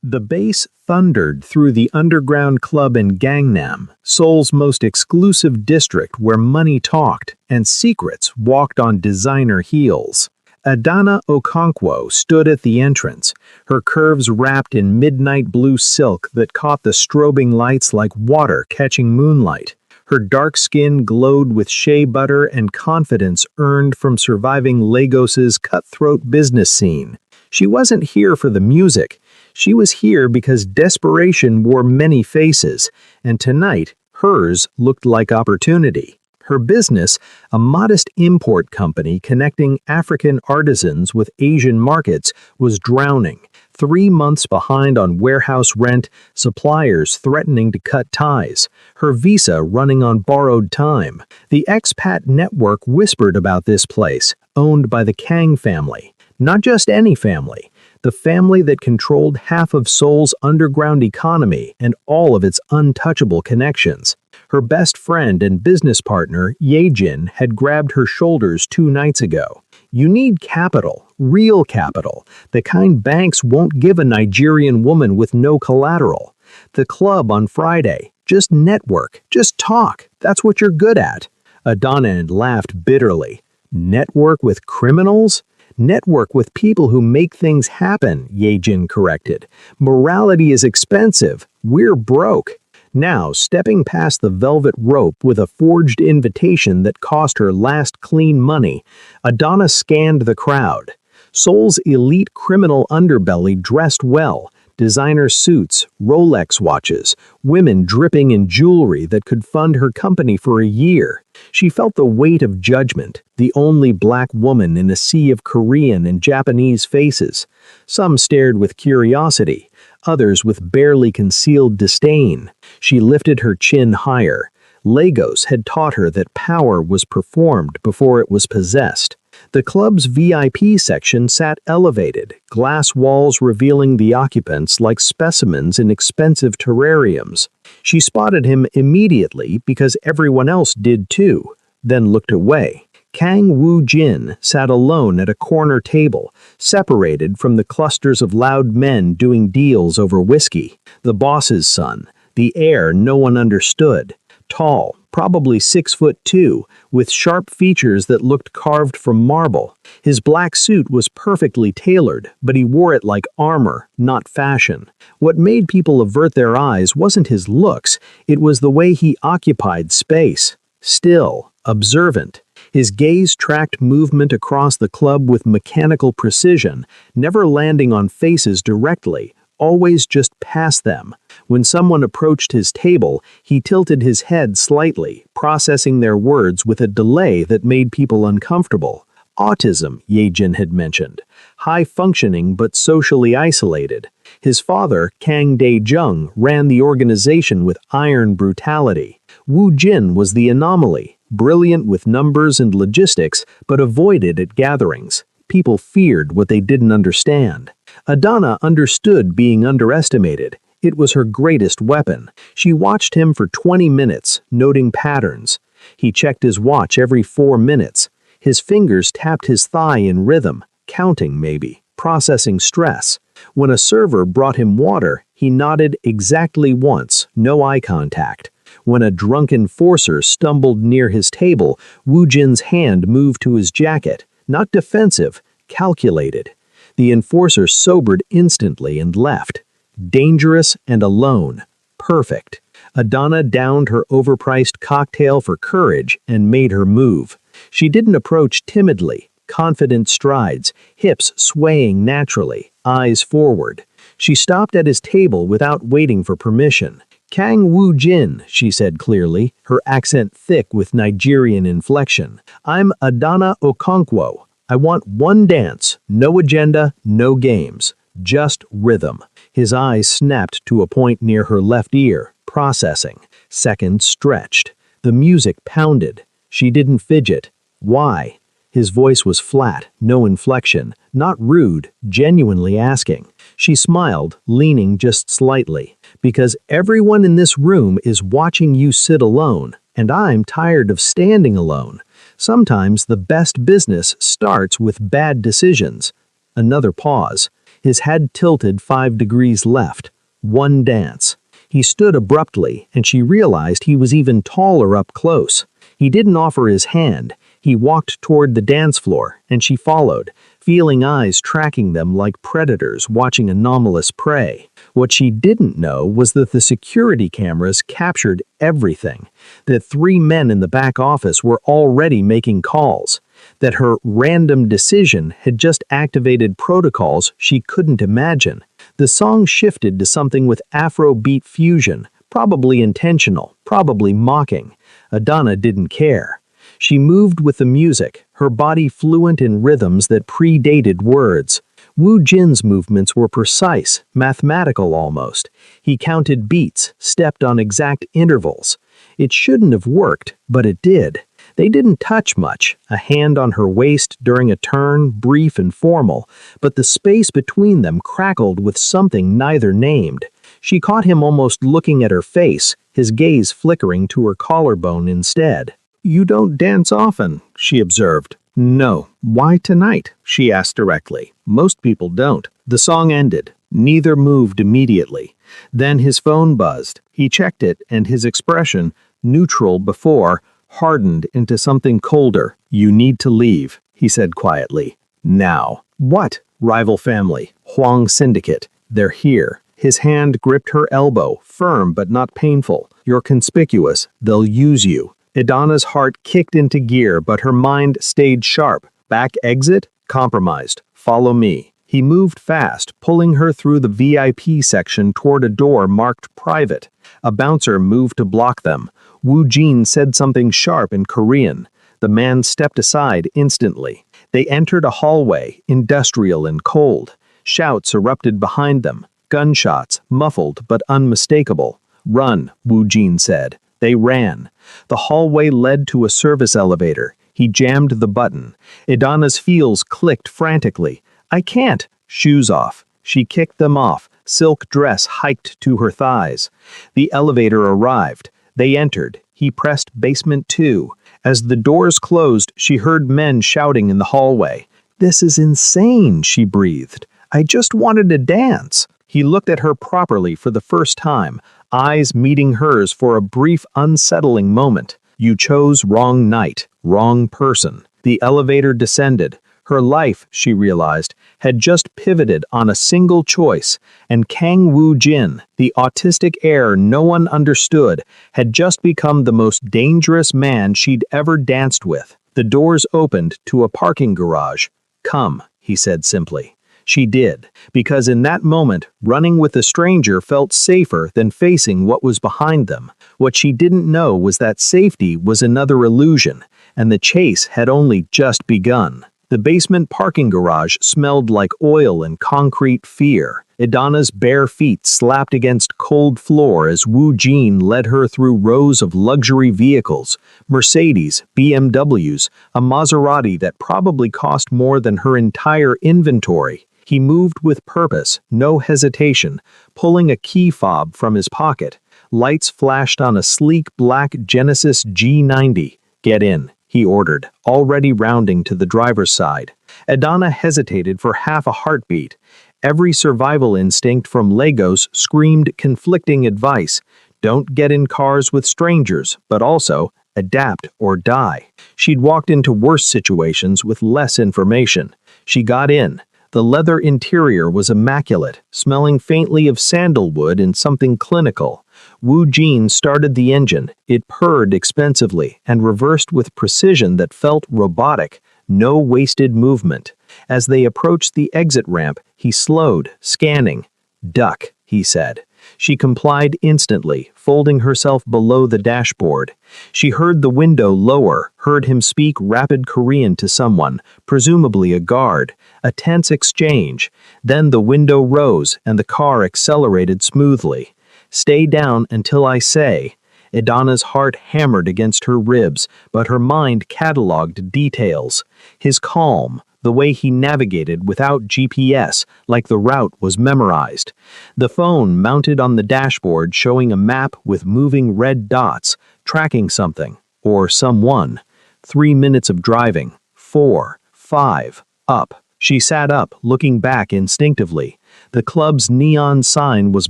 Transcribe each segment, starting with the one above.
The bass thundered through the underground club in Gangnam, Seoul's most exclusive district where money talked and secrets walked on designer heels. Adana Okonkwo stood at the entrance, her curves wrapped in midnight blue silk that caught the strobing lights like water catching moonlight. Her dark skin glowed with shea butter and confidence earned from surviving Lagos's cutthroat business scene. She wasn't here for the music. She was here because desperation wore many faces, and tonight, hers looked like opportunity. Her business, a modest import company connecting African artisans with Asian markets, was drowning. 3 months behind on warehouse rent, suppliers threatening to cut ties, her visa running on borrowed time. The expat network whispered about this place, owned by the Kang family. Not just any family. The family that controlled half of Seoul's underground economy and all of its untouchable connections. Her best friend and business partner, Ye-jin, had grabbed her shoulders 2 nights ago. You need capital, real capital, the kind banks won't give a Nigerian woman with no collateral. The club on Friday. Just network, just talk. That's what you're good at. Adana laughed bitterly. Network with criminals? Network with people who make things happen, Ye-jin corrected. Morality is expensive. We're broke. Now, stepping past the velvet rope with a forged invitation that cost her last clean money, Adana scanned the crowd. Seoul's elite criminal underbelly dressed well. Designer suits, Rolex watches, women dripping in jewelry that could fund her company for a year. She felt the weight of judgment, the only black woman in a sea of Korean and Japanese faces. Some stared with curiosity, others with barely concealed disdain. She lifted her chin higher. Lagos had taught her that power was performed before it was possessed. The club's VIP section sat elevated, glass walls revealing the occupants like specimens in expensive terrariums. She spotted him immediately because everyone else did too, then looked away. Kang Woo-jin sat alone at a corner table, separated from the clusters of loud men doing deals over whiskey. The boss's son, the heir no one understood. Tall, probably 6'2", with sharp features that looked carved from marble. His black suit was perfectly tailored, but he wore it like armor, not fashion. What made people avert their eyes wasn't his looks, it was the way he occupied space. Still, observant. His gaze tracked movement across the club with mechanical precision, never landing on faces directly, always just past them. When someone approached his table, he tilted his head slightly, processing their words with a delay that made people uncomfortable. Autism, Ye-jin had mentioned. High-functioning but socially isolated. His father, Kang Dae-jung, ran the organization with iron brutality. Woo-jin was the anomaly, brilliant with numbers and logistics, but avoided at gatherings. People feared what they didn't understand. Adana understood being underestimated. It was her greatest weapon. She watched him for 20 minutes, noting patterns. He checked his watch every 4 minutes. His fingers tapped his thigh in rhythm, counting maybe, processing stress. When a server brought him water, he nodded exactly once, no eye contact. When a drunk enforcer stumbled near his table, Woo-jin's hand moved to his jacket, not defensive, calculated. The enforcer sobered instantly and left. Dangerous and alone. Perfect. Adana downed her overpriced cocktail for courage and made her move. She didn't approach timidly, confident strides, hips swaying naturally, eyes forward. She stopped at his table without waiting for permission. Kang Woo-jin, she said clearly, her accent thick with Nigerian inflection. I'm Adana Okonkwo. I want one dance, no agenda, no games, just rhythm. His eyes snapped to a point near her left ear, processing. Seconds stretched. The music pounded. She didn't fidget. Why? His voice was flat, no inflection, not rude, genuinely asking. She smiled, leaning just slightly. Because everyone in this room is watching you sit alone, and I'm tired of standing alone. Sometimes the best business starts with bad decisions. Another pause. his head tilted 5 degrees left. One dance. He stood abruptly, and she realized he was even taller up close. He didn't offer his hand. He walked toward the dance floor, and she followed, feeling eyes tracking them like predators watching anomalous prey. What she didn't know was that the security cameras captured everything, that 3 men in the back office were already making calls, that her random decision had just activated protocols she couldn't imagine. The song shifted to something with Afrobeat fusion, probably intentional, probably mocking. Adana didn't care. She moved with the music, her body fluent in rhythms that predated words. Wu Jin's movements were precise, mathematical almost. He counted beats, stepped on exact intervals. It shouldn't have worked, but it did. They didn't touch much, a hand on her waist during a turn, brief and formal, but the space between them crackled with something neither named. She caught him almost looking at her face, his gaze flickering to her collarbone instead. "You don't dance often," she observed. "No. Why tonight?" she asked directly. "Most people don't." The song ended. Neither moved immediately. Then his phone buzzed. He checked it, and his expression, neutral before, hardened into something colder. "You need to leave," he said quietly. "Now." "What?" "Rival family. Huang Syndicate. They're here." His hand gripped her elbow, firm but not painful. "You're conspicuous. They'll use you." Idana's heart kicked into gear, but her mind stayed sharp. Back exit? Compromised. "Follow me." He moved fast, pulling her through the VIP section toward a door marked private. A bouncer moved to block them. Wu Jin said something sharp in Korean. The man stepped aside instantly. They entered a hallway, industrial and cold. Shouts erupted behind them. Gunshots, muffled but unmistakable. "Run," Wu Jin said. They ran. The hallway led to a service elevator. He jammed the button. Idana's heels clicked frantically. "I can't." Shoes off. She kicked them off, silk dress hiked to her thighs. The elevator arrived. They entered. He pressed basement 2. As the doors closed, she heard men shouting in the hallway. "This is insane," she breathed. "I just wanted to dance." He looked at her properly for the first time, eyes meeting hers for a brief, unsettling moment. "You chose wrong night, wrong person." The elevator descended. Her life, she realized, had just pivoted on a single choice, and Kang Woo Jin, the autistic heir no one understood, had just become the most dangerous man she'd ever danced with. The doors opened to a parking garage. "Come," he said simply. She did, because in that moment, running with a stranger felt safer than facing what was behind them. What she didn't know was that safety was another illusion, and the chase had only just begun. The basement parking garage smelled like oil and concrete fear. Idana's bare feet slapped against cold floor as Wu Jin led her through rows of luxury vehicles, Mercedes, BMWs, a Maserati that probably cost more than her entire inventory. He moved with purpose, no hesitation, pulling a key fob from his pocket. Lights flashed on a sleek black Genesis G90. "Get in," he ordered, already rounding to the driver's side. Idana hesitated for half a heartbeat. Every survival instinct from Lagos screamed conflicting advice. Don't get in cars with strangers, but also adapt or die. She'd walked into worse situations with less information. She got in. The leather interior was immaculate, smelling faintly of sandalwood and something clinical. Wu Jin started the engine. It purred expensively and reversed with precision that felt robotic. No wasted movement. As they approached the exit ramp, he slowed, scanning. "Duck," he said. She complied instantly, folding herself below the dashboard. She heard the window lower, heard him speak rapid Korean to someone, presumably a guard. A tense exchange. Then the window rose and the car accelerated smoothly. "Stay down until I say." Idana's heart hammered against her ribs, but her mind cataloged details. His calm, the way he navigated without GPS, like the route was memorized. The phone mounted on the dashboard showing a map with moving red dots, tracking something, or someone. 3 minutes of driving. 4, 5, up. She sat up, looking back instinctively. The club's neon sign was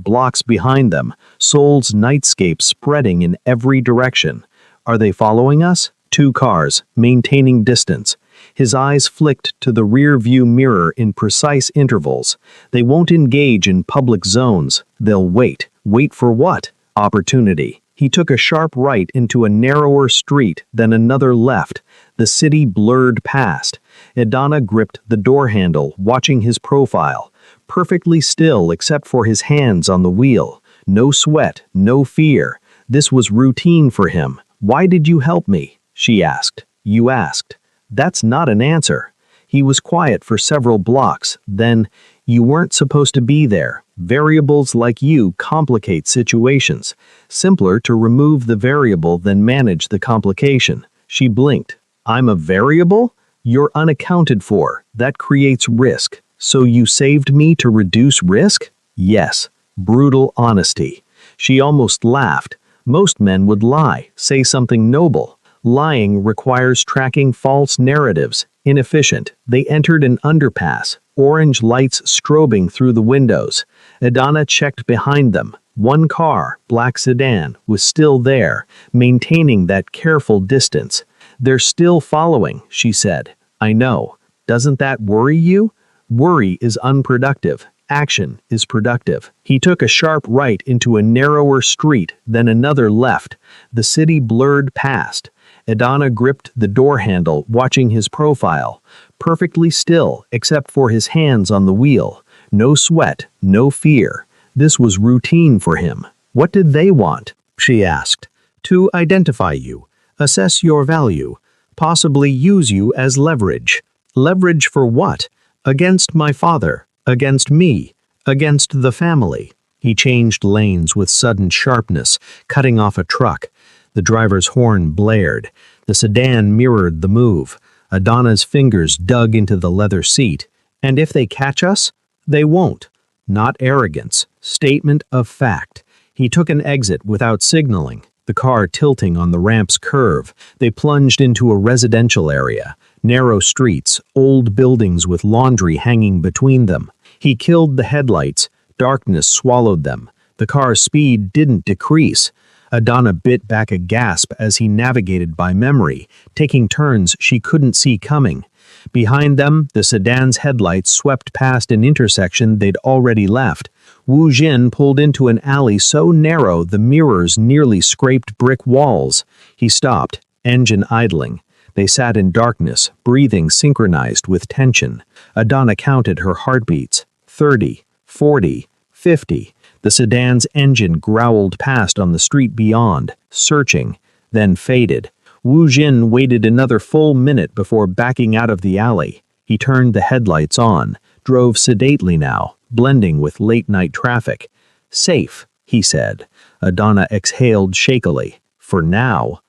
blocks behind them, Seoul's nightscape spreading in every direction. Are they following us? 2 cars, maintaining distance. His eyes flicked to the rear-view mirror in precise intervals. They won't engage in public zones. They'll wait. Wait for what? Opportunity. He took a sharp right into a narrower street, then another left. The city blurred past. Adana gripped the door handle, watching his profile. Perfectly still except for his hands on the wheel. No sweat, no fear. This was routine for him. "Why did you help me?" she asked. "You asked." That's not an answer. He was quiet for several blocks. Then, "You weren't supposed to be there. Variables like you complicate situations. Simpler to remove the variable than manage the complication." She blinked. "I'm a variable? You're unaccounted for. That creates risk. So you saved me to reduce risk?" "Yes." Brutal honesty. She almost laughed. Most men would lie, say something noble. Lying requires tracking false narratives. Inefficient. They entered an underpass, orange lights strobing through the windows. Adana checked behind them. 1 car, black sedan, was still there, maintaining that careful distance. "They're still following," she said. "I know. Doesn't that worry you?" Worry is unproductive. Action is productive. He took a sharp right into a narrower street, then another left. The city blurred past. Adana gripped the door handle, watching his profile. Perfectly still, except for his hands on the wheel. No sweat, no fear. This was routine for him. "What did they want?" she asked. "To identify you, assess your value, possibly use you as leverage." "Leverage for what?" "Against my father, against me, against the family." He changed lanes with sudden sharpness, cutting off a truck. The driver's horn blared. The sedan mirrored the move. Adana's fingers dug into the leather seat. "And if they catch us?" "They won't." Not arrogance. Statement of fact. He took an exit without signaling, the car tilting on the ramp's curve. They plunged into a residential area. Narrow streets, old buildings with laundry hanging between them. He killed the headlights. Darkness swallowed them. The car's speed didn't decrease. Adana bit back a gasp as he navigated by memory, taking turns she couldn't see coming. Behind them, the sedan's headlights swept past an intersection they'd already left. Wu Jin pulled into an alley so narrow the mirrors nearly scraped brick walls. He stopped, engine idling. They sat in darkness, breathing synchronized with tension. Adana counted her heartbeats. 30, 40, 50. The sedan's engine growled past on the street beyond, searching, then faded. Wu Jin waited another full minute before backing out of the alley. He turned the headlights on, drove sedately now, blending with late-night traffic. "Safe," he said. Adana exhaled shakily. For now,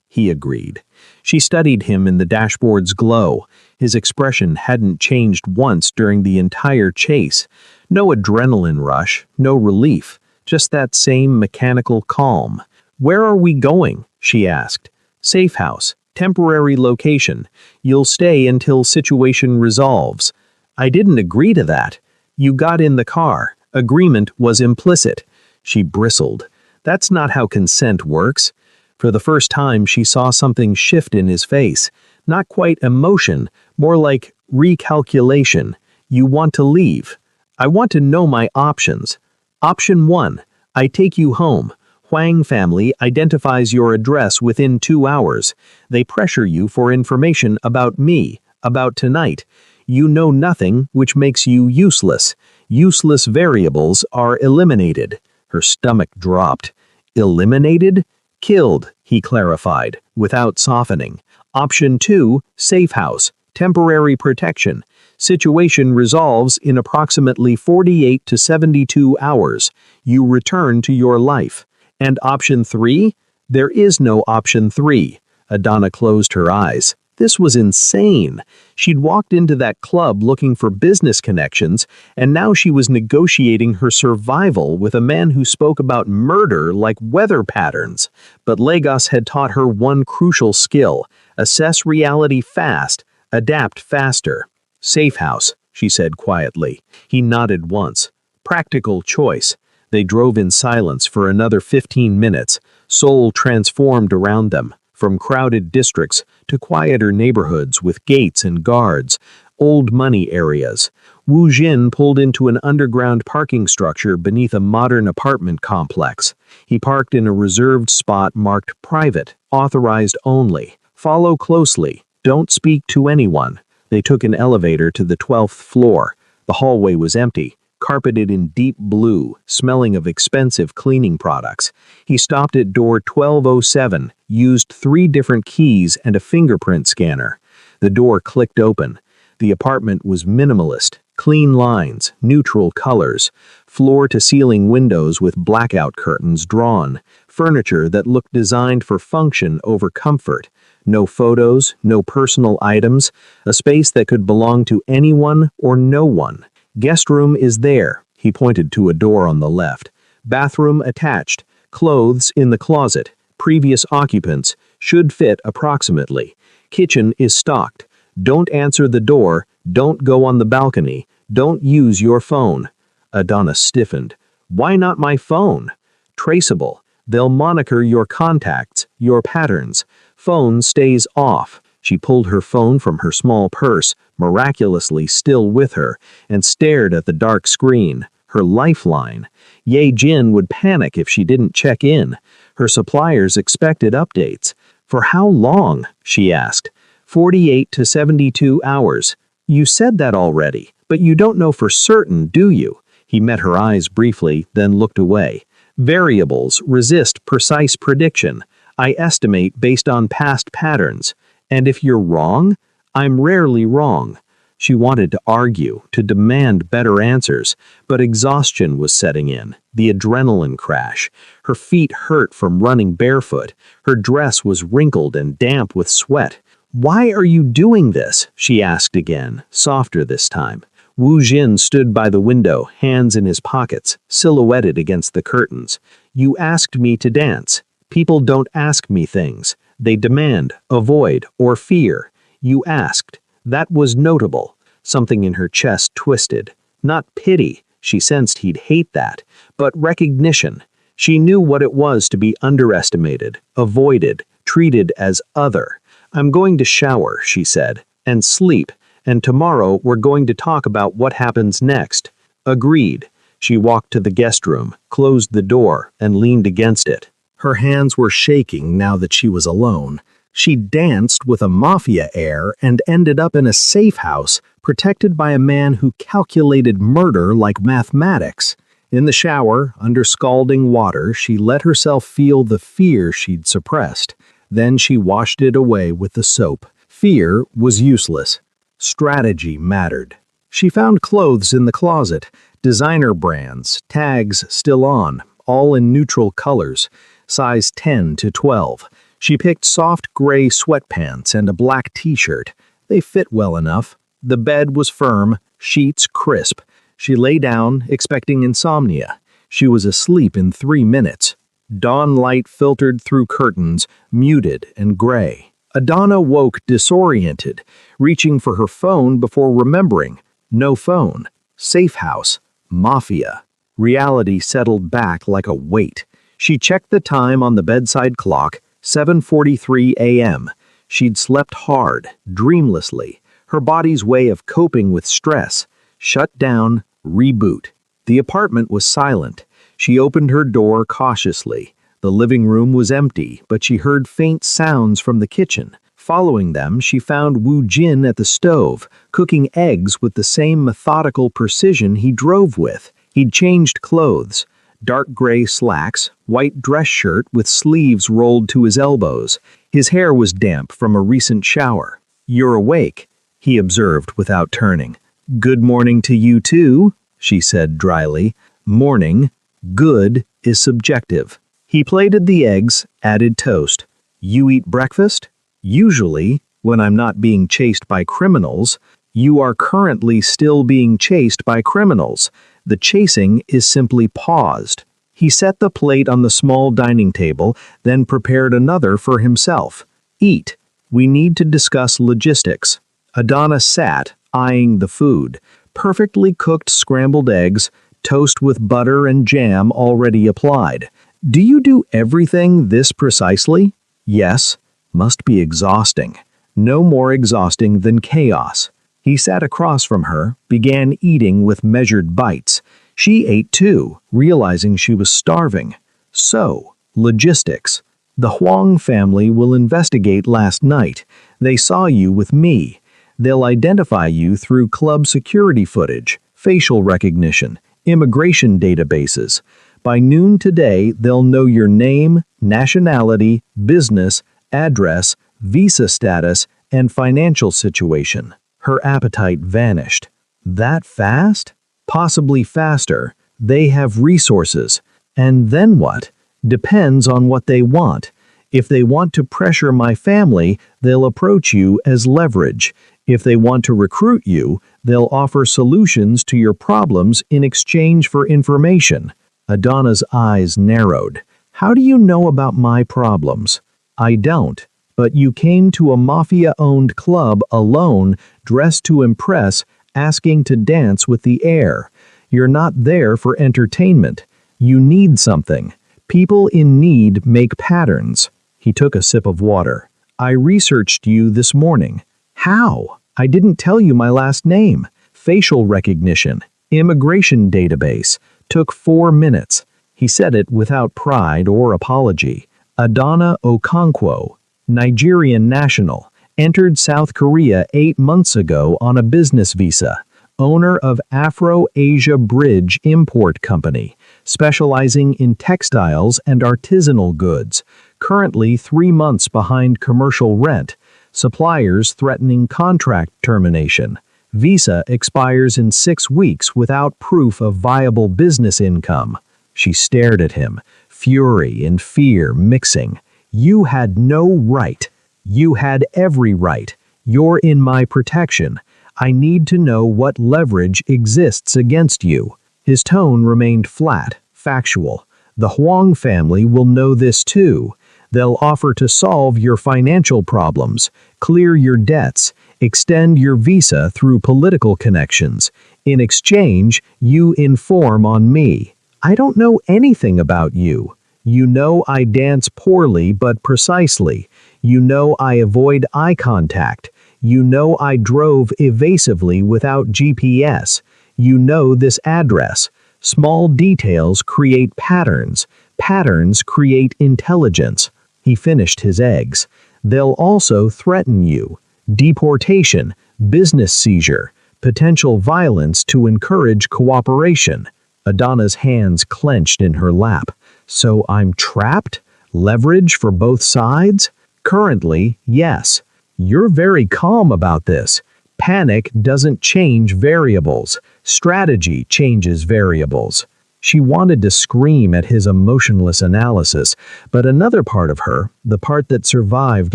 he agreed. She studied him in the dashboard's glow. His expression hadn't changed once during the entire chase. No adrenaline rush, no relief, just that same mechanical calm. "Where are we going?" she asked. "Safe house, temporary location. You'll stay until situation resolves." "I didn't agree to that." "You got in the car. Agreement was implicit." She bristled. "That's not how consent works." For the first time, she saw something shift in his face. Not quite emotion, more like recalculation. "You want to leave." "I want to know my options." Option 1. I take you home. Huang family identifies your address within 2 hours. They pressure you for information about me, about tonight. You know nothing, which makes you useless. Useless variables are eliminated. Her stomach dropped. Eliminated? Killed, he clarified, without softening. Option 2, safe house, temporary protection. Situation resolves in approximately 48 to 72 hours. You return to your life. And option 3? There is no option 3. Adana closed her eyes. This was insane. She'd walked into that club looking for business connections, and now she was negotiating her survival with a man who spoke about murder like weather patterns. But Lagos had taught her one crucial skill: assess reality fast, adapt faster. Safe house, she said quietly. He nodded once. Practical choice. They drove in silence for another 15 minutes. Seoul transformed around them, from crowded districts to quieter neighborhoods with gates and guards, old money areas. Wu Jin pulled into an underground parking structure beneath a modern apartment complex. He parked in a reserved spot marked private, authorized only. Follow closely. Don't speak to anyone. They took an elevator to the 12th floor. The hallway was empty, carpeted in deep blue, smelling of expensive cleaning products. He stopped at door 1207, used 3 different keys and a fingerprint scanner. The door clicked open. The apartment was minimalist, clean lines, neutral colors, floor-to-ceiling windows with blackout curtains drawn, furniture that looked designed for function over comfort. No photos, no personal items, a space that could belong to anyone or no one. Guest room is there, he pointed to a door on the left. Bathroom attached, clothes in the closet, previous occupants, should fit approximately. Kitchen is stocked. Don't answer the door, don't go on the balcony, don't use your phone. Adonis stiffened. Why not my phone? Traceable. They'll monitor your contacts, your patterns. Phone stays off. She pulled her phone from her small purse, miraculously still with her, and stared at the dark screen. Her lifeline. Ye Jin would panic if she didn't check in. Her suppliers expected updates. For how long? She asked. 48 to 72 hours. You said that already, but you don't know for certain, do you? He met her eyes briefly, then looked away. Variables resist precise prediction. I estimate based on past patterns. And if you're wrong, I'm rarely wrong. She wanted to argue, to demand better answers, but exhaustion was setting in, the adrenaline crash. Her feet hurt from running barefoot. Her dress was wrinkled and damp with sweat. Why are you doing this? She asked again, softer this time. Wu Jin stood by the window, hands in his pockets, silhouetted against the curtains. You asked me to dance. People don't ask me things. They demand, avoid, or fear. You asked. That was notable. Something in her chest twisted. Not pity, she sensed he'd hate that, but recognition. She knew what it was to be underestimated, avoided, treated as other. I'm going to shower, she said, and sleep, and tomorrow we're going to talk about what happens next. Agreed. She walked to the guest room, closed the door, and leaned against it. Her hands were shaking now that she was alone. She danced with a Mafia air and ended up in a safe house, protected by a man who calculated murder like mathematics. In the shower, under scalding water, she let herself feel the fear she'd suppressed. Then she washed it away with the soap. Fear was useless. Strategy mattered. She found clothes in the closet, designer brands, tags still on, all in neutral colors, size 10 to 12. She picked soft gray sweatpants and a black t-shirt. They fit well enough. The bed was firm, sheets crisp. She lay down, expecting insomnia. She was asleep in 3 minutes. Dawn light filtered through curtains, muted and gray. Adana woke disoriented, reaching for her phone before remembering. No phone. Safe house. Mafia. Reality settled back like a weight. She checked the time on the bedside clock, 7:43 a.m. She'd slept hard, dreamlessly, her body's way of coping with stress. Shut down, reboot. The apartment was silent. She opened her door cautiously. The living room was empty, but she heard faint sounds from the kitchen. Following them, she found Wu Jin at the stove, cooking eggs with the same methodical precision he drove with. He'd changed clothes. Dark gray slacks, white dress shirt with sleeves rolled to his elbows. His hair was damp from a recent shower. You're awake, he observed without turning. Good morning to you too, she said dryly. Morning. Good is subjective. He plated the eggs, added toast. You eat breakfast? Usually, when I'm not being chased by criminals. You are currently still being chased by criminals. The chasing is simply paused. He set the plate on the small dining table, then prepared another for himself. Eat. We need to discuss logistics. Adana sat, eyeing the food. Perfectly cooked scrambled eggs, toast with butter and jam already applied. Do you do everything this precisely? Yes. Must be exhausting. No more exhausting than chaos. He sat across from her, began eating with measured bites. She ate too, realizing she was starving. So, logistics. The Huang family will investigate last night. They saw you with me. They'll identify you through club security footage, facial recognition, immigration databases. By noon today, they'll know your name, nationality, business, address, visa status, and financial situation. Her appetite vanished. That fast? Possibly faster. They have resources. And then what? Depends on what they want. If they want to pressure my family, they'll approach you as leverage. If they want to recruit you, they'll offer solutions to your problems in exchange for information. Adana's eyes narrowed. How do you know about my problems? I don't. But you came to a Mafia-owned club alone, dressed to impress, asking to dance with the air. You're not there for entertainment. You need something. People in need make patterns. He took a sip of water. I researched you this morning. How? I didn't tell you my last name. Facial recognition. Immigration database. Took 4 minutes. He said it without pride or apology. Adana Okonkwo, Nigerian national, entered South Korea 8 months ago on a business visa. Owner of Afro-Asia Bridge Import Company, specializing in textiles and artisanal goods. Currently 3 months behind commercial rent. Suppliers threatening contract termination. Visa expires in 6 weeks without proof of viable business income. She stared at him, fury and fear mixing. You had no right. You had every right. You're in my protection. I need to know what leverage exists against you. His tone remained flat, factual. The Huang family will know this too. They'll offer to solve your financial problems, clear your debts, extend your visa through political connections. In exchange, you inform on me. I don't know anything about you. You know I dance poorly but precisely. You know I avoid eye contact. You know I drove evasively without GPS. You know this address. Small details create patterns. Patterns create intelligence. He finished his eggs. They'll also threaten you. Deportation, business seizure, potential violence to encourage cooperation. Adana's hands clenched in her lap. So I'm trapped? Leverage for both sides? Currently, yes. You're very calm about this. Panic doesn't change variables. Strategy changes variables. She wanted to scream at his emotionless analysis, but another part of her, the part that survived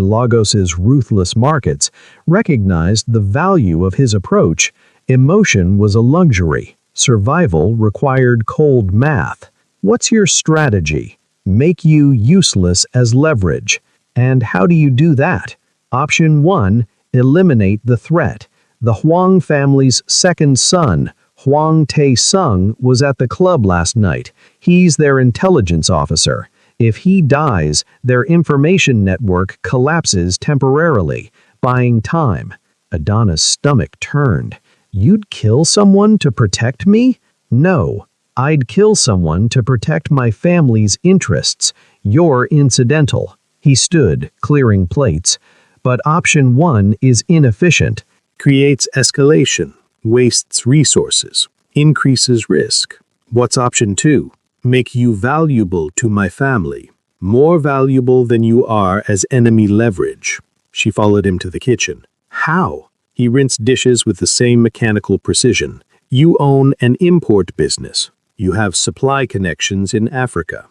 Lagos's ruthless markets, recognized the value of his approach. Emotion was a luxury. Survival required cold math. What's your strategy? Make you useless as leverage. And how do you do that? Option 1, eliminate the threat. The Huang family's second son, Huang Tae-sung, was at the club last night. He's their intelligence officer. If he dies, their information network collapses temporarily, buying time. Adana's stomach turned. You'd kill someone to protect me? No. I'd kill someone to protect my family's interests. You're incidental. He stood, clearing plates. But option 1 is inefficient. Creates escalation, wastes resources, increases risk. What's option 2? Make you valuable to my family. More valuable than you are as enemy leverage. She followed him to the kitchen. How? He rinsed dishes with the same mechanical precision. You own an import business. You have supply connections in Africa.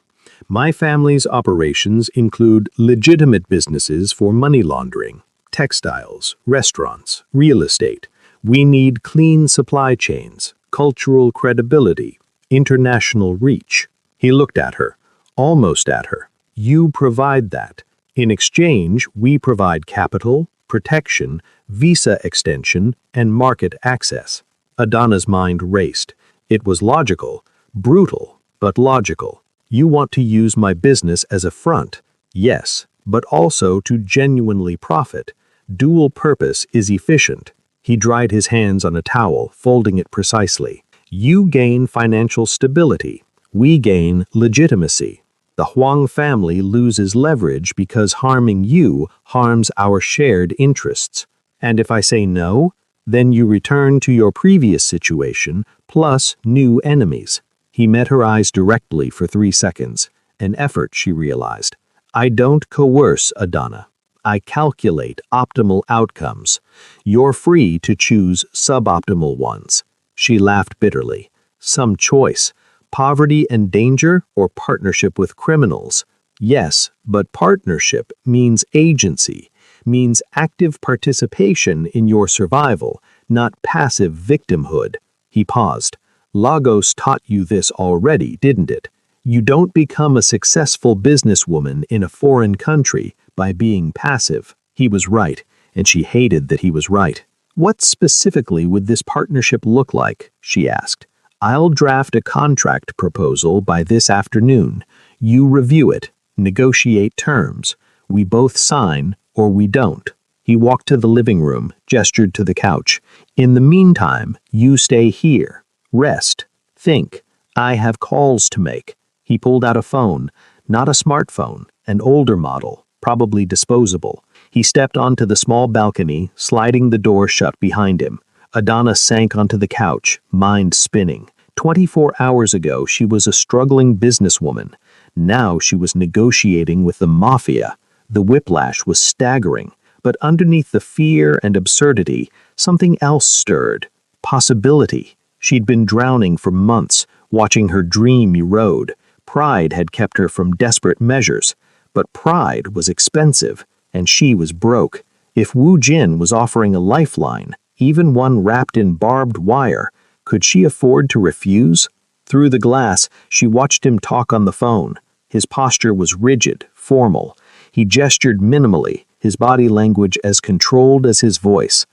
My family's operations include legitimate businesses for money laundering, textiles, restaurants, real estate. We need clean supply chains, cultural credibility, international reach. He looked at her, almost at her. You provide that. In exchange, we provide capital, protection, visa extension, and market access. Adana's mind raced. It was logical, brutal, but logical. You want to use my business as a front, yes, but also to genuinely profit. Dual purpose is efficient. He dried his hands on a towel, folding it precisely. You gain financial stability. We gain legitimacy. The Huang family loses leverage because harming you harms our shared interests. And if I say no, then you return to your previous situation plus new enemies. He met her eyes directly for 3 seconds, an effort, she realized. I don't coerce, Adana. I calculate optimal outcomes. You're free to choose suboptimal ones. She laughed bitterly. Some choice. Poverty and danger or partnership with criminals? Yes, but partnership means agency, means active participation in your survival, not passive victimhood. He paused. Lagos taught you this already, didn't it? You don't become a successful businesswoman in a foreign country by being passive. He was right, and she hated that he was right. What specifically would this partnership look like? She asked. I'll draft a contract proposal by this afternoon. You review it, negotiate terms. We both sign or we don't. He walked to the living room, gestured to the couch. In the meantime, you stay here. Rest. Think. I have calls to make. He pulled out a phone, not a smartphone, an older model, probably disposable. He stepped onto the small balcony, sliding the door shut behind him. Adana sank onto the couch, mind spinning. 24 hours ago, she was a struggling businesswoman. Now she was negotiating with the Mafia. The whiplash was staggering, but underneath the fear and absurdity, something else stirred. Possibility. She'd been drowning for months, watching her dream erode. Pride had kept her from desperate measures, but pride was expensive, and she was broke. If Wu Jin was offering a lifeline, even one wrapped in barbed wire, could she afford to refuse? Through the glass, she watched him talk on the phone. His posture was rigid, formal. He gestured minimally, his body language as controlled as his voice.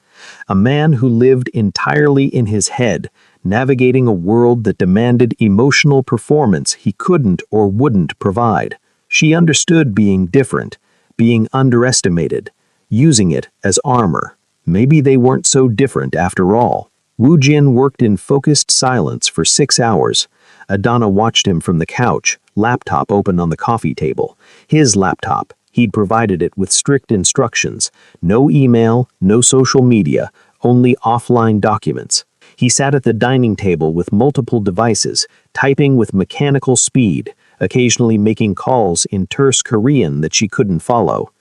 A man who lived entirely in his head, navigating a world that demanded emotional performance he couldn't or wouldn't provide. She understood being different, being underestimated, using it as armor. Maybe they weren't so different after all. Wu Jin worked in focused silence for 6 hours. Adana watched him from the couch, laptop open on the coffee table. His laptop. He'd provided it with strict instructions. No email, no social media, only offline documents. He sat at the dining table with multiple devices, typing with mechanical speed, occasionally making calls in terse Korean that she couldn't follow.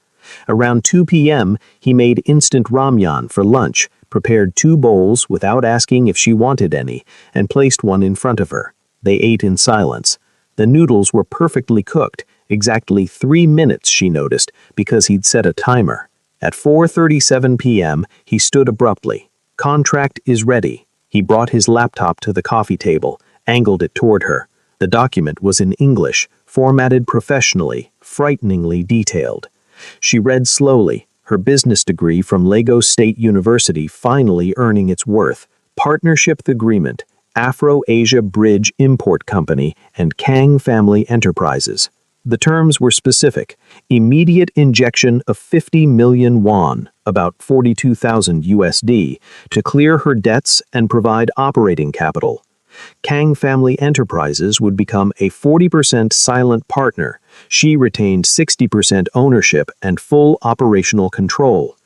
Around 2 p.m., he made instant ramyun for lunch, prepared 2 bowls without asking if she wanted any, and placed one in front of her. They ate in silence. The noodles were perfectly cooked, exactly 3 minutes, she noticed, because he'd set a timer. At 4:37 p.m., he stood abruptly. Contract is ready. He brought his laptop to the coffee table, angled it toward her. The document was in English, formatted professionally, frighteningly detailed. She read slowly, her business degree from Lagos State University finally earning its worth. Partnership agreement, Afro-Asia Bridge Import Company and Kang Family Enterprises. The terms were specific. Immediate injection of 50 million won, about 42,000 USD, to clear her debts and provide operating capital. Kang Family Enterprises would become a 40% silent partner. She retained 60% ownership and full operational control.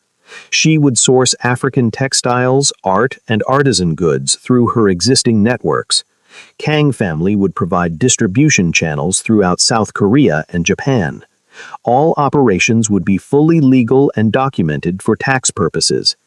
She would source African textiles, art, and artisan goods through her existing networks. Kang Family would provide distribution channels throughout South Korea and Japan. All operations would be fully legal and documented for tax purposes.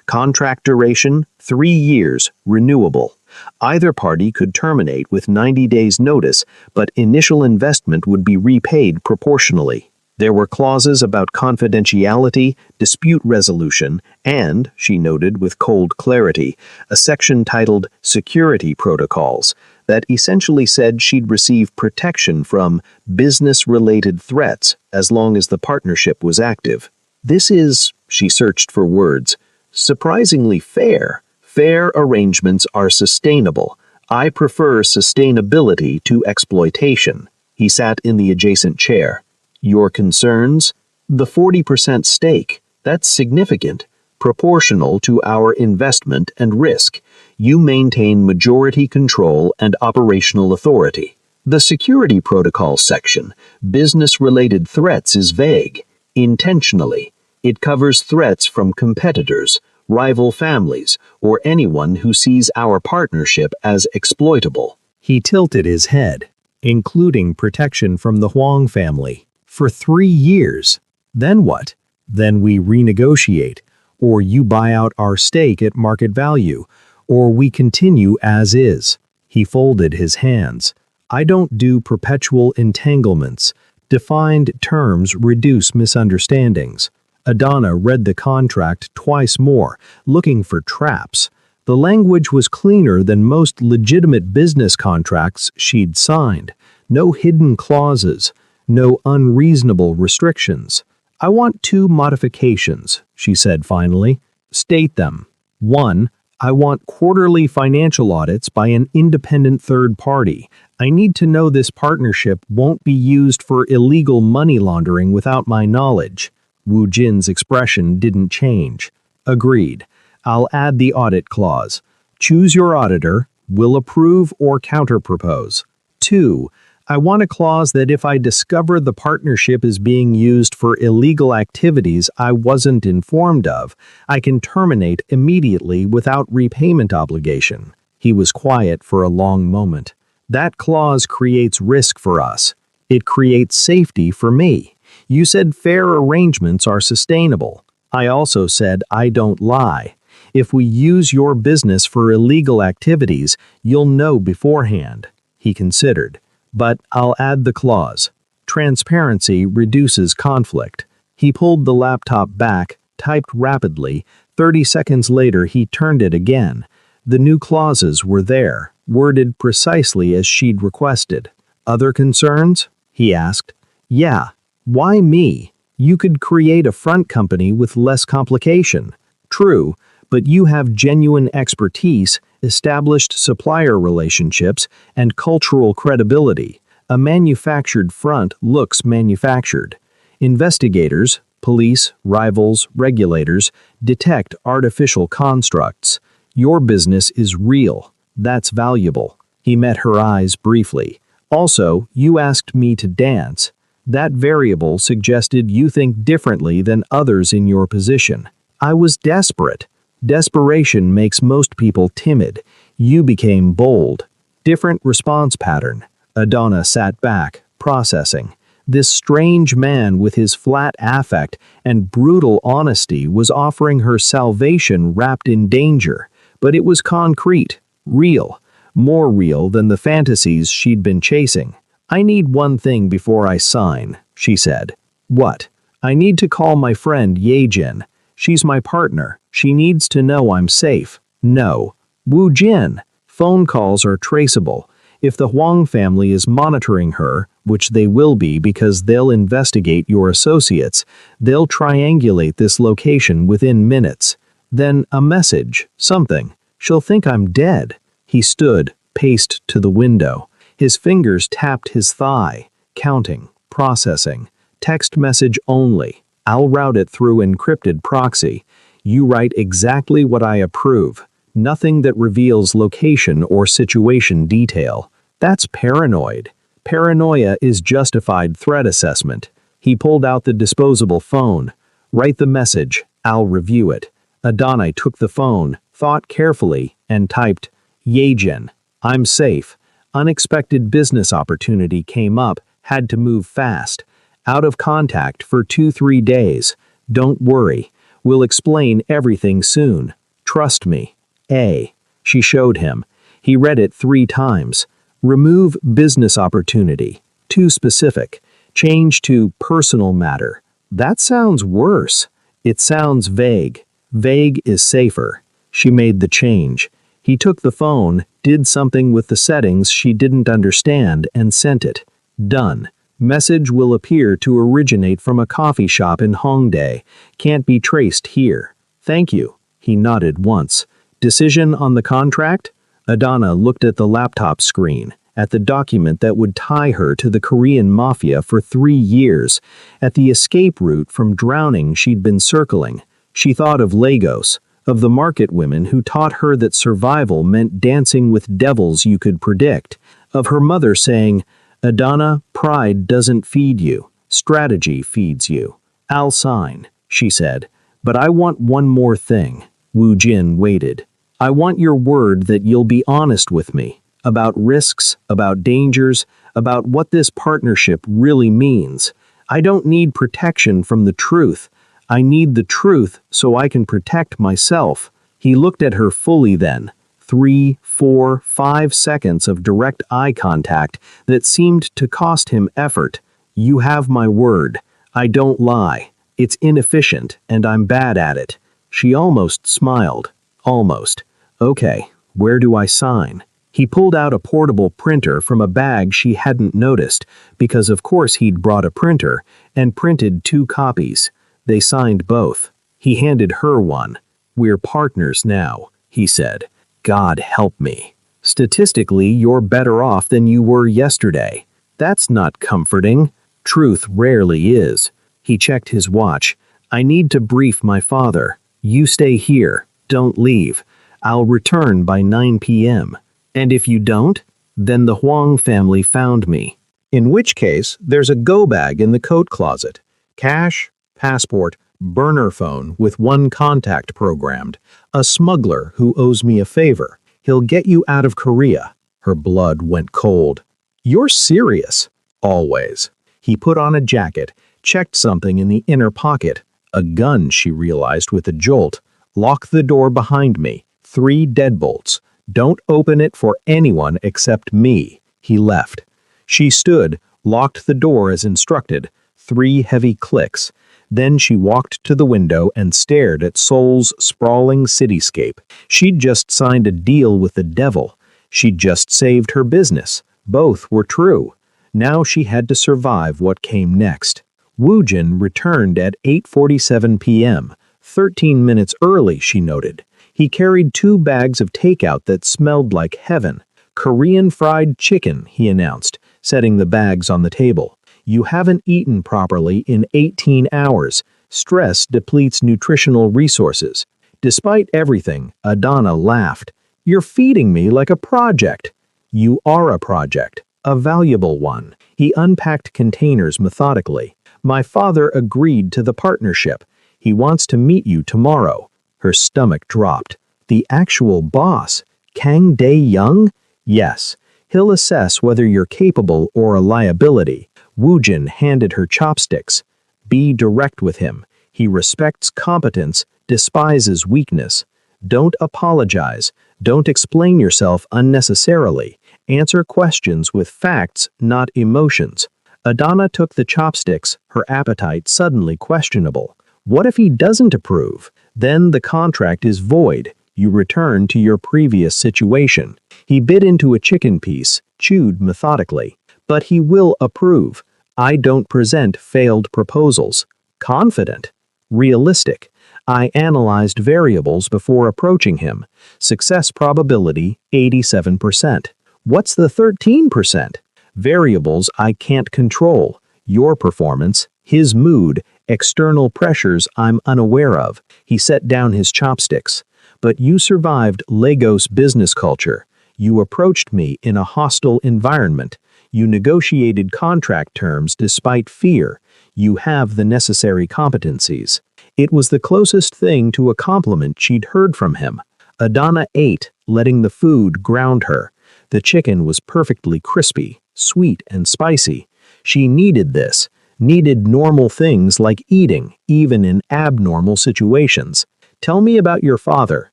Contract duration, 3 years, renewable. Either party could terminate with 90 days' notice, but initial investment would be repaid proportionally. There were clauses about confidentiality, dispute resolution, and, she noted with cold clarity, a section titled Security Protocols that essentially said she'd receive protection from business-related threats as long as the partnership was active. This is, she searched for words, Surprisingly fair. Fair arrangements are sustainable. I prefer sustainability to exploitation. He sat in the adjacent chair. Your concerns? The 40% stake. That's significant. Proportional to our investment and risk. You maintain majority control and operational authority. The security protocol section, business-related threats, is vague. Intentionally. It covers threats from competitors, rival families, or anyone who sees our partnership as exploitable. He tilted his head, including protection from the Huang family, for 3 years. Then what? Then we renegotiate, or you buy out our stake at market value, or we continue as is. He folded his hands. I don't do perpetual entanglements. Defined terms reduce misunderstandings. Adana read the contract twice more, looking for traps. The language was cleaner than most legitimate business contracts she'd signed. No hidden clauses, no unreasonable restrictions. I want 2 modifications, she said finally. State them. 1. I want quarterly financial audits by an independent third party. I need to know this partnership won't be used for illegal money laundering without my knowledge. Wu Jin's expression didn't change. Agreed. I'll add the audit clause. Choose your auditor, will approve or counterpropose. 2. I want a clause that if I discover the partnership is being used for illegal activities I wasn't informed of, I can terminate immediately without repayment obligation. He was quiet for a long moment. That clause creates risk for us. It creates safety for me. You said fair arrangements are sustainable. I also said I don't lie. If we use your business for illegal activities, you'll know beforehand. He considered. But I'll add the clause. Transparency reduces conflict. He pulled the laptop back, typed rapidly. 30 seconds later he turned it again. The new clauses were there, worded precisely as she'd requested. Other concerns? He asked. Yeah. Why me? You could create a front company with less complication. True, but you have genuine expertise, established supplier relationships, and cultural credibility. A manufactured front looks manufactured. Investigators, police, rivals, regulators detect artificial constructs. Your business is real. That's valuable. He met her eyes briefly. Also, you asked me to dance. That variable suggested you think differently than others in your position. I was desperate. Desperation makes most people timid. You became bold. Different response pattern. Adana sat back, processing. This strange man with his flat affect and brutal honesty was offering her salvation wrapped in danger. But it was concrete, real, more real than the fantasies she'd been chasing. I need one thing before I sign, she said. What? I need to call my friend Yejin. She's my partner. She needs to know I'm safe. No. Wu Jin. Phone calls are traceable. If the Huang family is monitoring her, which they will be because they'll investigate your associates, they'll triangulate this location within minutes. Then a message, something. She'll think I'm dead. He stood, paced to the window. His fingers tapped his thigh, counting, processing. Text message only. I'll route it through encrypted proxy. You write exactly what I approve. Nothing that reveals location or situation detail. That's paranoid. Paranoia is justified threat assessment. He pulled out the disposable phone. Write the message. I'll review it. Adana took the phone, thought carefully, and typed, Yejin. I'm safe. Unexpected business opportunity came up, had to move fast. Out of contact for 2-3 days. Don't worry. We'll explain everything soon. Trust me. A. She showed him. He read it 3 times. Remove business opportunity. Too specific. Change to personal matter. That sounds worse. It sounds vague. Vague is safer. She made the change. He took the phone, did something with the settings she didn't understand, and sent it. Done. Message will appear to originate from a coffee shop in Hongdae. Can't be traced here. Thank you. He nodded once. Decision on the contract? Adana looked at the laptop screen, at the document that would tie her to the Korean Mafia for 3 years, at the escape route from drowning she'd been circling. She thought of Lagos, of the market women who taught her that survival meant dancing with devils you could predict, of her mother saying, "Adana, pride doesn't feed you, strategy feeds you." "I'll sign," she said, "but I want one more thing." Woo Jin waited. "I want your word that you'll be honest with me, about risks, about dangers, about what this partnership really means. I don't need protection from the truth. I need the truth so I can protect myself." He looked at her fully then. 3, 4, 5 seconds of direct eye contact that seemed to cost him effort. "You have my word. I don't lie. It's inefficient, and I'm bad at it." She almost smiled. Almost. "Okay, where do I sign?" He pulled out a portable printer from a bag she hadn't noticed, because of course he'd brought a printer, and printed 2 copies. They signed both. He handed her one. "We're partners now," he said. "God help me. Statistically, you're better off than you were yesterday." "That's not comforting." "Truth rarely is." He checked his watch. "I need to brief my father. You stay here. Don't leave. I'll return by 9 p.m. And if you don't, then the Huang family found me. In which case, there's a go bag in the coat closet. Cash, passport, burner phone with 1 contact programmed. A smuggler who owes me a favor. He'll get you out of Korea." Her blood went cold. "You're serious?" "Always." He put on a jacket, checked something in the inner pocket. A gun, she realized with a jolt. "Lock the door behind me. 3 deadbolts. Don't open it for anyone except me." He left. She stood, locked the door as instructed. 3 heavy clicks. Then she walked to the window and stared at Seoul's sprawling cityscape. She'd just signed a deal with the devil. She'd just saved her business. Both were true. Now she had to survive what came next. Woojin returned at 8:47 p.m., 13 minutes early, she noted. He carried 2 bags of takeout that smelled like heaven. "Korean fried chicken," he announced, setting the bags on the table. "You haven't eaten properly in 18 hours. Stress depletes nutritional resources." Despite everything, Adana laughed. "You're feeding me like a project." "You are a project, a valuable one." He unpacked containers methodically. "My father agreed to the partnership. He wants to meet you tomorrow." Her stomach dropped. "The actual boss? Kang Dae-young?" "Yes. He'll assess whether you're capable or a liability." Woojin handed her chopsticks. "Be direct with him. He respects competence, despises weakness. Don't apologize. Don't explain yourself unnecessarily. Answer questions with facts, not emotions." Adana took the chopsticks, her appetite suddenly questionable. What if he doesn't approve? Then the contract is void. You return to your previous situation. He bit into a chicken piece, chewed methodically. "But he will approve. I don't present failed proposals." Confident. Realistic. I analyzed variables before approaching him. Success probability, 87%. What's the 13%? Variables I can't control. Your performance, his mood, external pressures I'm unaware of. He set down his chopsticks. "But you survived Lagos business culture. You approached me in a hostile environment. You negotiated contract terms despite fear. You have the necessary competencies." It was the closest thing to a compliment she'd heard from him. Adana ate, letting the food ground her. The chicken was perfectly crispy, sweet and spicy. She needed this, needed normal things like eating, even in abnormal situations. "Tell me about your father,"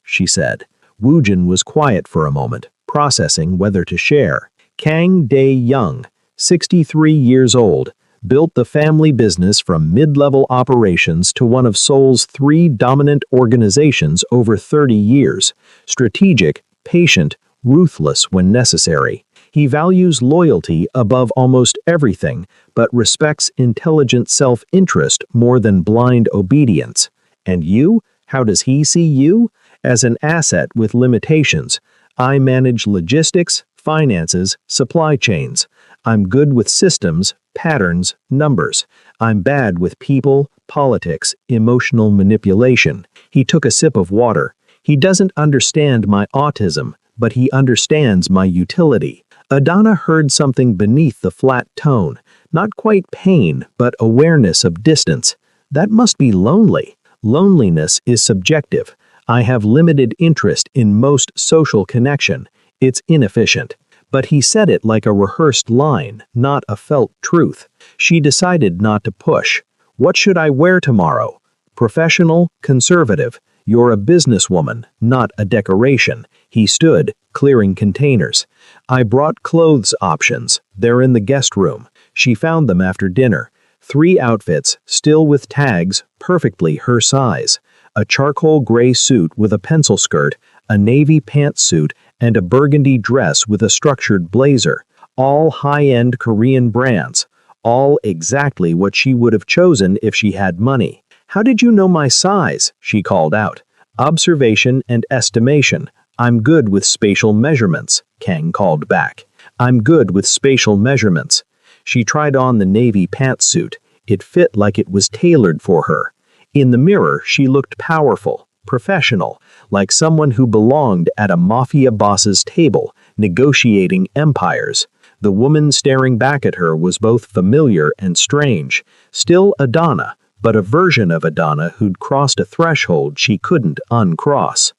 she said. Woojin was quiet for a moment, processing whether to share. Kang Dae-young, 63 years old, built the family business from mid-level operations to one of Seoul's 3 dominant organizations over 30 years. Strategic, patient, ruthless when necessary. He values loyalty above almost everything, but respects intelligent self-interest more than blind obedience. And you? How does he see you? As an asset with limitations. I manage logistics, finances, supply chains. I'm good with systems, patterns, numbers. I'm bad with people, politics, emotional manipulation. He took a sip of water. He doesn't understand my autism, but he understands my utility. Adana heard something beneath the flat tone. Not quite pain, but awareness of distance. That must be lonely. Loneliness is subjective. I have limited interest in most social connection. It's inefficient. But he said it like a rehearsed line, not a felt truth. She decided not to push. What should I wear tomorrow? Professional, conservative. You're a businesswoman, not a decoration. He stood, clearing containers. I brought clothes options. They're in the guest room. She found them after dinner. 3 outfits, still with tags, perfectly her size. A charcoal gray suit with a pencil skirt, a navy pantsuit, and a burgundy dress with a structured blazer. All high-end Korean brands. All exactly what she would have chosen if she had money. How did you know my size? She called out. Observation and estimation. I'm good with spatial measurements, Kang called back. I'm good with spatial measurements. She tried on the navy pantsuit. It fit like it was tailored for her. In the mirror, she looked powerful, professional, like someone who belonged at a Mafia boss's table, negotiating empires. The woman staring back at her was both familiar and strange. Still Adana, but a version of Adana who'd crossed a threshold she couldn't uncross.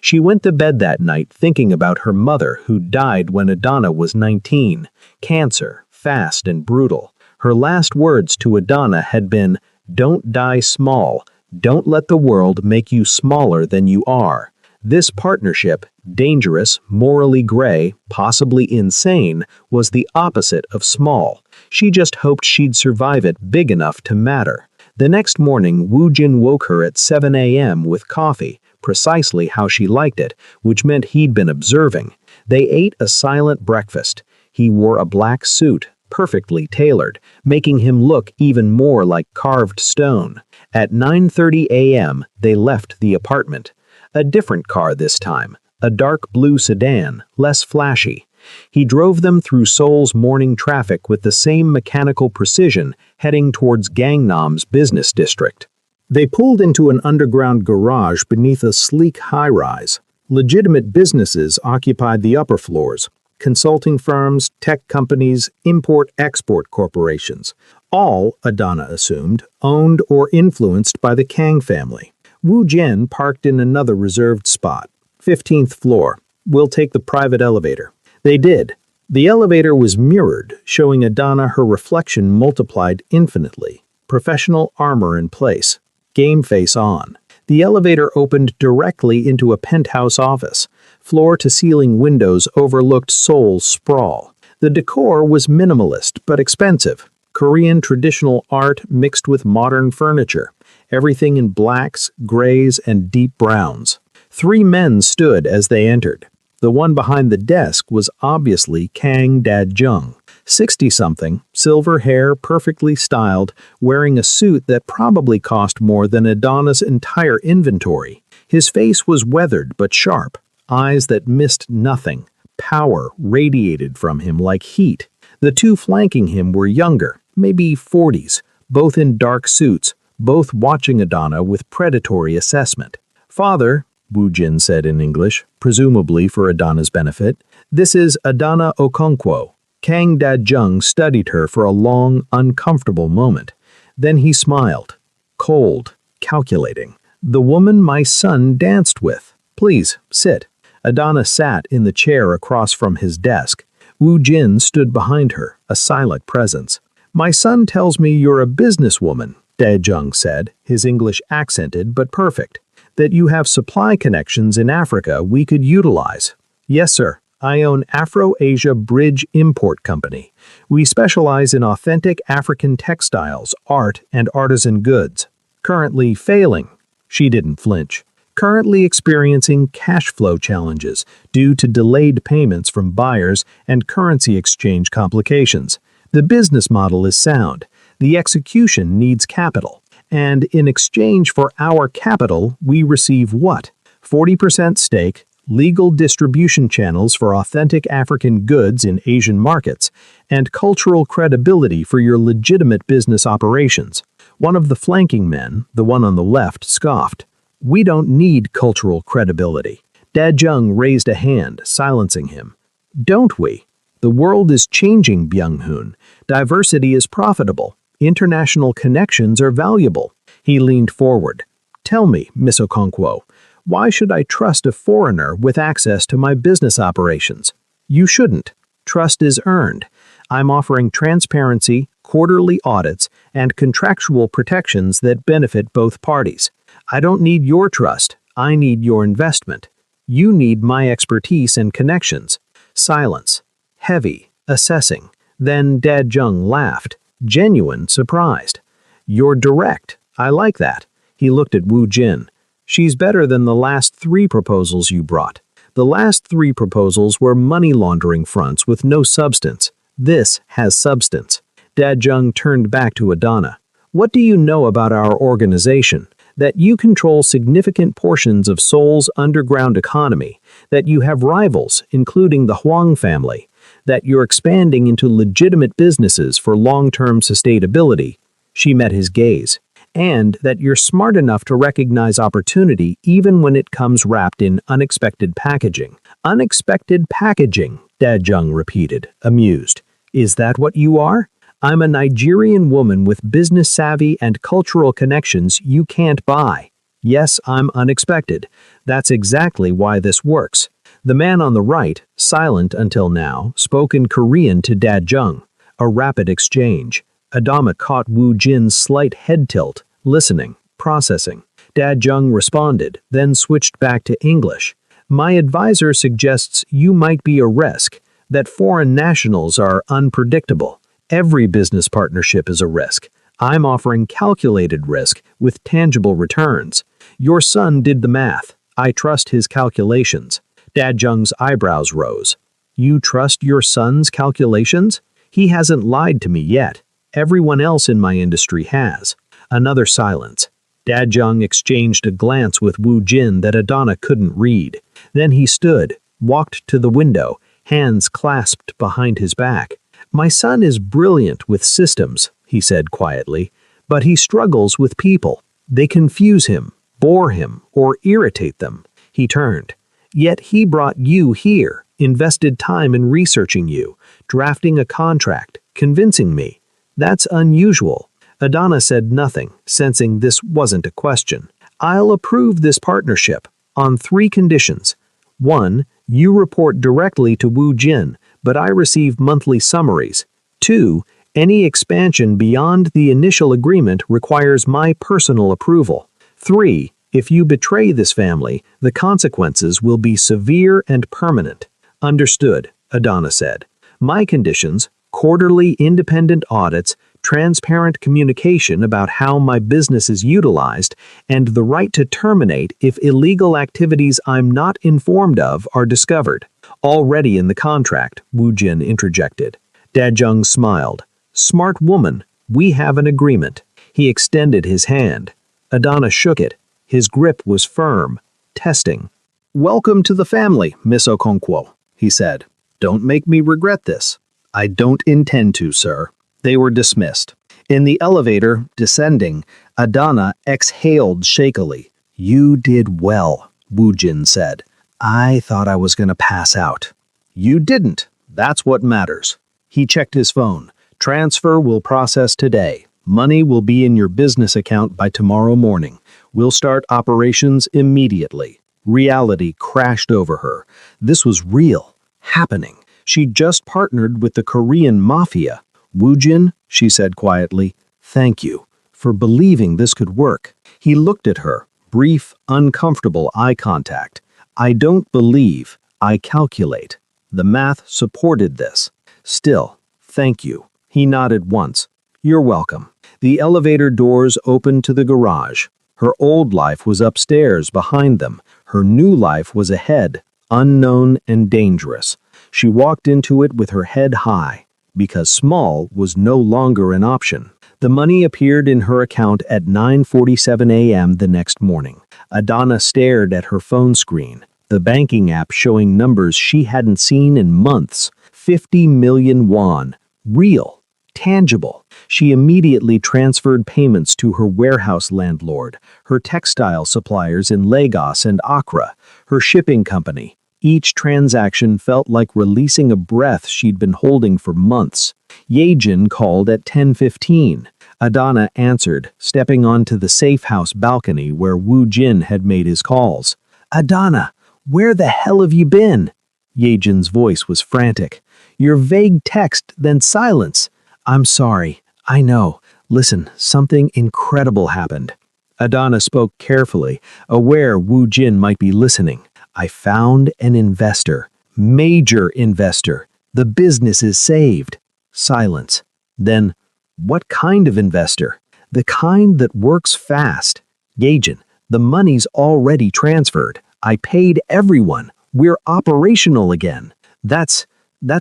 She went to bed that night thinking about her mother who died when Adana was 19. Cancer, fast and brutal. Her last words to Adana had been, "Don't die small. Don't let the world make you smaller than you are." This partnership, dangerous, morally gray, possibly insane, was the opposite of small. She just hoped she'd survive it big enough to matter. The next morning, Woo Jin woke her at 7 a.m. with coffee, precisely how she liked it, which meant he'd been observing. They ate a silent breakfast. He wore a black suit, perfectly tailored, making him look even more like carved stone. At 9:30 a.m., they left the apartment. A different car this time, a dark blue sedan, less flashy. He drove them through Seoul's morning traffic with the same mechanical precision, heading towards Gangnam's business district. They pulled into an underground garage beneath a sleek high-rise. Legitimate businesses occupied the upper floors. Consulting firms, tech companies, import-export corporations. All, Adana assumed, owned or influenced by the Kang family. Woo Jin parked in another reserved spot. 15th floor. We'll take the private elevator. They did. The elevator was mirrored, showing Adana her reflection multiplied infinitely. Professional armor in place. Game face on. The elevator opened directly into a penthouse office. Floor-to-ceiling windows overlooked Seoul's sprawl. The decor was minimalist but expensive. Korean traditional art mixed with modern furniture. Everything in blacks, grays, and deep browns. 3 men stood as they entered. The one behind the desk was obviously Kang Da-jung. 60-something, silver hair perfectly styled, wearing a suit that probably cost more than Adana's entire inventory. His face was weathered but sharp, eyes that missed nothing. Power radiated from him like heat. The 2 flanking him were younger, maybe 40s, both in dark suits, both watching Adana with predatory assessment. "Father," Woo Jin said in English, presumably for Adana's benefit, "this is Adana Okonkwo." Kang Da-jung studied her for a long, uncomfortable moment. Then he smiled. Cold, calculating. "The woman my son danced with. Please, sit." Adana sat in the chair across from his desk. Woo Jin stood behind her, a silent presence. "My son tells me you're a businesswoman," Da-jung said, his English accented but perfect. "That you have supply connections in Africa we could utilize." "Yes, sir. I own Afro-Asia Bridge Import Company. We specialize in authentic African textiles, art, and artisan goods. Currently failing." She didn't flinch. "Currently experiencing cash flow challenges due to delayed payments from buyers and currency exchange complications. The business model is sound. The execution needs capital. And in exchange for our capital, we receive what? 40% stake, legal distribution channels for authentic African goods in Asian markets, and cultural credibility for your legitimate business operations. One of the flanking men, the one on the left, scoffed. We don't need cultural credibility. Jung raised a hand, silencing him. Don't we? The world is changing, Byung-hoon. Diversity is profitable. International connections are valuable. He leaned forward. Tell me, Miss Okonkwo, why should I trust a foreigner with access to my business operations? You shouldn't. Trust is earned. I'm offering transparency, quarterly audits, and contractual protections that benefit both parties. I don't need your trust. I need your investment. You need my expertise and connections. Silence. Heavy. Assessing. Then Jung laughed. Genuine, surprised. You're direct. I like that. He looked at Wu Jin. She's better than the last 3 proposals you brought. The last 3 proposals were money laundering fronts with no substance. This has substance. Jung turned back to Adana. What do you know about our organization? That you control significant portions of Seoul's underground economy, that you have rivals, including the Hwang family, that you're expanding into legitimate businesses for long-term sustainability. She met his gaze. And that you're smart enough to recognize opportunity even when it comes wrapped in unexpected packaging. Unexpected packaging, Jung repeated, amused. Is that what you are? I'm a Nigerian woman with business savvy and cultural connections you can't buy. Yes, I'm unexpected. That's exactly why this works. The man on the right, silent until now, spoke in Korean to Jung. A rapid exchange. Adama caught Wu Jin's slight head tilt, listening, processing. Jung responded, then switched back to English. My advisor suggests you might be a risk, that foreign nationals are unpredictable. Every business partnership is a risk. I'm offering calculated risk with tangible returns. Your son did the math. I trust his calculations. Jung's eyebrows rose. You trust your son's calculations? He hasn't lied to me yet. Everyone else in my industry has. Another silence. Jung exchanged a glance with Wu Jin that Adana couldn't read. Then he stood, walked to the window, hands clasped behind his back. My son is brilliant with systems, he said quietly, but he struggles with people. They confuse him, bore him, or irritate them. He turned. Yet he brought you here, invested time in researching you, drafting a contract, convincing me. That's unusual. Adana said nothing, sensing this wasn't a question. I'll approve this partnership on 3 conditions. 1. You report directly to Wu Jin, but I receive monthly summaries. 2. Any expansion beyond the initial agreement requires my personal approval. 3. If you betray this family, the consequences will be severe and permanent. Understood, Adana said. My conditions: quarterly independent audits, transparent communication about how my business is utilized, and the right to terminate if illegal activities I'm not informed of are discovered. Already in the contract, Wu Jin interjected. Jung smiled. Smart woman, we have an agreement. He extended his hand. Adana shook it. His grip was firm, testing. Welcome to the family, Miss Okonkwo, he said. Don't make me regret this. I don't intend to, sir. They were dismissed. In the elevator, descending, Adana exhaled shakily. You did well, Wu Jin said. I thought I was going to pass out. You didn't. That's what matters. He checked his phone. Transfer will process today. Money will be in your business account by tomorrow morning. We'll start operations immediately. Reality crashed over her. This was real. Happening. She'd just partnered with the Korean Mafia. Wu Jin, she said quietly, thank you for believing this could work. He looked at her, brief, uncomfortable eye contact. I don't believe, I calculate. The math supported this. Still, thank you. He nodded once. You're welcome. The elevator doors opened to the garage. Her old life was upstairs behind them. Her new life was ahead, unknown and dangerous. She walked into it with her head high, because small was no longer an option. The money appeared in her account at 9:47 a.m. the next morning. Adana stared at her phone screen, the banking app showing numbers she hadn't seen in months. 50 million won. Real. Tangible. She immediately transferred payments to her warehouse landlord, her textile suppliers in Lagos and Accra, her shipping company. Each transaction felt like releasing a breath she'd been holding for months. Yejin called at 10:15. Adana answered, stepping onto the safe house balcony where Woo Jin had made his calls. "Adana, where the hell have you been?" Yejin's voice was frantic. "Your vague text, then silence." "I'm sorry. I know. Listen, something incredible happened." Adana spoke carefully, aware Woo Jin might be listening. "I found an investor. Major investor. The business is saved." Silence. Then, "What kind of investor?" "The kind that works fast." "Yejin, the money's already transferred. I paid everyone. We're operational again." That's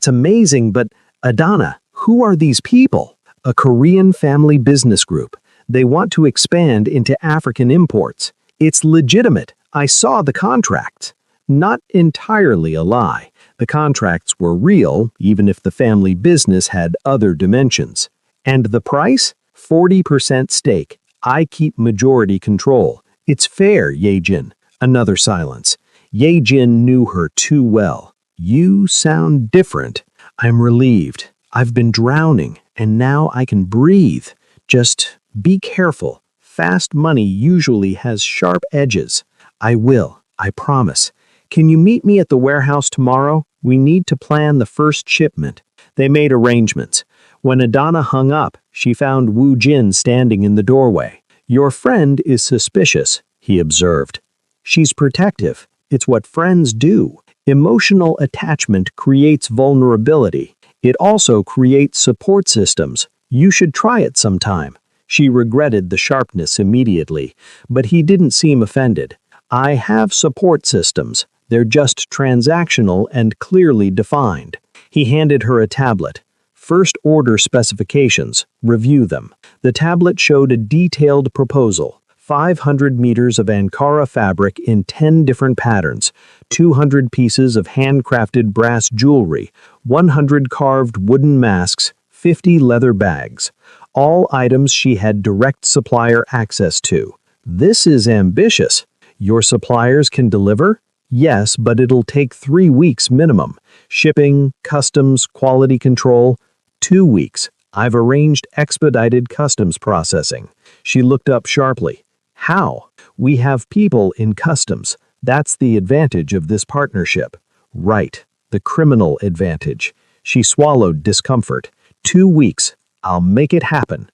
amazing, but Adana, who are these people?" "A Korean family business group. They want to expand into African imports. It's legitimate. I saw the contracts." Not entirely a lie. The contracts were real, even if the family business had other dimensions. "And the price? 40% stake. I keep majority control. It's fair, Yejin." Another silence. Yejin knew her too well. "You sound different." "I'm relieved. I've been drowning, and now I can breathe. Just be careful. Fast money usually has sharp edges." "I will. I promise. Can you meet me at the warehouse tomorrow? We need to plan the first shipment." They made arrangements. When Adana hung up, she found Woo Jin standing in the doorway. "Your friend is suspicious," he observed. "She's protective. It's what friends do. Emotional attachment creates vulnerability. It also creates support systems. You should try it sometime." She regretted the sharpness immediately, but he didn't seem offended. "I have support systems. They're just transactional and clearly defined." He handed her a tablet. "First order specifications. Review them." The tablet showed a detailed proposal. 500 meters of Ankara fabric in 10 different patterns, 200 pieces of handcrafted brass jewelry, 100 carved wooden masks, 50 leather bags. All items she had direct supplier access to. "This is ambitious. Your suppliers can deliver?" "Yes, but it'll take 3 weeks minimum. Shipping, customs, quality control." 2 weeks. I've arranged expedited customs processing." She looked up sharply. "How?" "We have people in customs. That's the advantage of this partnership." "Right. The criminal advantage." She swallowed discomfort. 2 weeks. I'll make it happen."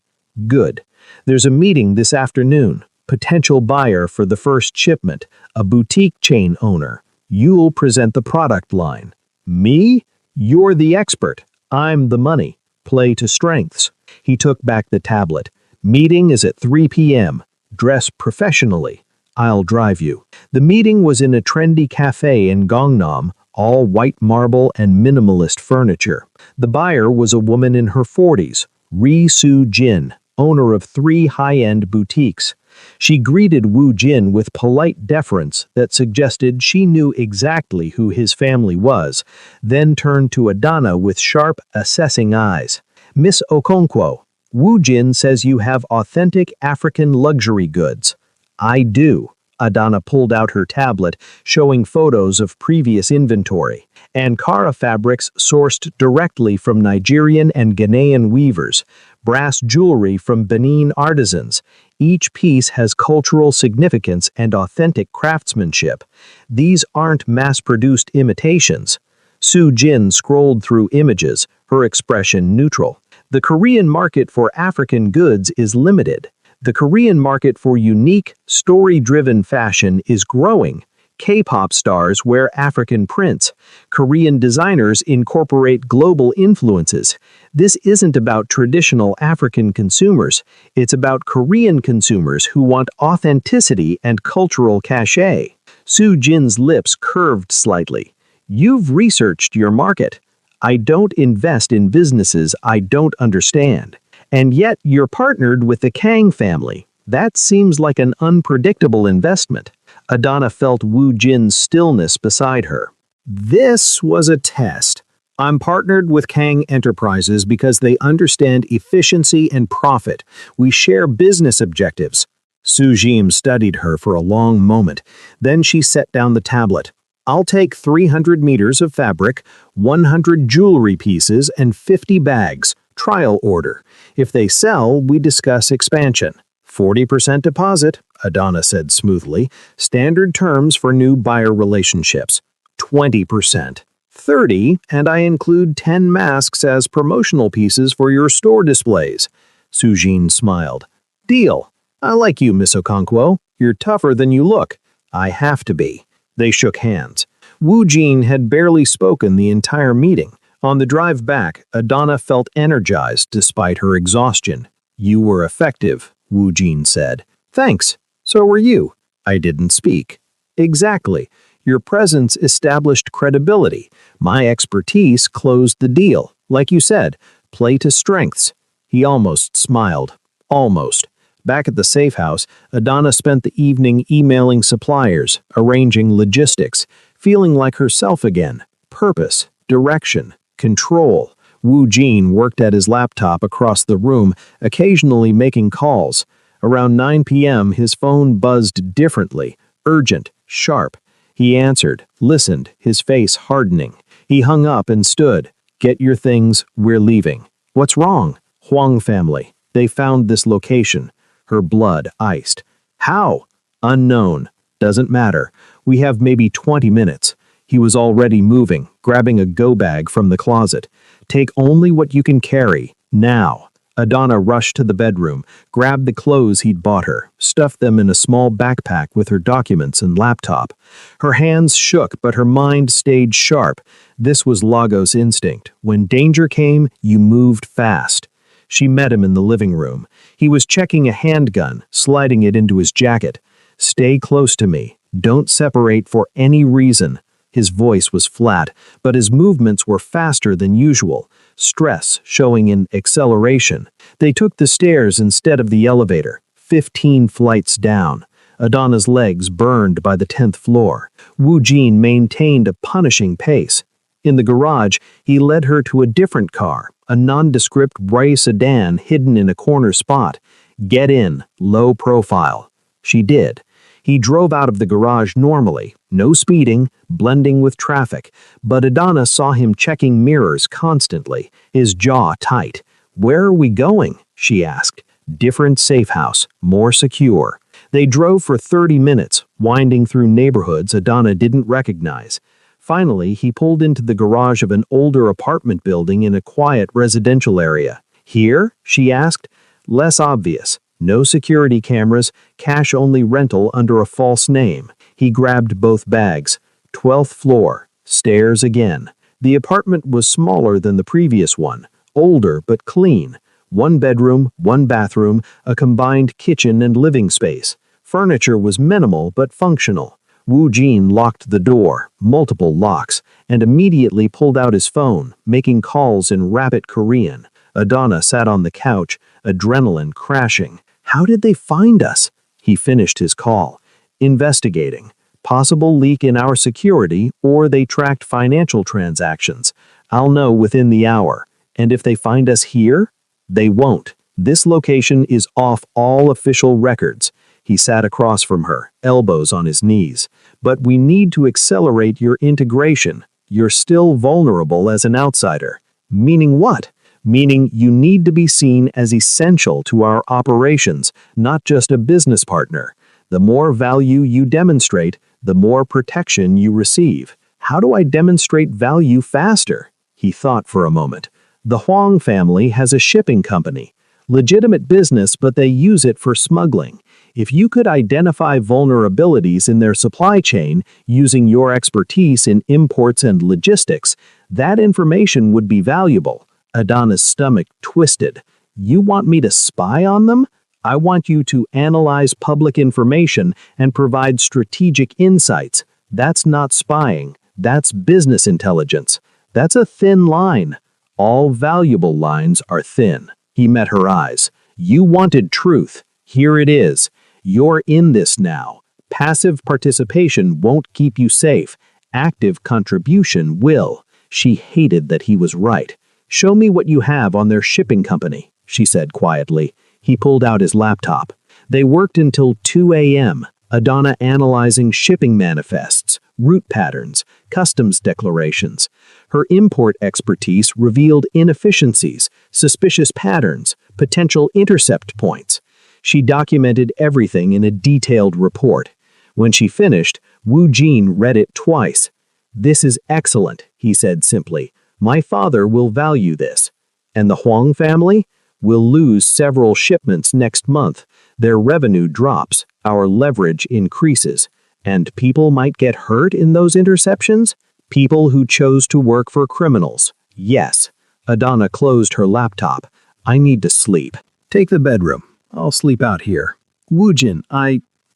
"Good. There's a meeting this afternoon. Potential buyer for the first shipment, a boutique chain owner. You'll present the product line." "Me? You're the expert. I'm the money. Play to strengths." He took back the tablet. "Meeting is at 3 p.m. Dress professionally. I'll drive you." The meeting was in a trendy cafe in Gangnam, all white marble and minimalist furniture. The buyer was a woman in her 40s, Ri Soo Jin, owner of 3 high-end boutiques. She greeted Woo Jin with polite deference that suggested she knew exactly who his family was, then turned to Adana with sharp, assessing eyes. "Miss Okonkwo, Woo Jin says you have authentic African luxury goods." "I do." Adana pulled out her tablet, showing photos of previous inventory. Ankara fabrics sourced directly from Nigerian and Ghanaian weavers, brass jewelry from Benin artisans. Each piece has cultural significance and authentic craftsmanship. These aren't mass-produced imitations. Soo Jin scrolled through images, her expression neutral. "The Korean market for African goods is limited. The Korean market for unique, story-driven fashion is growing. K-pop stars wear African prints. Korean designers incorporate global influences. This isn't about traditional African consumers. It's about Korean consumers who want authenticity and cultural cachet." Soo Jin's lips curved slightly. "You've researched your market." "I don't invest in businesses I don't understand." And yet you're partnered with the Kang family. That seems like an unpredictable investment. Adana felt Wu Jin's stillness beside her. This was a test. I'm partnered with Kang Enterprises because they understand efficiency and profit. We share business objectives. Su Jim studied her for a long moment. Then she set down the tablet. I'll take 300 meters of fabric, 100 jewelry pieces, and 50 bags. Trial order. If they sell, we discuss expansion. 40% deposit, Adana said smoothly. Standard terms for new buyer relationships. 20%. 30, and I include 10 masks as promotional pieces for your store displays. Sujin smiled. Deal. I like you, Miss Okonkwo. You're tougher than you look. I have to be. They shook hands. Wu Jin had barely spoken the entire meeting. On the drive back, Adana felt energized despite her exhaustion. You were effective, Wu Jin said. Thanks. So were you. I didn't speak. Exactly. Your presence established credibility. My expertise closed the deal. Like you said, play to strengths. He almost smiled. Almost. Back at the safe house, Adana spent the evening emailing suppliers, arranging logistics, feeling like herself again. Purpose, direction, control. Wu Jin worked at his laptop across the room, occasionally making calls. Around 9 p.m., his phone buzzed differently, urgent, sharp. He answered, listened, his face hardening. He hung up and stood. Get your things, we're leaving. What's wrong? Huang family. They found this location. Her blood iced. How? Unknown. Doesn't matter. We have maybe 20 minutes. He was already moving, grabbing a go bag from the closet. Take only what you can carry. Now. Adana rushed to the bedroom, grabbed the clothes he'd bought her, stuffed them in a small backpack with her documents and laptop. Her hands shook, but her mind stayed sharp. This was Lagos instinct. When danger came, you moved fast. She met him in the living room. He was checking a handgun, sliding it into his jacket. Stay close to me. Don't separate for any reason. His voice was flat, but his movements were faster than usual, stress showing in acceleration. They took the stairs instead of the elevator, 15 flights down. Adana's legs burned by the 10th floor. Wu Jin maintained a punishing pace. In the garage, he led her to a different car, a nondescript gray sedan hidden in a corner spot. Get in, low profile. She did. He drove out of the garage normally, no speeding, blending with traffic, but Adana saw him checking mirrors constantly, his jaw tight. Where are we going? She asked. Different safe house, more secure. They drove for 30 minutes, winding through neighborhoods Adana didn't recognize. Finally, he pulled into the garage of an older apartment building in a quiet residential area. Here? She asked. Less obvious. No security cameras, cash-only rental under a false name. He grabbed both bags. 12th floor. Stairs again. The apartment was smaller than the previous one. Older but clean. 1 bedroom, 1 bathroom, a combined kitchen and living space. Furniture was minimal but functional. Wu Jin locked the door, multiple locks, and immediately pulled out his phone, making calls in rapid Korean. Adana sat on the couch, adrenaline crashing. How did they find us? He finished his call. Investigating. Possible leak in our security, or they tracked financial transactions. I'll know within the hour. And if they find us here? They won't. This location is off all official records. He sat across from her, elbows on his knees. But we need to accelerate your integration. You're still vulnerable as an outsider. Meaning what? Meaning you need to be seen as essential to our operations, not just a business partner. The more value you demonstrate, the more protection you receive. How do I demonstrate value faster? He thought for a moment. The Huang family has a shipping company. Legitimate business, but they use it for smuggling. If you could identify vulnerabilities in their supply chain using your expertise in imports and logistics, that information would be valuable. Adana's stomach twisted. You want me to spy on them? I want you to analyze public information and provide strategic insights. That's not spying. That's business intelligence. That's a thin line. All valuable lines are thin. He met her eyes. You wanted truth. Here it is. You're in this now. Passive participation won't keep you safe. Active contribution will. She hated that he was right. Show me what you have on their shipping company, she said quietly. He pulled out his laptop. They worked until 2 a.m., Adana analyzing shipping manifests, route patterns, customs declarations. Her import expertise revealed inefficiencies, suspicious patterns, potential intercept points. She documented everything in a detailed report. When she finished, Wu Jin read it twice. This is excellent, he said simply. My father will value this. And the Huang family? Will lose several shipments next month. Their revenue drops, our leverage increases. And people might get hurt in those interceptions? People who chose to work for criminals. Yes. Adana closed her laptop. I need to sleep. Take the bedroom. I'll sleep out here. Wu Jin,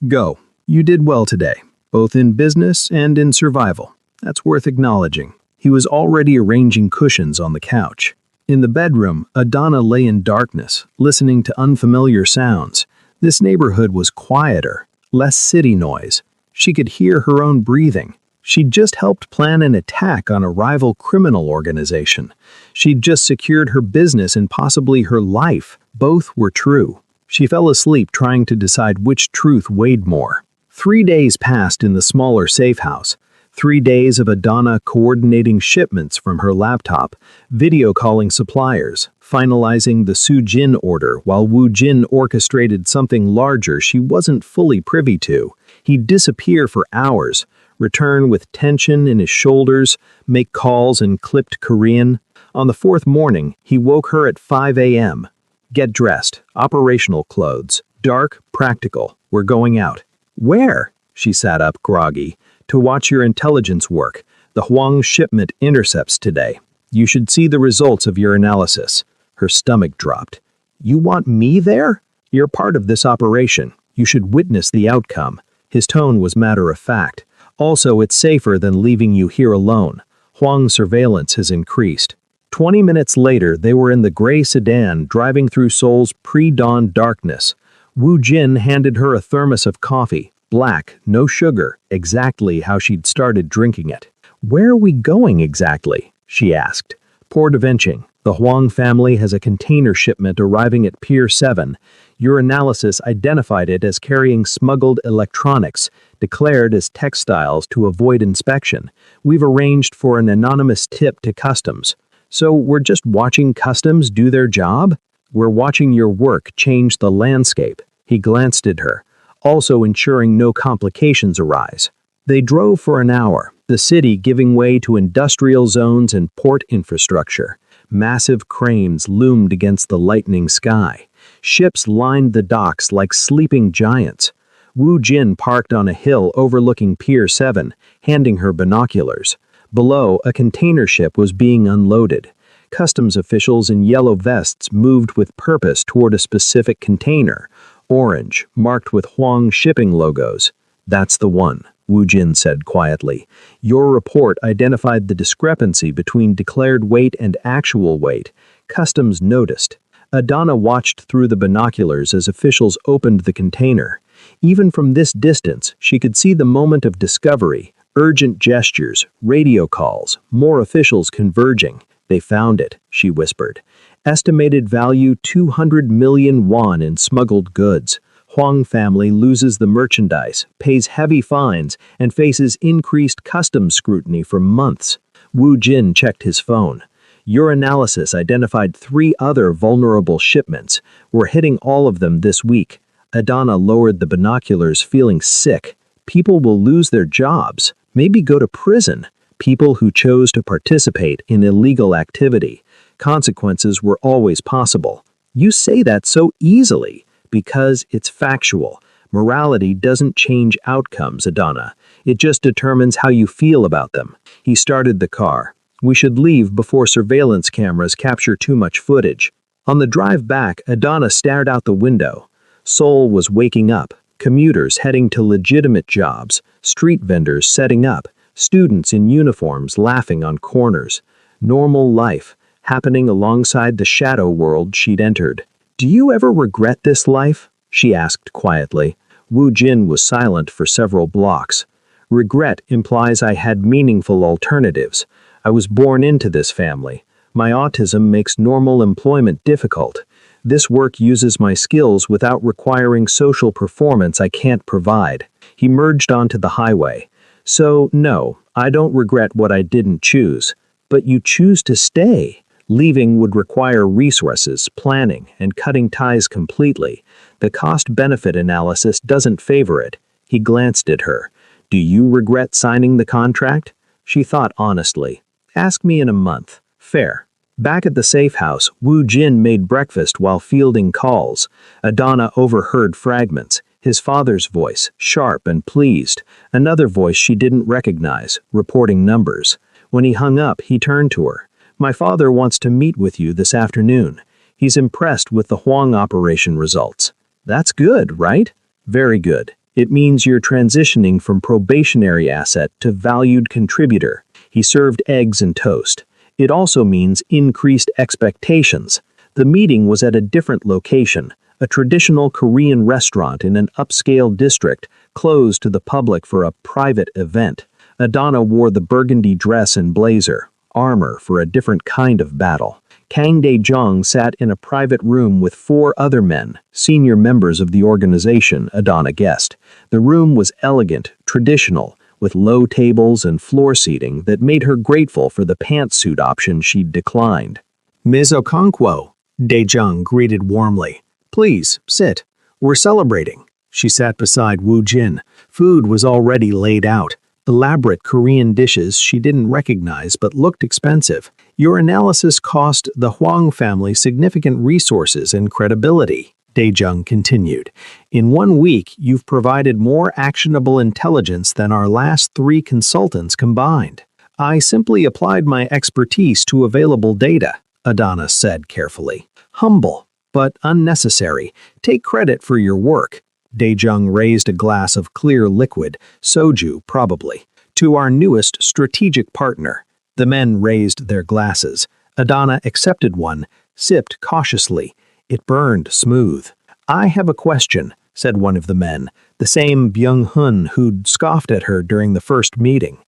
go. You did well today, both in business and in survival. That's worth acknowledging. He was already arranging cushions on the couch. In the bedroom, Adana lay in darkness, listening to unfamiliar sounds. This neighborhood was quieter, less city noise. She could hear her own breathing. She'd just helped plan an attack on a rival criminal organization. She'd just secured her business and possibly her life. Both were true. She fell asleep trying to decide which truth weighed more. 3 days passed in the smaller safe house. 3 days of Adana coordinating shipments from her laptop, video calling suppliers, finalizing the Su Jin order while Wu Jin orchestrated something larger she wasn't fully privy to. He'd disappear for hours, return with tension in his shoulders, make calls in clipped Korean. On the 4th morning, he woke her at 5 a.m. Get dressed, operational clothes, dark, practical, we're going out. Where? She sat up, groggy. To watch your intelligence work. The Huang shipment intercepts today. You should see the results of your analysis. Her stomach dropped. You want me there? You're part of this operation. You should witness the outcome. His tone was matter-of-fact. Also, it's safer than leaving you here alone. Huang's surveillance has increased. 20 minutes later, they were in the gray sedan driving through Seoul's pre-dawn darkness. Wu Jin handed her a thermos of coffee. Black, no sugar, exactly how she'd started drinking it. Where are we going exactly? She asked. Port of Enching. The Huang family has a container shipment arriving at Pier 7. Your analysis identified it as carrying smuggled electronics, declared as textiles to avoid inspection. We've arranged for an anonymous tip to customs. So we're just watching customs do their job? We're watching your work change the landscape. He glanced at her. Also ensuring no complications arise. They drove for an hour, the city giving way to industrial zones and port infrastructure. Massive cranes loomed against the lightening sky. Ships lined the docks like sleeping giants. Wu Jin parked on a hill overlooking Pier 7, handing her binoculars. Below, a container ship was being unloaded. Customs officials in yellow vests moved with purpose toward a specific container. Orange, marked with Huang shipping logos. That's the one, Wu Jin said quietly. Your report identified the discrepancy between declared weight and actual weight. Customs noticed. Adana watched through the binoculars as officials opened the container. Even from this distance, she could see the moment of discovery, urgent gestures, radio calls, more officials converging. They found it, she whispered. Estimated value 200 million won in smuggled goods. Huang family loses the merchandise, pays heavy fines, and faces increased customs scrutiny for months. Wu Jin checked his phone. Your analysis identified 3 other vulnerable shipments. We're hitting all of them this week. Adana lowered the binoculars, feeling sick. People will lose their jobs, maybe go to prison. People who chose to participate in illegal activity. Consequences were always possible. You say that so easily, because it's factual. Morality doesn't change outcomes, Adana. It just determines how you feel about them. He started the car. We should leave before surveillance cameras capture too much footage. On the drive back, Adana stared out the window. Seoul was waking up. Commuters heading to legitimate jobs. Street vendors setting up. Students in uniforms laughing on corners. Normal life. happening alongside the shadow world she'd entered. "Do you ever regret this life?" she asked quietly. Wu Jin was silent for several blocks. "Regret implies I had meaningful alternatives. I was born into this family. My autism makes normal employment difficult. This work uses my skills without requiring social performance I can't provide." He merged onto the highway. "So, no, I don't regret what I didn't choose. But you choose to stay. Leaving would require resources, planning, and cutting ties completely. The cost-benefit analysis doesn't favor it." He glanced at her. "Do you regret signing the contract?" She thought honestly. "Ask me in a month." "Fair." Back at the safe house, Wu Jin made breakfast while fielding calls. Adana overheard fragments. His father's voice, sharp and pleased. Another voice she didn't recognize, reporting numbers. When he hung up, he turned to her. "My father wants to meet with you this afternoon. He's impressed with the Huang operation results." "That's good, right?" "Very good. It means you're transitioning from probationary asset to valued contributor." He served eggs and toast. "It also means increased expectations." The meeting was at a different location, a traditional Korean restaurant in an upscale district, closed to the public for a private event. Adana wore the burgundy dress and blazer, armor for a different kind of battle. Kang Dae-jung sat in a private room with 4 other men, senior members of the organization, Adana guessed. The room was elegant, traditional, with low tables and floor seating that made her grateful for the pantsuit option she'd declined. "Ms. Okonkwo," Dae-jung greeted warmly. "Please, sit. We're celebrating." She sat beside Wu Jin. Food was already laid out. Elaborate Korean dishes she didn't recognize but looked expensive. "Your analysis cost the Huang family significant resources and credibility," Dae-jung continued. "In 1 week, you've provided more actionable intelligence than our last 3 consultants combined." "I simply applied my expertise to available data," Adana said carefully. "Humble, but unnecessary. Take credit for your work." Dae-jung raised a glass of clear liquid, soju probably, "to our newest strategic partner." The men raised their glasses. Adana accepted one, sipped cautiously. It burned smooth. "I have a question," said one of the men, the same Byung-hun who'd scoffed at her during the first meeting.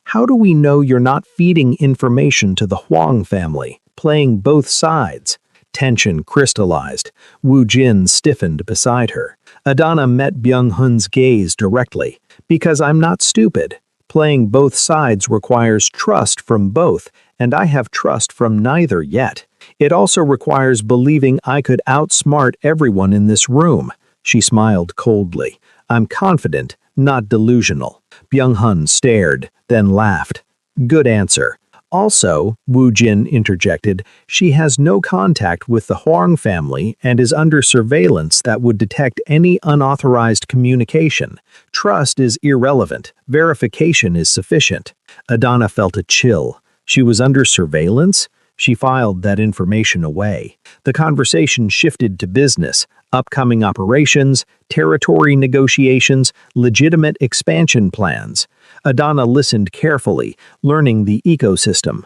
"How do we know you're not feeding information to the Huang family, playing both sides?" Tension crystallized. Wu Jin stiffened beside her. Adana met Byung-hun's gaze directly. "Because I'm not stupid. Playing both sides requires trust from both, and I have trust from neither yet. It also requires believing I could outsmart everyone in this room." She smiled coldly. "I'm confident, not delusional." Byung-hun stared, then laughed. "Good answer." "Also," Wu Jin interjected, "she has no contact with the Huang family and is under surveillance that would detect any unauthorized communication. Trust is irrelevant. Verification is sufficient." Adana felt a chill. She was under surveillance? She filed that information away. The conversation shifted to business, upcoming operations, territory negotiations, legitimate expansion plans. Adana listened carefully, learning the ecosystem.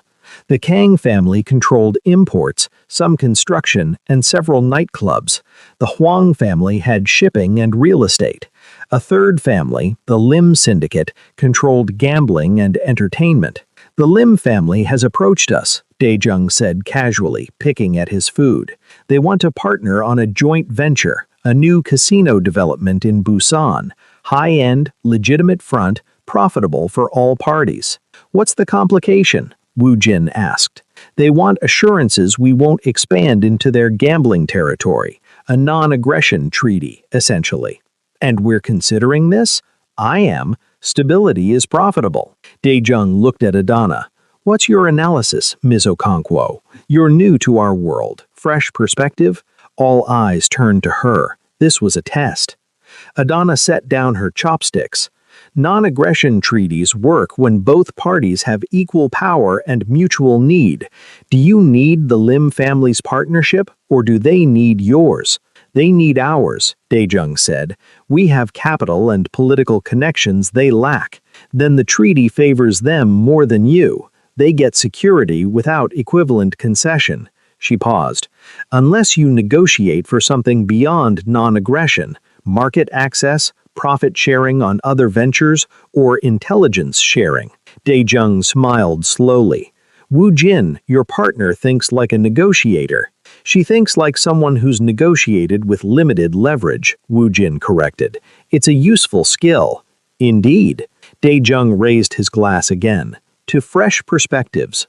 The Kang family controlled imports, some construction, and several nightclubs. The Huang family had shipping and real estate. A third family, the Lim Syndicate, controlled gambling and entertainment. "The Lim family has approached us," Dae-jung said casually, picking at his food. "They want to partner on a joint venture, a new casino development in Busan. High-end, legitimate front, profitable for all parties." "What's the complication?" Wu Jin asked. "They want assurances we won't expand into their gambling territory. A non-aggression treaty, essentially." "And we're considering this?" "I am. Stability is profitable." Dae-jung looked at Adana. "What's your analysis, Ms. Okonkwo? You're new to our world. Fresh perspective?" All eyes turned to her. This was a test. Adana set down her chopsticks. "Non-aggression treaties work when both parties have equal power and mutual need. Do you need the Lim family's partnership, or do they need yours?" "They need ours," Dae-jung said. "We have capital and political connections they lack. Then the treaty favors them more than you. They get security without equivalent concession. She paused. Unless you negotiate for something beyond non-aggression, market access, profit sharing on other ventures, or intelligence sharing. Daejung smiled slowly. Wu Jin, your partner, thinks like a negotiator. She thinks like someone who's negotiated with limited leverage, Wu Jin corrected. It's a useful skill. Indeed. Daejung raised his glass again. To fresh perspectives.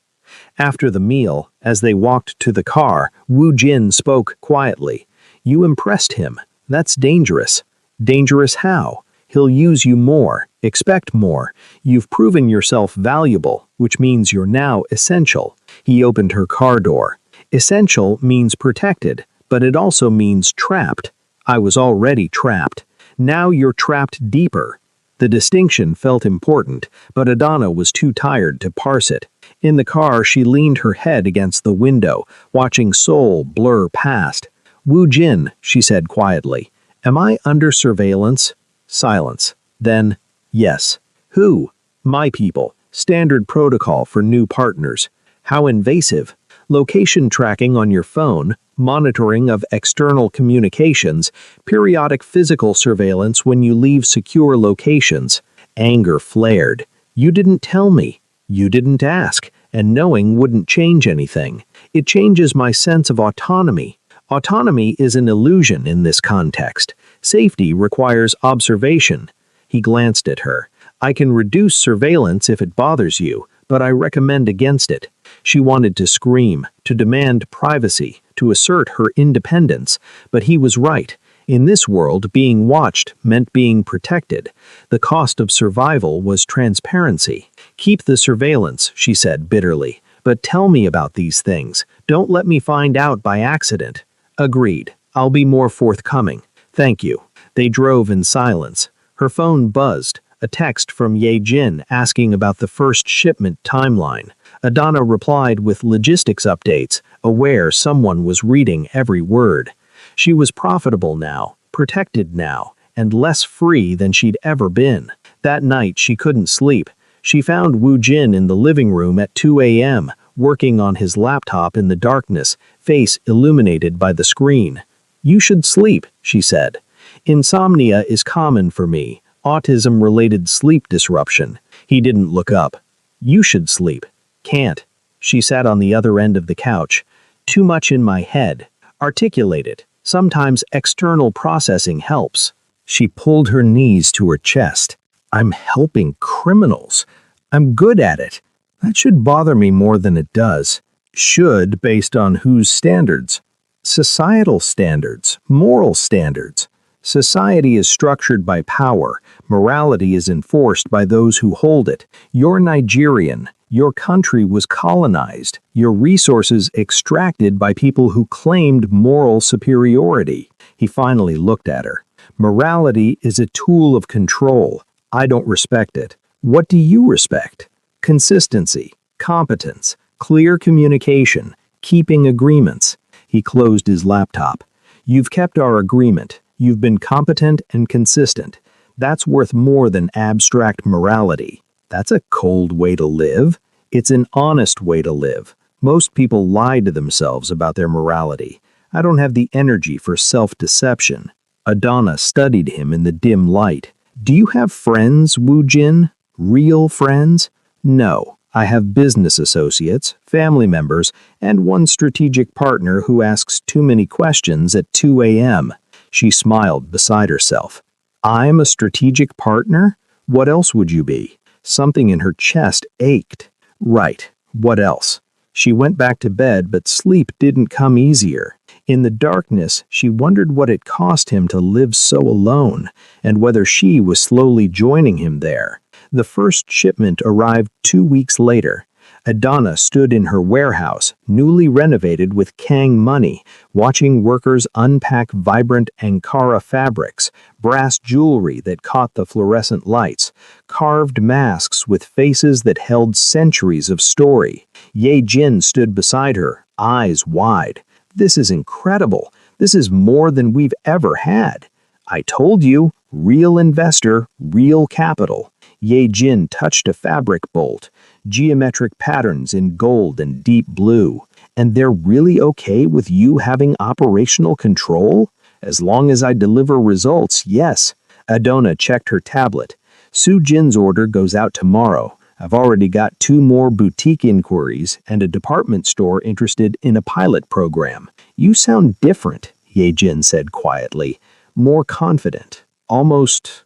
After the meal, as they walked to the car, Wu Jin spoke quietly. You impressed him. That's dangerous. Dangerous how? He'll use you more. Expect more. You've proven yourself valuable, which means you're now essential. He opened her car door. Essential means protected, but it also means trapped. I was already trapped. Now you're trapped deeper. The distinction felt important, but Adana was too tired to parse it. In the car, she leaned her head against the window, watching Seoul blur past. Wu Jin, she said quietly, am I under surveillance? Silence. Then, yes. Who? My people. Standard protocol for new partners. How invasive. Location tracking on your phone, monitoring of external communications, periodic physical surveillance when you leave secure locations. Anger flared. You didn't tell me. You didn't ask, and knowing wouldn't change anything. It changes my sense of autonomy. Autonomy is an illusion in this context. Safety requires observation. He glanced at her. I can reduce surveillance if it bothers you, but I recommend against it. She wanted to scream, to demand privacy, to assert her independence, but he was right. In this world, being watched meant being protected. The cost of survival was transparency. Keep the surveillance, she said bitterly, but tell me about these things. Don't let me find out by accident. Agreed. I'll be more forthcoming. Thank you. They drove in silence. Her phone buzzed. A text from Ye Jin asking about the first shipment timeline. Adana replied with logistics updates, aware someone was reading every word. She was profitable now, protected now, and less free than she'd ever been. That night she couldn't sleep. She found Wu Jin in the living room at 2 a.m., working on his laptop in the darkness, face illuminated by the screen. You should sleep, she said. Insomnia is common for me. Autism-related sleep disruption. He didn't look up. You should sleep. Can't. She sat on the other end of the couch. Too much in my head. Articulate it. Sometimes external processing helps. She pulled her knees to her chest. I'm helping criminals. I'm good at it. That should bother me more than it does. Should based on whose standards? Societal standards. Moral standards. Society is structured by power. Morality is enforced by those who hold it. You're Nigerian. Your country was colonized. Your resources extracted by people who claimed moral superiority. He finally looked at her. Morality is a tool of control. I don't respect it. What do you respect? Consistency, competence, clear communication, keeping agreements. He closed his laptop. You've kept our agreement. You've been competent and consistent. That's worth more than abstract morality. That's a cold way to live. It's an honest way to live. Most people lie to themselves about their morality. I don't have the energy for self-deception. Adana studied him in the dim light. Do you have friends, Wu Jin? Real friends? No. I have business associates, family members, and one strategic partner who asks too many questions at 2 a.m. She smiled beside herself. I'm a strategic partner? What else would you be? Something in her chest ached. Right. What else? She went back to bed, but sleep didn't come easier. In the darkness, she wondered what it cost him to live so alone, and whether she was slowly joining him there. The first shipment arrived 2 weeks later. Adana stood in her warehouse, newly renovated with Kang money, watching workers unpack vibrant Ankara fabrics, brass jewelry that caught the fluorescent lights, carved masks with faces that held centuries of story. Ye Jin stood beside her, eyes wide. This is incredible. This is more than we've ever had. I told you, real investor, real capital. Ye Jin touched a fabric bolt, geometric patterns in gold and deep blue. And they're really okay with you having operational control? As long as I deliver results, yes. Adona checked her tablet. Su Jin's order goes out tomorrow. I've already got 2 more boutique inquiries and a department store interested in a pilot program. You sound different, Ye Jin said quietly. More confident. Almost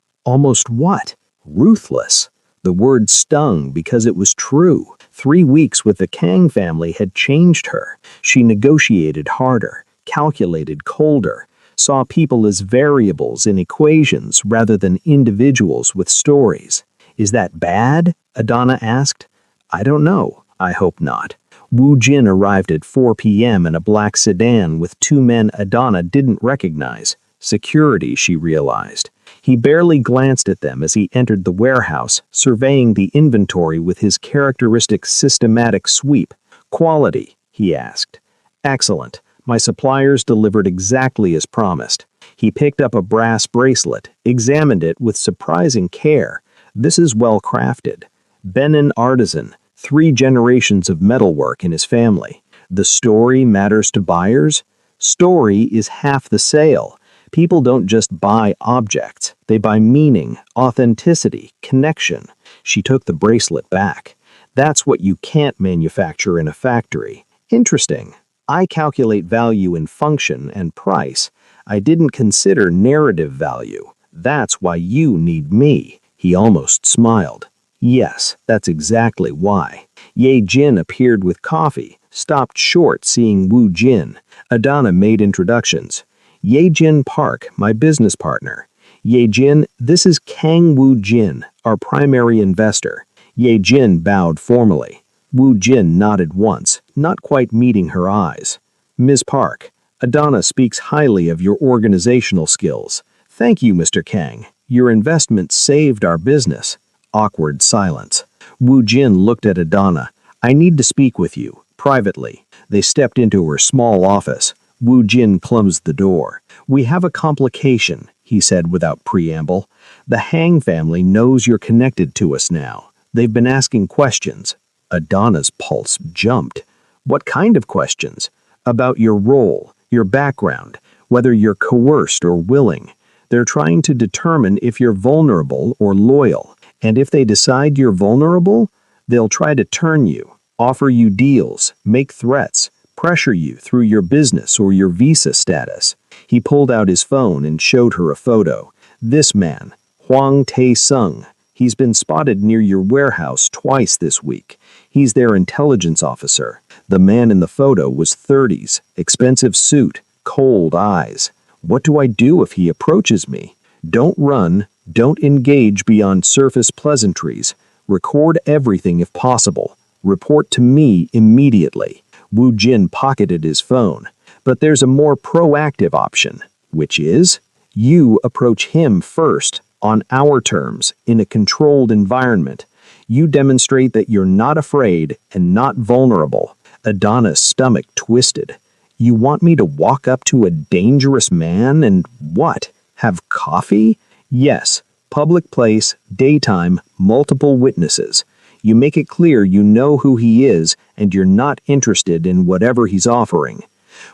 what? Ruthless. The word stung because it was true. 3 weeks with the Kang family had changed her. She negotiated harder, calculated colder, saw people as variables in equations rather than individuals with stories. Is that bad? Adana asked. I don't know. I hope not. Wu Jin arrived at 4 p.m. in a black sedan with 2 men Adana didn't recognize. Security, she realized. He barely glanced at them as he entered the warehouse, surveying the inventory with his characteristic systematic sweep. Quality, he asked. Excellent. My suppliers delivered exactly as promised. He picked up a brass bracelet, examined it with surprising care. This is well crafted. Benin artisan, 3 generations of metalwork in his family. The story matters to buyers? Story is half the sale. People don't just buy objects. They buy meaning, authenticity, connection. She took the bracelet back. That's what you can't manufacture in a factory. Interesting. I calculate value in function and price. I didn't consider narrative value. That's why you need me. He almost smiled. Yes, that's exactly why. Ye Jin appeared with coffee, stopped short seeing Wu Jin. Adana made introductions. Ye Jin Park, my business partner. Ye Jin, this is Kang Wu Jin, our primary investor. Ye Jin bowed formally. Wu Jin nodded once, not quite meeting her eyes. Ms. Park, Adana speaks highly of your organizational skills. Thank you, Mr. Kang. Your investment saved our business. Awkward silence. Wu Jin looked at Adana. I need to speak with you, privately. They stepped into her small office. Wu Jin closed the door. We have a complication, he said without preamble. The Hang family knows you're connected to us now. They've been asking questions. Adana's pulse jumped. What kind of questions? About your role, your background, whether you're coerced or willing. They're trying to determine if you're vulnerable or loyal. And if they decide you're vulnerable, they'll try to turn you, offer you deals, make threats, pressure you through your business or your visa status. He pulled out his phone and showed her a photo. This man, Huang Tae-sung, he's been spotted near your warehouse twice this week. He's their intelligence officer. The man in the photo was 30s, expensive suit, cold eyes. What do I do if he approaches me? Don't run, don't engage beyond surface pleasantries. Record everything if possible. Report to me immediately. Wu Jin pocketed his phone. But there's a more proactive option, which is, you approach him first, on our terms, in a controlled environment. You demonstrate that you're not afraid and not vulnerable. Adana's stomach twisted. You want me to walk up to a dangerous man and what? Have coffee? Yes. Public place, daytime, multiple witnesses. You make it clear you know who he is and you're not interested in whatever he's offering.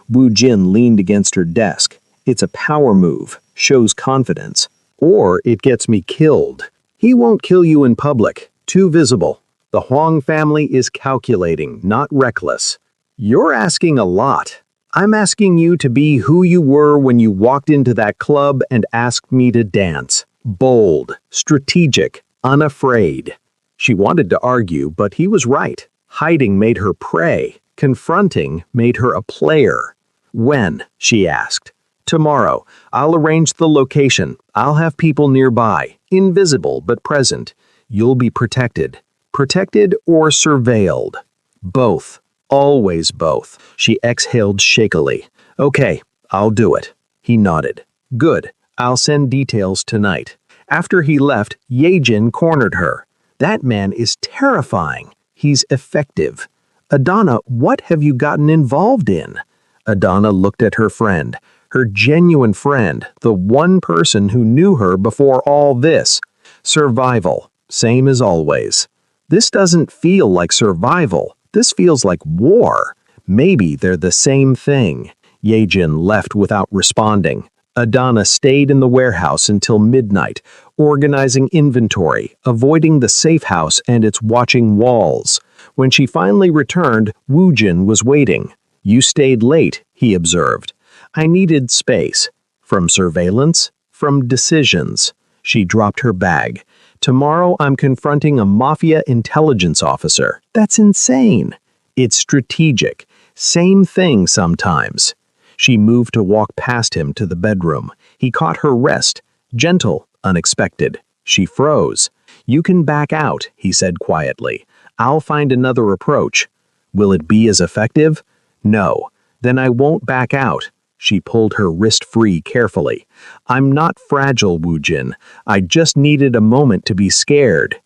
Wu Jin leaned against her desk. It's a power move, shows confidence. Or it gets me killed. He won't kill you in public. Too visible. The Huang family is calculating, not reckless. You're asking a lot. I'm asking you to be who you were when you walked into that club and asked me to dance. Bold, strategic, unafraid. She wanted to argue, but he was right. Hiding made her prey. Confronting made her a player. When? She asked. Tomorrow. I'll arrange the location. I'll have people nearby. Invisible but present. You'll be protected. Protected or surveilled? Both. Always both. She exhaled shakily. Okay, I'll do it. He nodded. Good. I'll send details tonight. After he left, Yejin cornered her. That man is terrifying. He's effective. Adana, what have you gotten involved in? Adana looked at her friend, her genuine friend, the one person who knew her before all this. Survival. Same as always. This doesn't feel like survival. This feels like war. Maybe they're the same thing. Yejin left without responding. Adana stayed in the warehouse until midnight, organizing inventory, avoiding the safe house and its watching walls. When she finally returned, Woojin was waiting. "You stayed late," he observed. "I needed space. From surveillance? From decisions." She dropped her bag. "Tomorrow I'm confronting a Mafia intelligence officer. That's insane." "It's strategic. Same thing sometimes." She moved to walk past him to the bedroom. He caught her wrist. Gentle, unexpected. She froze. "You can back out," he said quietly. "I'll find another approach." "Will it be as effective?" "No." "Then I won't back out." She pulled her wrist free carefully. "I'm not fragile, Woojin. I just needed a moment to be scared."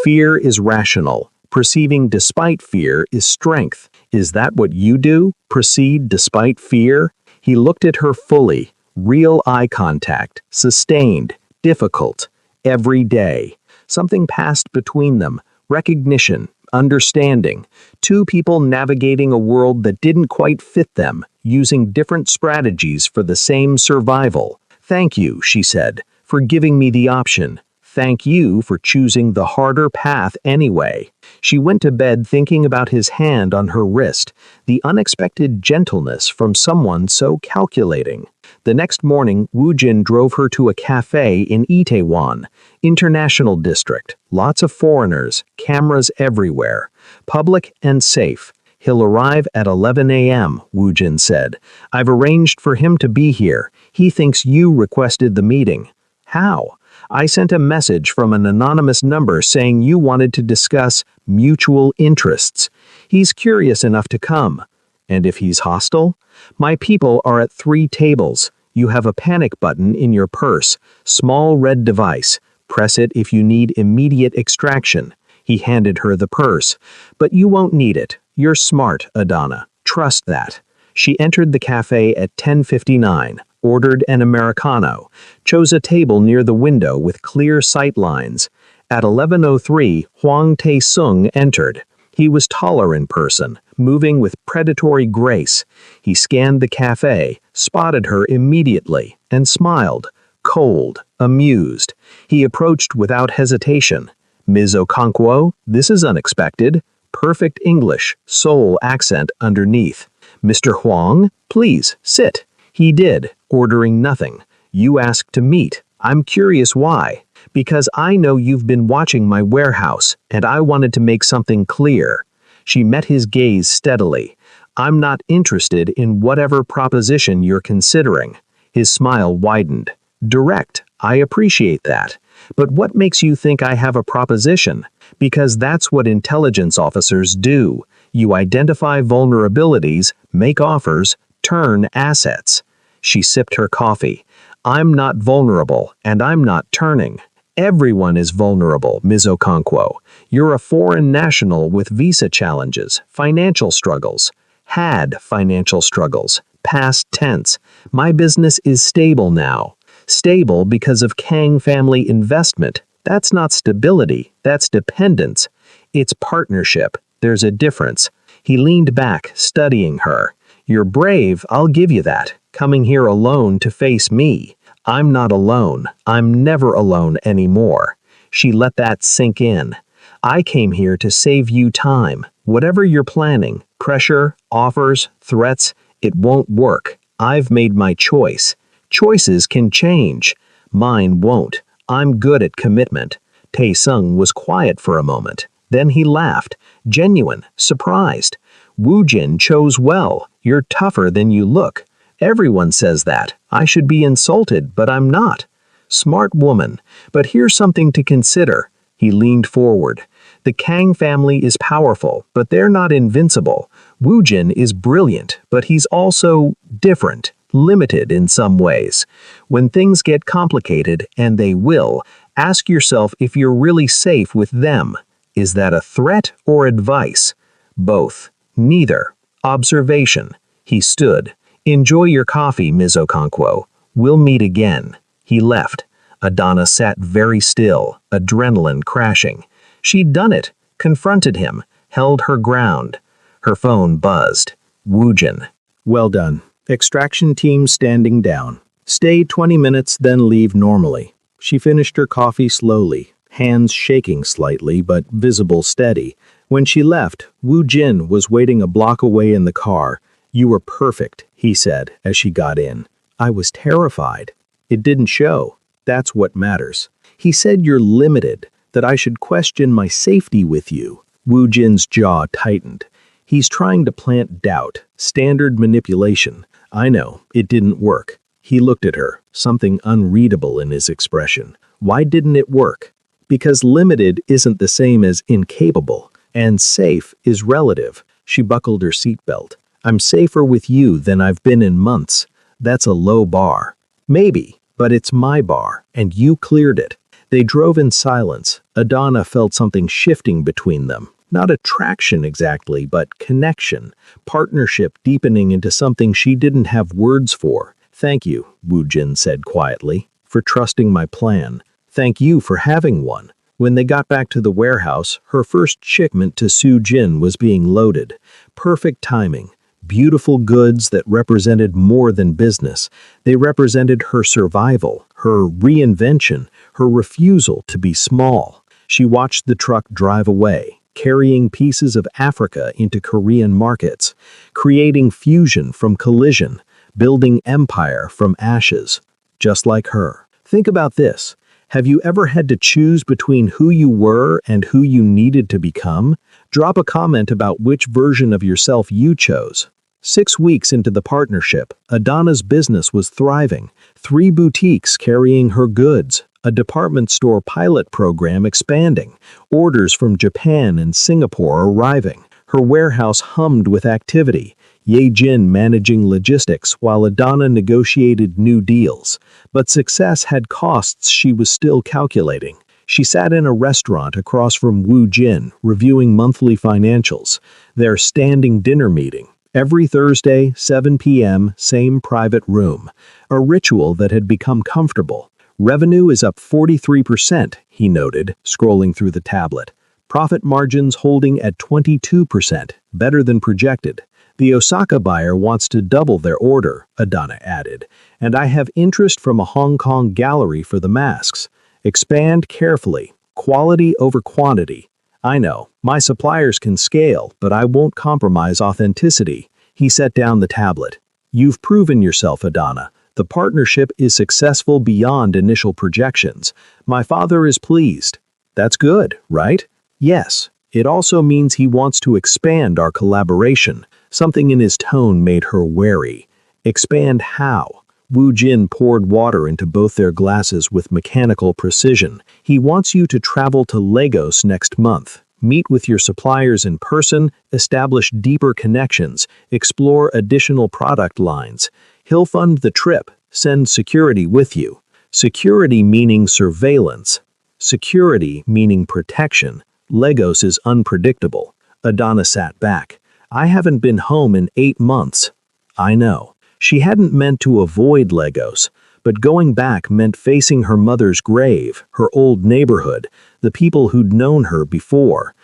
Fear is rational. Perceiving despite fear is strength. Is that what you do? Proceed despite fear? He looked at her fully. Real eye contact. Sustained. Difficult. Every day. Something passed between them. Recognition. Understanding. Two people navigating a world that didn't quite fit them, using different strategies for the same survival. "Thank you," she said, "for giving me the option. Thank you for choosing the harder path anyway." She went to bed thinking about his hand on her wrist, the unexpected gentleness from someone so calculating. The next morning, Woojin drove her to a cafe in Itaewon, International District. Lots of foreigners, cameras everywhere. Public and safe. "He'll arrive at 11 a.m., Woojin said. "I've arranged for him to be here. He thinks you requested the meeting." "How?" "I sent a message from an anonymous number saying you wanted to discuss mutual interests. He's curious enough to come." "And if he's hostile?" "My people are at 3 tables. You have a panic button in your purse. Small red device. Press it if you need immediate extraction." He handed her the purse. "But you won't need it. You're smart, Adana. Trust that." She entered the cafe at 10:59. Ordered an Americano, chose a table near the window with clear sight lines. At 11:03, Hwang Tae-sung entered. He was taller in person, moving with predatory grace. He scanned the cafe, spotted her immediately, and smiled. Cold, amused. He approached without hesitation. "Ms. Okonkwo, this is unexpected." Perfect English, Seoul accent underneath. "Mr. Hwang, please, sit." He did, ordering nothing. "You asked to meet. I'm curious why." "Because I know you've been watching my warehouse, and I wanted to make something clear." She met his gaze steadily. "I'm not interested in whatever proposition you're considering." His smile widened. "Direct, I appreciate that. But what makes you think I have a proposition?" "Because that's what intelligence officers do. You identify vulnerabilities, make offers, turn assets." She sipped her coffee. "I'm not vulnerable, and I'm not turning. Everyone is vulnerable, Ms. Okonkwo. You're a foreign national with visa challenges, financial struggles. Had financial struggles. Past tense. My business is stable now. Stable because of Kang family investment. That's not stability, that's dependence. It's partnership. There's a difference." He leaned back, studying her. "You're brave, I'll give you that. Coming here alone to face me. I'm not alone. I'm never alone anymore." She let that sink in. "I came here to save you time. Whatever you're planning, pressure, offers, threats, it won't work. I've made my choice. Choices can change. Mine won't. I'm good at commitment." Tae-sung was quiet for a moment. Then he laughed, genuine, surprised. "Woojin chose well. You're tougher than you look. Everyone says that. I should be insulted, but I'm not." "Smart woman. But here's something to consider." He leaned forward. "The Kang family is powerful, but they're not invincible. Woojin is brilliant, but he's also different, limited in some ways. When things get complicated, and they will, ask yourself if you're really safe with them. Is that a threat or advice? Both. Neither. Observation." He stood. "Enjoy your coffee, Ms. Okonkwo. We'll meet again." He left. Adana sat very still, adrenaline crashing. She'd done it, confronted him, held her ground. Her phone buzzed. Woojin. Well done. Extraction team standing down. Stay 20 minutes, then leave normally. She finished her coffee slowly, hands shaking slightly but visible steady. When she left, Woo Jin was waiting a block away in the car. "You were perfect," he said as she got in. "I was terrified. It didn't show. That's what matters. He said you're limited, that I should question my safety with you." Woo Jin's jaw tightened. He's trying to plant doubt, standard manipulation. I know, it didn't work. He looked at her, something unreadable in his expression. Why didn't it work? Because limited isn't the same as incapable, and safe is relative. She buckled her seatbelt. "I'm safer with you than I've been in months. That's a low bar." "Maybe, but it's my bar, and you cleared it." They drove in silence. Adana felt something shifting between them. Not attraction exactly, but connection. Partnership deepening into something she didn't have words for. "Thank you," Woo Jin said quietly, "for trusting my plan. Thank you for having one." When they got back to the warehouse, her first shipment to Soo Jin was being loaded. Perfect timing. Beautiful goods that represented more than business. They represented her survival, her reinvention, her refusal to be small. She watched the truck drive away, carrying pieces of Africa into Korean markets, creating fusion from collision, building empire from ashes, just like her. Think about this. Have you ever had to choose between who you were and who you needed to become? Drop a comment about which version of yourself you chose. 6 weeks into the partnership, Adana's business was thriving. 3 boutiques carrying her goods, a department store pilot program expanding, orders from Japan and Singapore arriving. Her warehouse hummed with activity. Ye Jin managing logistics while Adana negotiated new deals. But success had costs she was still calculating. She sat in a restaurant across from Woo Jin, reviewing monthly financials. Their standing dinner meeting. Every Thursday, 7 p.m., same private room. A ritual that had become comfortable. Revenue is up 43%, he noted, scrolling through the tablet. Profit margins holding at 22%, better than projected. The Osaka buyer wants to double their order, Adana added, and I have interest from a Hong Kong gallery for the masks. Expand carefully, quality over quantity. I know, my suppliers can scale, but I won't compromise authenticity. He set down the tablet. You've proven yourself, Adana. The partnership is successful beyond initial projections. My father is pleased. That's good, right? Yes. It also means he wants to expand our collaboration. Something in his tone made her wary. Expand how? Woo Jin poured water into both their glasses with mechanical precision. He wants you to travel to Lagos next month. Meet with your suppliers in person, establish deeper connections, explore additional product lines. He'll fund the trip, send security with you. Security meaning surveillance. Security meaning protection. Lagos is unpredictable. Adana sat back. I haven't been home in 8 months. I know. She hadn't meant to avoid Lagos, but going back meant facing her mother's grave, her old neighborhood, the people who'd known her before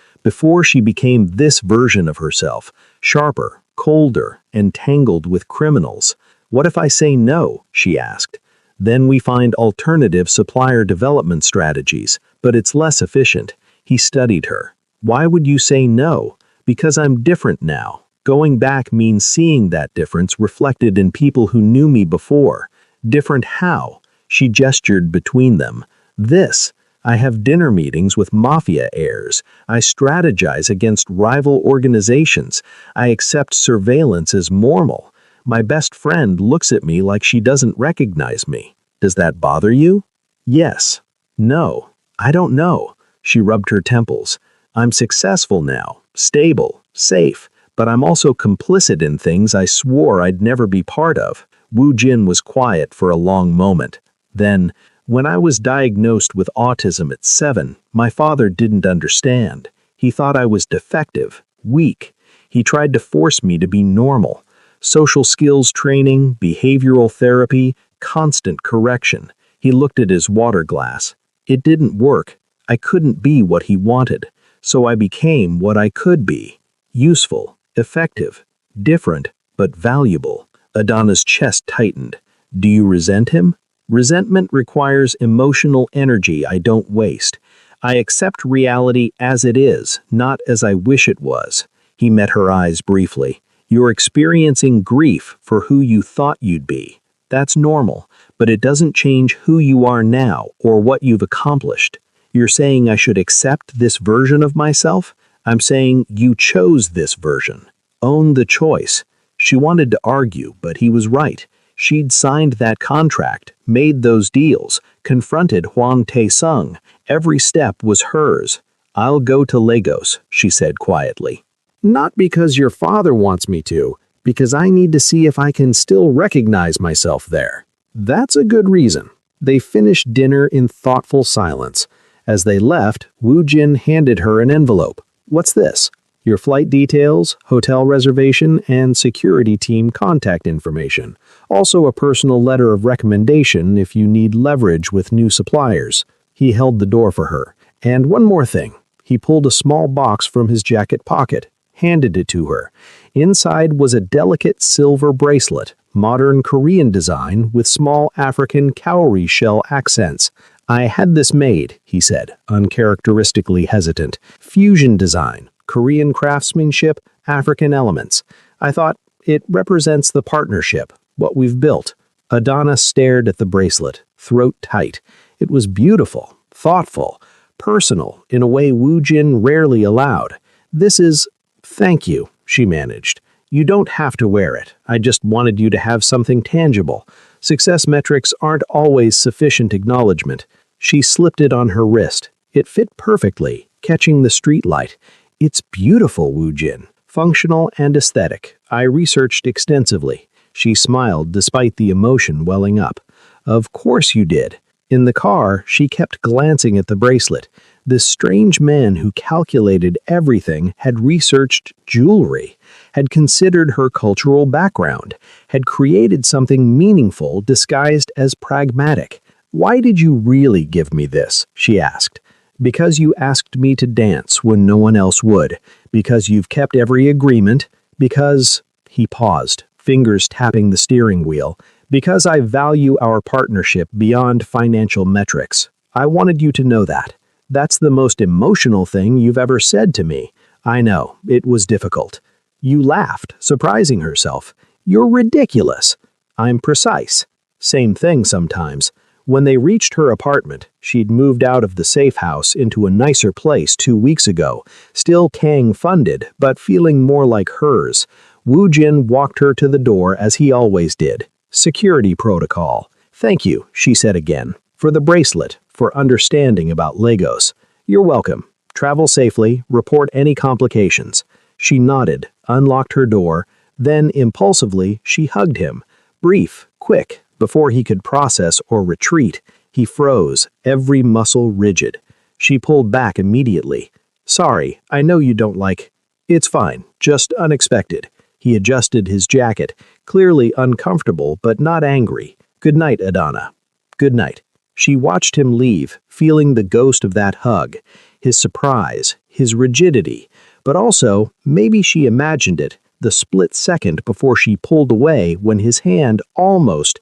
she became this version of herself, sharper, colder, and tangled with criminals. What if I say no? She asked. Then we find alternative supplier development strategies, but it's less efficient. He studied her. Why would you say no? Because I'm different now. Going back means seeing that difference reflected in people who knew me before. Different how? She gestured between them. This. I have dinner meetings with Mafia heirs. I strategize against rival organizations. I accept surveillance as normal. My best friend looks at me like she doesn't recognize me. Does that bother you? Yes. No. I don't know. She rubbed her temples. I'm successful now, stable, safe, but I'm also complicit in things I swore I'd never be part of. Woo Jin was quiet for a long moment. Then, when I was diagnosed with autism at 7, my father didn't understand. He thought I was defective, weak. He tried to force me to be normal. Social skills training, behavioral therapy, constant correction. He looked at his water glass. It didn't work. I couldn't be what he wanted. So I became what I could be. Useful, effective, different, but valuable. Adana's chest tightened. Do you resent him? Resentment requires emotional energy I don't waste. I accept reality as it is, not as I wish it was. He met her eyes briefly. You're experiencing grief for who you thought you'd be. That's normal, but it doesn't change who you are now or what you've accomplished. You're saying I should accept this version of myself? I'm saying you chose this version. Own the choice. She wanted to argue, but he was right. She'd signed that contract, made those deals, confronted Huang Tae-sung. Every step was hers. I'll go to Lagos, she said quietly. Not because your father wants me to, because I need to see if I can still recognize myself there. That's a good reason. They finished dinner in thoughtful silence. As they left, Woo Jin handed her an envelope. What's this? Your flight details, hotel reservation, and security team contact information. Also a personal letter of recommendation if you need leverage with new suppliers. He held the door for her. And one more thing. He pulled a small box from his jacket pocket, handed it to her. Inside was a delicate silver bracelet, modern Korean design with small African cowrie shell accents. I had this made, he said, uncharacteristically hesitant. Fusion design. Korean craftsmanship, African elements. I thought it represents the partnership, what we've built. Adana stared at the bracelet, throat tight. It was beautiful, thoughtful, personal in a way Woo Jin rarely allowed. This is... Thank you, she managed. You don't have to wear it. I just wanted you to have something tangible. Success metrics aren't always sufficient acknowledgement. She slipped it on her wrist. It fit perfectly, catching the street light. It's beautiful, Woo Jin. Functional and aesthetic. I researched extensively. She smiled despite the emotion welling up. Of course you did. In the car, she kept glancing at the bracelet. This strange man who calculated everything had researched jewelry, had considered her cultural background, had created something meaningful disguised as pragmatic. Why did you really give me this? She asked. Because you asked me to dance when no one else would. Because you've kept every agreement. Because... He paused, fingers tapping the steering wheel. Because I value our partnership beyond financial metrics. I wanted you to know that. That's the most emotional thing you've ever said to me. I know, it was difficult. You laughed, surprising herself. You're ridiculous. I'm precise. Same thing sometimes. When they reached her apartment, she'd moved out of the safe house into a nicer place 2 weeks ago, still Kang funded, but feeling more like hers. Woo Jin walked her to the door as he always did. Security protocol. Thank you, she said again, for the bracelet, for understanding about Lagos. You're welcome. Travel safely, report any complications. She nodded, unlocked her door, then impulsively she hugged him. Brief, quick. Before he could process or retreat, he froze, every muscle rigid. She pulled back immediately. Sorry, I know you don't like... It's fine, just unexpected. He adjusted his jacket, clearly uncomfortable but not angry. Good night, Adana. Good night. She watched him leave, feeling the ghost of that hug, his surprise, his rigidity, but also, maybe she imagined it, the split second before she pulled away when his hand almost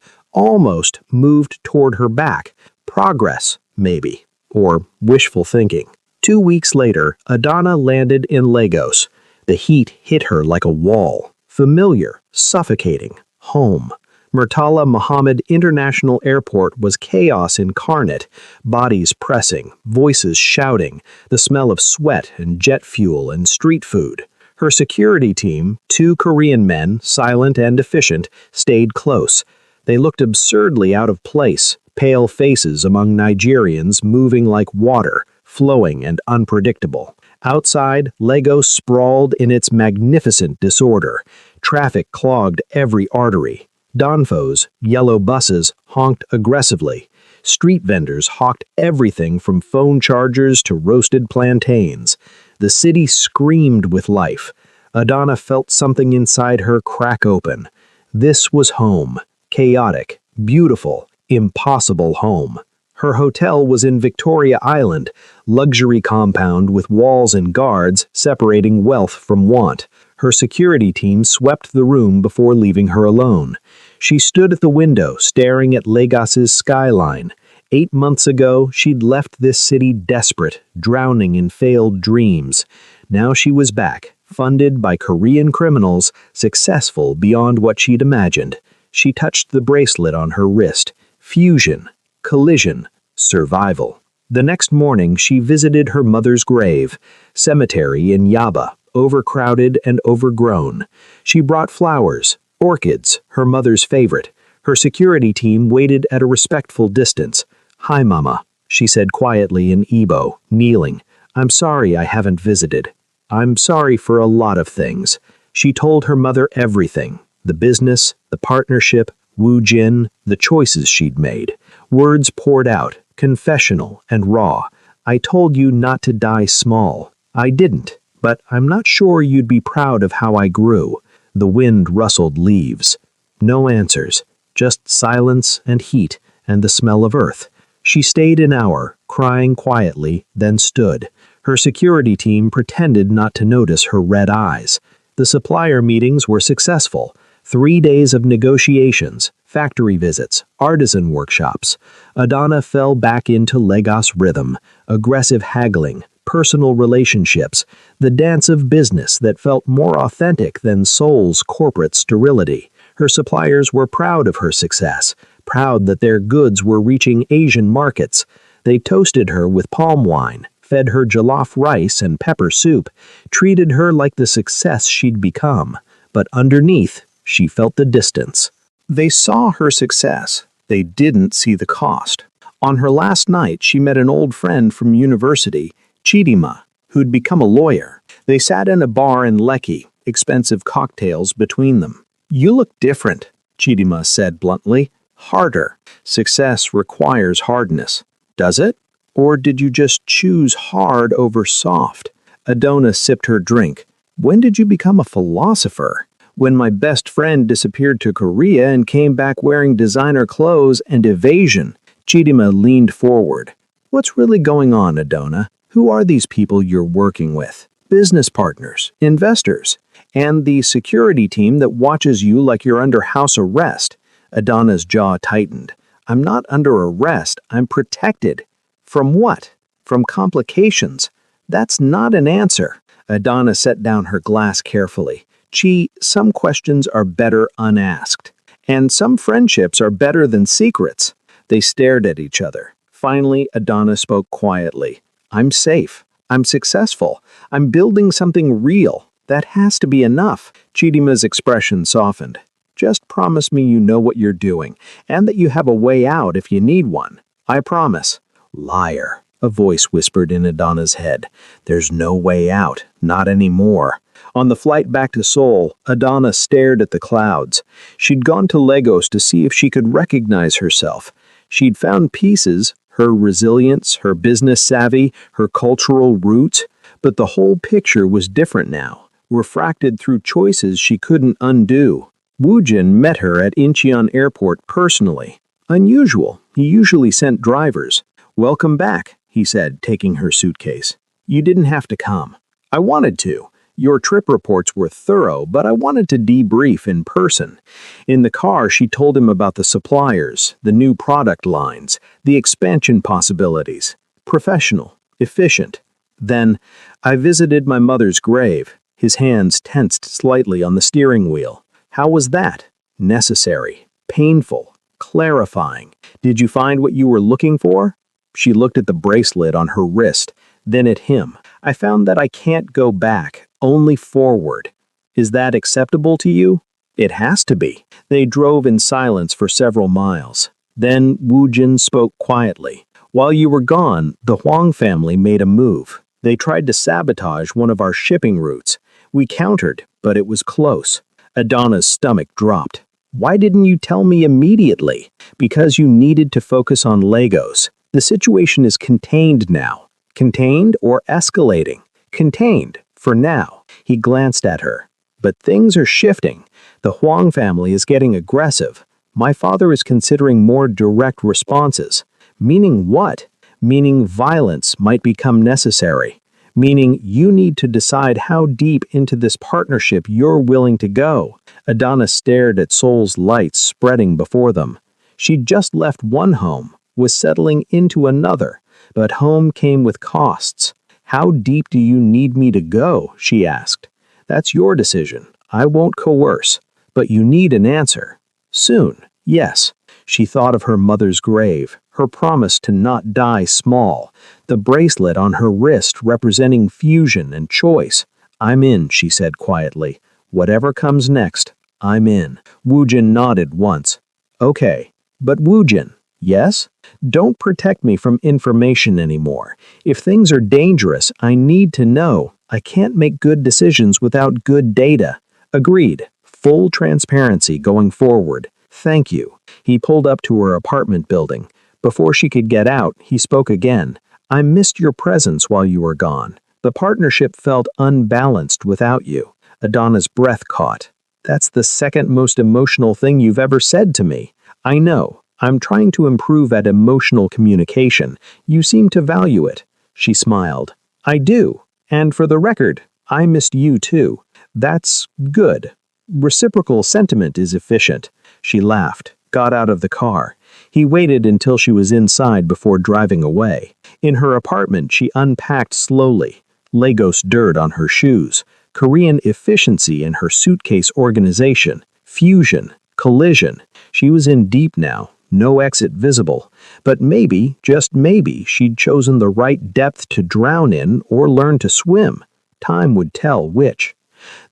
moved toward her back. Progress, maybe. Or wishful thinking. 2 weeks later, Adana landed in Lagos. The heat hit her like a wall. Familiar, suffocating, home. Murtala Muhammad International Airport was chaos incarnate, bodies pressing, voices shouting, the smell of sweat and jet fuel and street food. Her security team, 2 Korean men, silent and efficient, stayed close. They looked absurdly out of place, pale faces among Nigerians moving like water, flowing and unpredictable. Outside, Lagos sprawled in its magnificent disorder. Traffic clogged every artery. Donfos, yellow buses, honked aggressively. Street vendors hawked everything from phone chargers to roasted plantains. The city screamed with life. Adana felt something inside her crack open. This was home. Chaotic, beautiful, impossible home. Her hotel was in Victoria Island, luxury compound with walls and guards separating wealth from want. Her security team swept the room before leaving her alone. She stood at the window, staring at Lagos's skyline. 8 months ago, she'd left this city desperate, drowning in failed dreams. Now she was back, funded by Korean criminals, successful beyond what she'd imagined. She touched the bracelet on her wrist. Fusion, collision, survival. The next morning, she visited her mother's grave, cemetery in Yaba, overcrowded and overgrown. She brought flowers, orchids, her mother's favorite. Her security team waited at a respectful distance. "Hi, Mama," she said quietly in Igbo, kneeling. "I'm sorry I haven't visited. I'm sorry for a lot of things." She told her mother everything. The business, the partnership, Woo Jin, the choices she'd made. Words poured out, confessional and raw. "I told you not to die small. I didn't, but I'm not sure you'd be proud of how I grew." The wind rustled leaves. No answers, just silence and heat and the smell of earth. She stayed an hour, crying quietly, then stood. Her security team pretended not to notice her red eyes. The supplier meetings were successful. 3 days of negotiations, factory visits, artisan workshops. Adana fell back into Lagos rhythm, aggressive haggling, personal relationships, the dance of business that felt more authentic than Seoul's corporate sterility. Her suppliers were proud of her success, proud that their goods were reaching Asian markets. They toasted her with palm wine, fed her jollof rice and pepper soup, treated her like the success she'd become. But underneath, she felt the distance. They saw her success. They didn't see the cost. On her last night, she met an old friend from university, Chidima, who'd become a lawyer. They sat in a bar in Lekki, expensive cocktails between them. "You look different," Chidima said bluntly. "Harder. Success requires hardness." "Does it? Or did you just choose hard over soft?" Adona sipped her drink. "When did you become a philosopher?" "When my best friend disappeared to Korea and came back wearing designer clothes and evasion." Chidima leaned forward. "What's really going on, Adona? Who are these people you're working with? Business partners, investors, and the security team that watches you like you're under house arrest." Adona's jaw tightened. "I'm not under arrest. I'm protected." "From what? From complications?" "That's not an answer." Adana set down her glass carefully. "Chi, some questions are better unasked. And some friendships are better than secrets." They stared at each other. Finally, Adana spoke quietly. "I'm safe. I'm successful. I'm building something real. That has to be enough." Chidima's expression softened. "Just promise me you know what you're doing, and that you have a way out if you need one." "I promise." "Liar," a voice whispered in Adana's head. "There's no way out, not anymore." On the flight back to Seoul, Adana stared at the clouds. She'd gone to Lagos to see if she could recognize herself. She'd found pieces, her resilience, her business savvy, her cultural roots, but the whole picture was different now, refracted through choices she couldn't undo. Woojin met her at Incheon Airport personally. Unusual, he usually sent drivers. "Welcome back," he said, taking her suitcase. "You didn't have to come." "I wanted to. Your trip reports were thorough, but I wanted to debrief in person." In the car, she told him about the suppliers, the new product lines, the expansion possibilities. Professional, efficient. Then, "I visited my mother's grave." His hands tensed slightly on the steering wheel. "How was that?" "Necessary, painful, clarifying. Did you find what you were looking for?" She looked at the bracelet on her wrist, then at him. "I found that I can't go back, only forward." "Is that acceptable to you?" "It has to be." They drove in silence for several miles. Then Woojin spoke quietly. "While you were gone, the Huang family made a move. They tried to sabotage one of our shipping routes. We countered, but it was close." Adana's stomach dropped. "Why didn't you tell me immediately?" "Because you needed to focus on Lagos. The situation is contained now." "Contained or escalating?" "Contained, for now." He glanced at her. "But things are shifting. The Huang family is getting aggressive. My father is considering more direct responses. Meaning what? Meaning violence might become necessary. Meaning you need to decide how deep into this partnership you're willing to go. Adana stared at Sol's lights spreading before them. She'd just left one home, was settling into another, but home came with costs. How deep do you need me to go? She asked. That's your decision. I won't coerce, but you need an answer. Soon, yes. She thought of her mother's grave, her promise to not die small, the bracelet on her wrist representing fusion and choice. I'm in, she said quietly. Whatever comes next, I'm in. Woojin nodded once. Okay, but Woojin, yes? Don't protect me from information anymore. If things are dangerous, I need to know. I can't make good decisions without good data. Agreed. Full transparency going forward. Thank you. He pulled up to her apartment building. Before she could get out, he spoke again. I missed your presence while you were gone. The partnership felt unbalanced without you. Adana's breath caught. That's the second most emotional thing you've ever said to me. I know. I'm trying to improve at emotional communication. You seem to value it. She smiled. I do. And for the record, I missed you too. That's good. Reciprocal sentiment is efficient. She laughed, got out of the car. He waited until she was inside before driving away. In her apartment, she unpacked slowly. Lagos dirt on her shoes. Korean efficiency in her suitcase organization. Fusion. Collision. She was in deep now. No exit visible. But maybe, just maybe, she'd chosen the right depth to drown in or learn to swim. Time would tell which.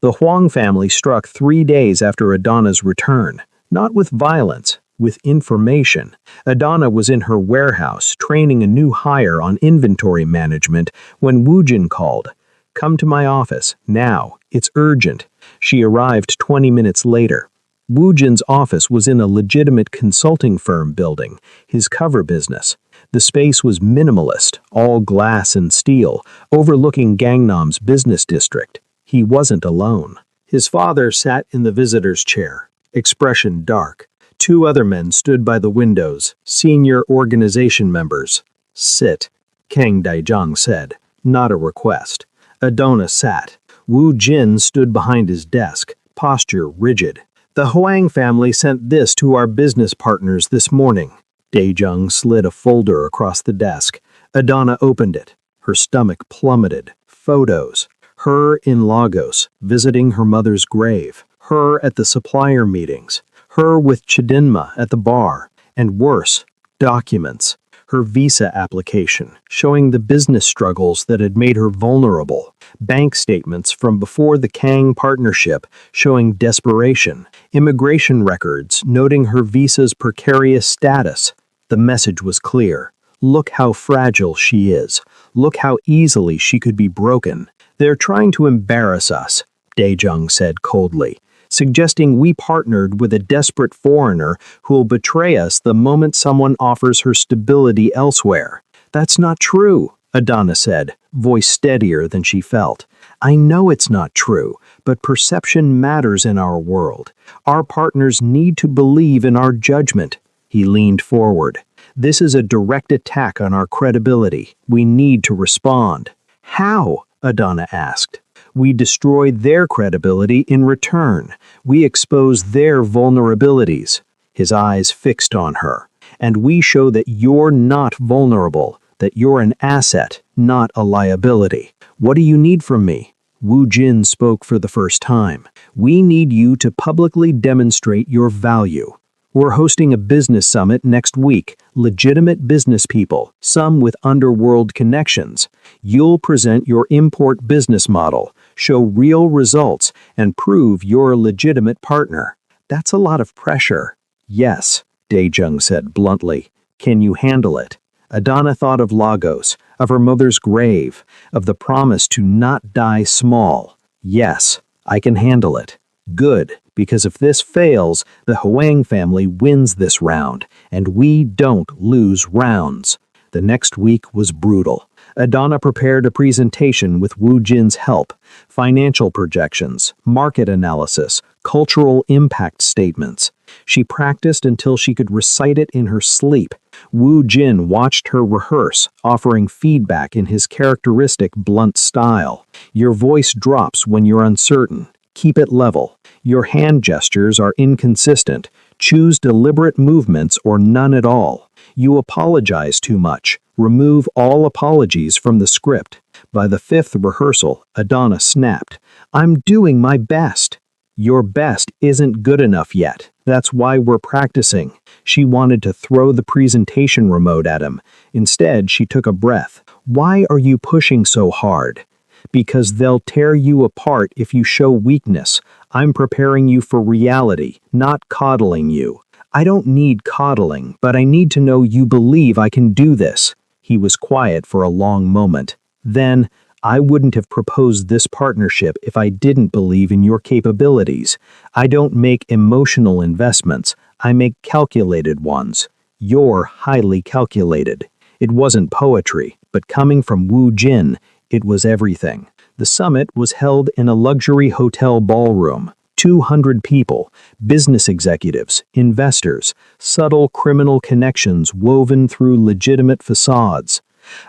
The Huang family struck 3 days after Adana's return. Not with violence, with information. Adana was in her warehouse, training a new hire on inventory management, when Woojin called. Come to my office, now. It's urgent. She arrived 20 minutes later. Woojin's office was in a legitimate consulting firm building, his cover business. The space was minimalist, all glass and steel, overlooking Gangnam's business district. He wasn't alone. His father sat in the visitor's chair, expression dark. 2 other men stood by the windows, senior organization members. Sit, Kang Daijang said, not a request. Adona sat. Wu Jin stood behind his desk, posture rigid. The Huang family sent this to our business partners this morning. Daijang slid a folder across the desk. Adana opened it. Her stomach plummeted. Photos. Her in Lagos, visiting her mother's grave. Her at the supplier meetings. Her with Chidinma at the bar. And worse, documents. Her visa application, showing the business struggles that had made her vulnerable. Bank statements from before the Kang partnership, showing desperation. Immigration records, noting her visa's precarious status. The message was clear. Look how fragile she is. Look how easily she could be broken. They're trying to embarrass us, Daejung said coldly, suggesting we partnered with a desperate foreigner who'll betray us the moment someone offers her stability elsewhere. That's not true, Adana said, voice steadier than she felt. I know it's not true, but perception matters in our world. Our partners need to believe in our judgment. He leaned forward. This is a direct attack on our credibility. We need to respond. How? Adana asked. We destroy their credibility in return. We expose their vulnerabilities. His eyes fixed on her. And we show that you're not vulnerable, that you're an asset, not a liability. What do you need from me? Wu Jin spoke for the first time. We need you to publicly demonstrate your value. We're hosting a business summit next week. Legitimate business people, some with underworld connections. You'll present your import business model, show real results, and prove you're a legitimate partner. That's a lot of pressure. Yes, Daejung said bluntly. Can you handle it? Adana thought of Lagos, of her mother's grave, of the promise to not die small. Yes, I can handle it. Good, because if this fails, the Huang family wins this round, and we don't lose rounds. The next week was brutal. Adana prepared a presentation with Wu Jin's help, financial projections, market analysis, cultural impact statements. She practiced until she could recite it in her sleep. Wu Jin watched her rehearse, offering feedback in his characteristic blunt style. Your voice drops when you're uncertain. Keep it level. Your hand gestures are inconsistent. Choose deliberate movements or none at all. You apologize too much. Remove all apologies from the script. By the fifth rehearsal, Adana snapped, "I'm doing my best." Your best isn't good enough yet. That's why we're practicing. She wanted to throw the presentation remote at him. Instead, she took a breath. Why are you pushing so hard? Because they'll tear you apart if you show weakness. I'm preparing you for reality, not coddling you. I don't need coddling, but I need to know you believe I can do this. He was quiet for a long moment. Then, I wouldn't have proposed this partnership if I didn't believe in your capabilities. I don't make emotional investments. I make calculated ones. You're highly calculated. It wasn't poetry, but coming from Wu Jin, it was everything. The summit was held in a luxury hotel ballroom. 200 people, business executives, investors, subtle criminal connections woven through legitimate facades.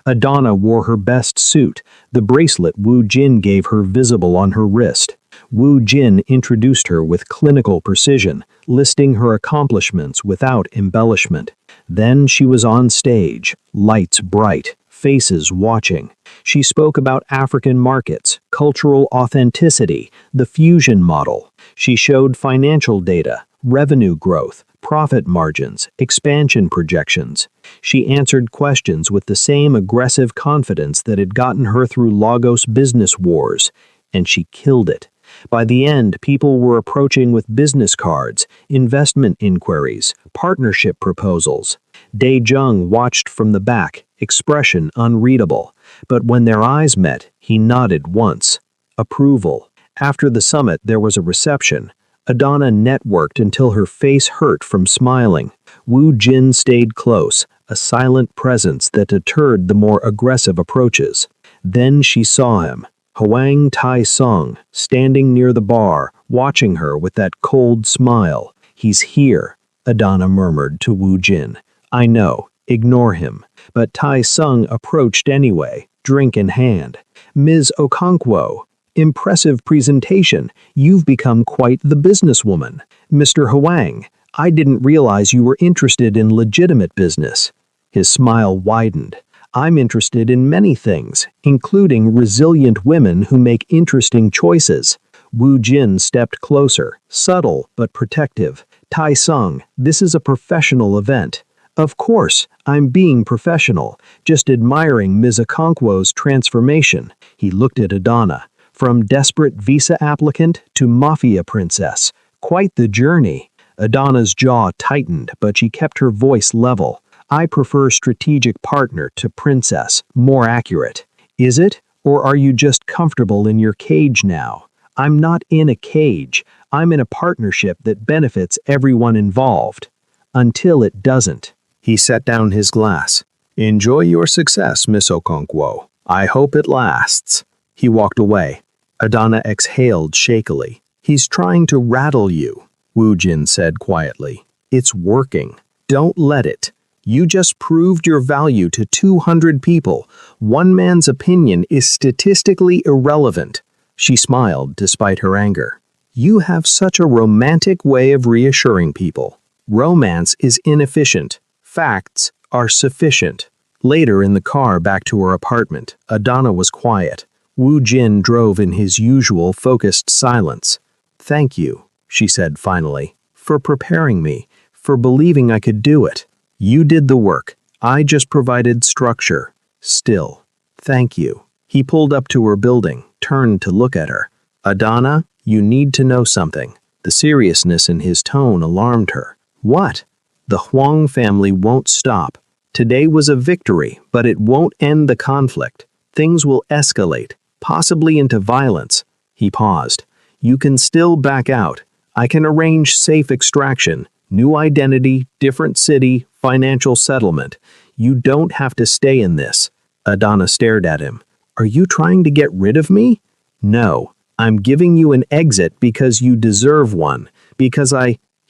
Adana wore her best suit, the bracelet Wu Jin gave her visible on her wrist. Wu Jin introduced her with clinical precision, listing her accomplishments without embellishment. Then she was on stage, lights bright, faces watching. She spoke about African markets, cultural authenticity, the fusion model. She showed financial data, revenue growth, profit margins, expansion projections. She answered questions with the same aggressive confidence that had gotten her through Lagos business wars, and she killed it. By the end, people were approaching with business cards, investment inquiries, partnership proposals. Dae Jung watched from the back, expression unreadable, but when their eyes met, he nodded once. Approval. After the summit, there was a reception. Adana networked until her face hurt from smiling. Wu Jin stayed close, a silent presence that deterred the more aggressive approaches. Then she saw him, Hwang Tai-sung, standing near the bar, watching her with that cold smile. "He's here," Adana murmured to Wu Jin. "I know, ignore him." But Tai-sung approached anyway, drink in hand. "Ms. Okonkwo, impressive presentation. You've become quite the businesswoman. Mr. Hwang, I didn't realize you were interested in legitimate business." His smile widened. "I'm interested in many things, including resilient women who make interesting choices." Wu Jin stepped closer, subtle but protective. "Tai-sung, this is a professional event." "Of course, I'm being professional, just admiring Ms. Okonkwo's transformation." He looked at Adana. From desperate visa applicant to Mafia princess. Quite the journey. Adana's jaw tightened, but she kept her voice level. "I prefer strategic partner to princess, more accurate." "Is it? Or are you just comfortable in your cage now?" "I'm not in a cage. I'm in a partnership that benefits everyone involved." "Until it doesn't." He set down his glass. "Enjoy your success, Miss Okonkwo. I hope it lasts." He walked away. Adana exhaled shakily. "He's trying to rattle you," Wu Jin said quietly. "It's working. Don't let it. You just proved your value to 200 people. One man's opinion is statistically irrelevant." She smiled despite her anger. "You have such a romantic way of reassuring people. Romance is inefficient. Facts are sufficient." Later in the car back to her apartment, Adana was quiet. Wu Jin drove in his usual focused silence. "Thank you," she said finally, "for preparing me, for believing I could do it. You did the work. I just provided structure. Still, thank you." He pulled up to her building, turned to look at her. "Adana, you need to know something." The seriousness in his tone alarmed her. "What?" "The Huang family won't stop. Today was a victory, but it won't end the conflict. Things will escalate, possibly into violence." He paused. "You can still back out. I can arrange safe extraction, new identity, different city, financial settlement. You don't have to stay in this." Adana stared at him. "Are you trying to get rid of me?" "No, I'm giving you an exit because you deserve one. Because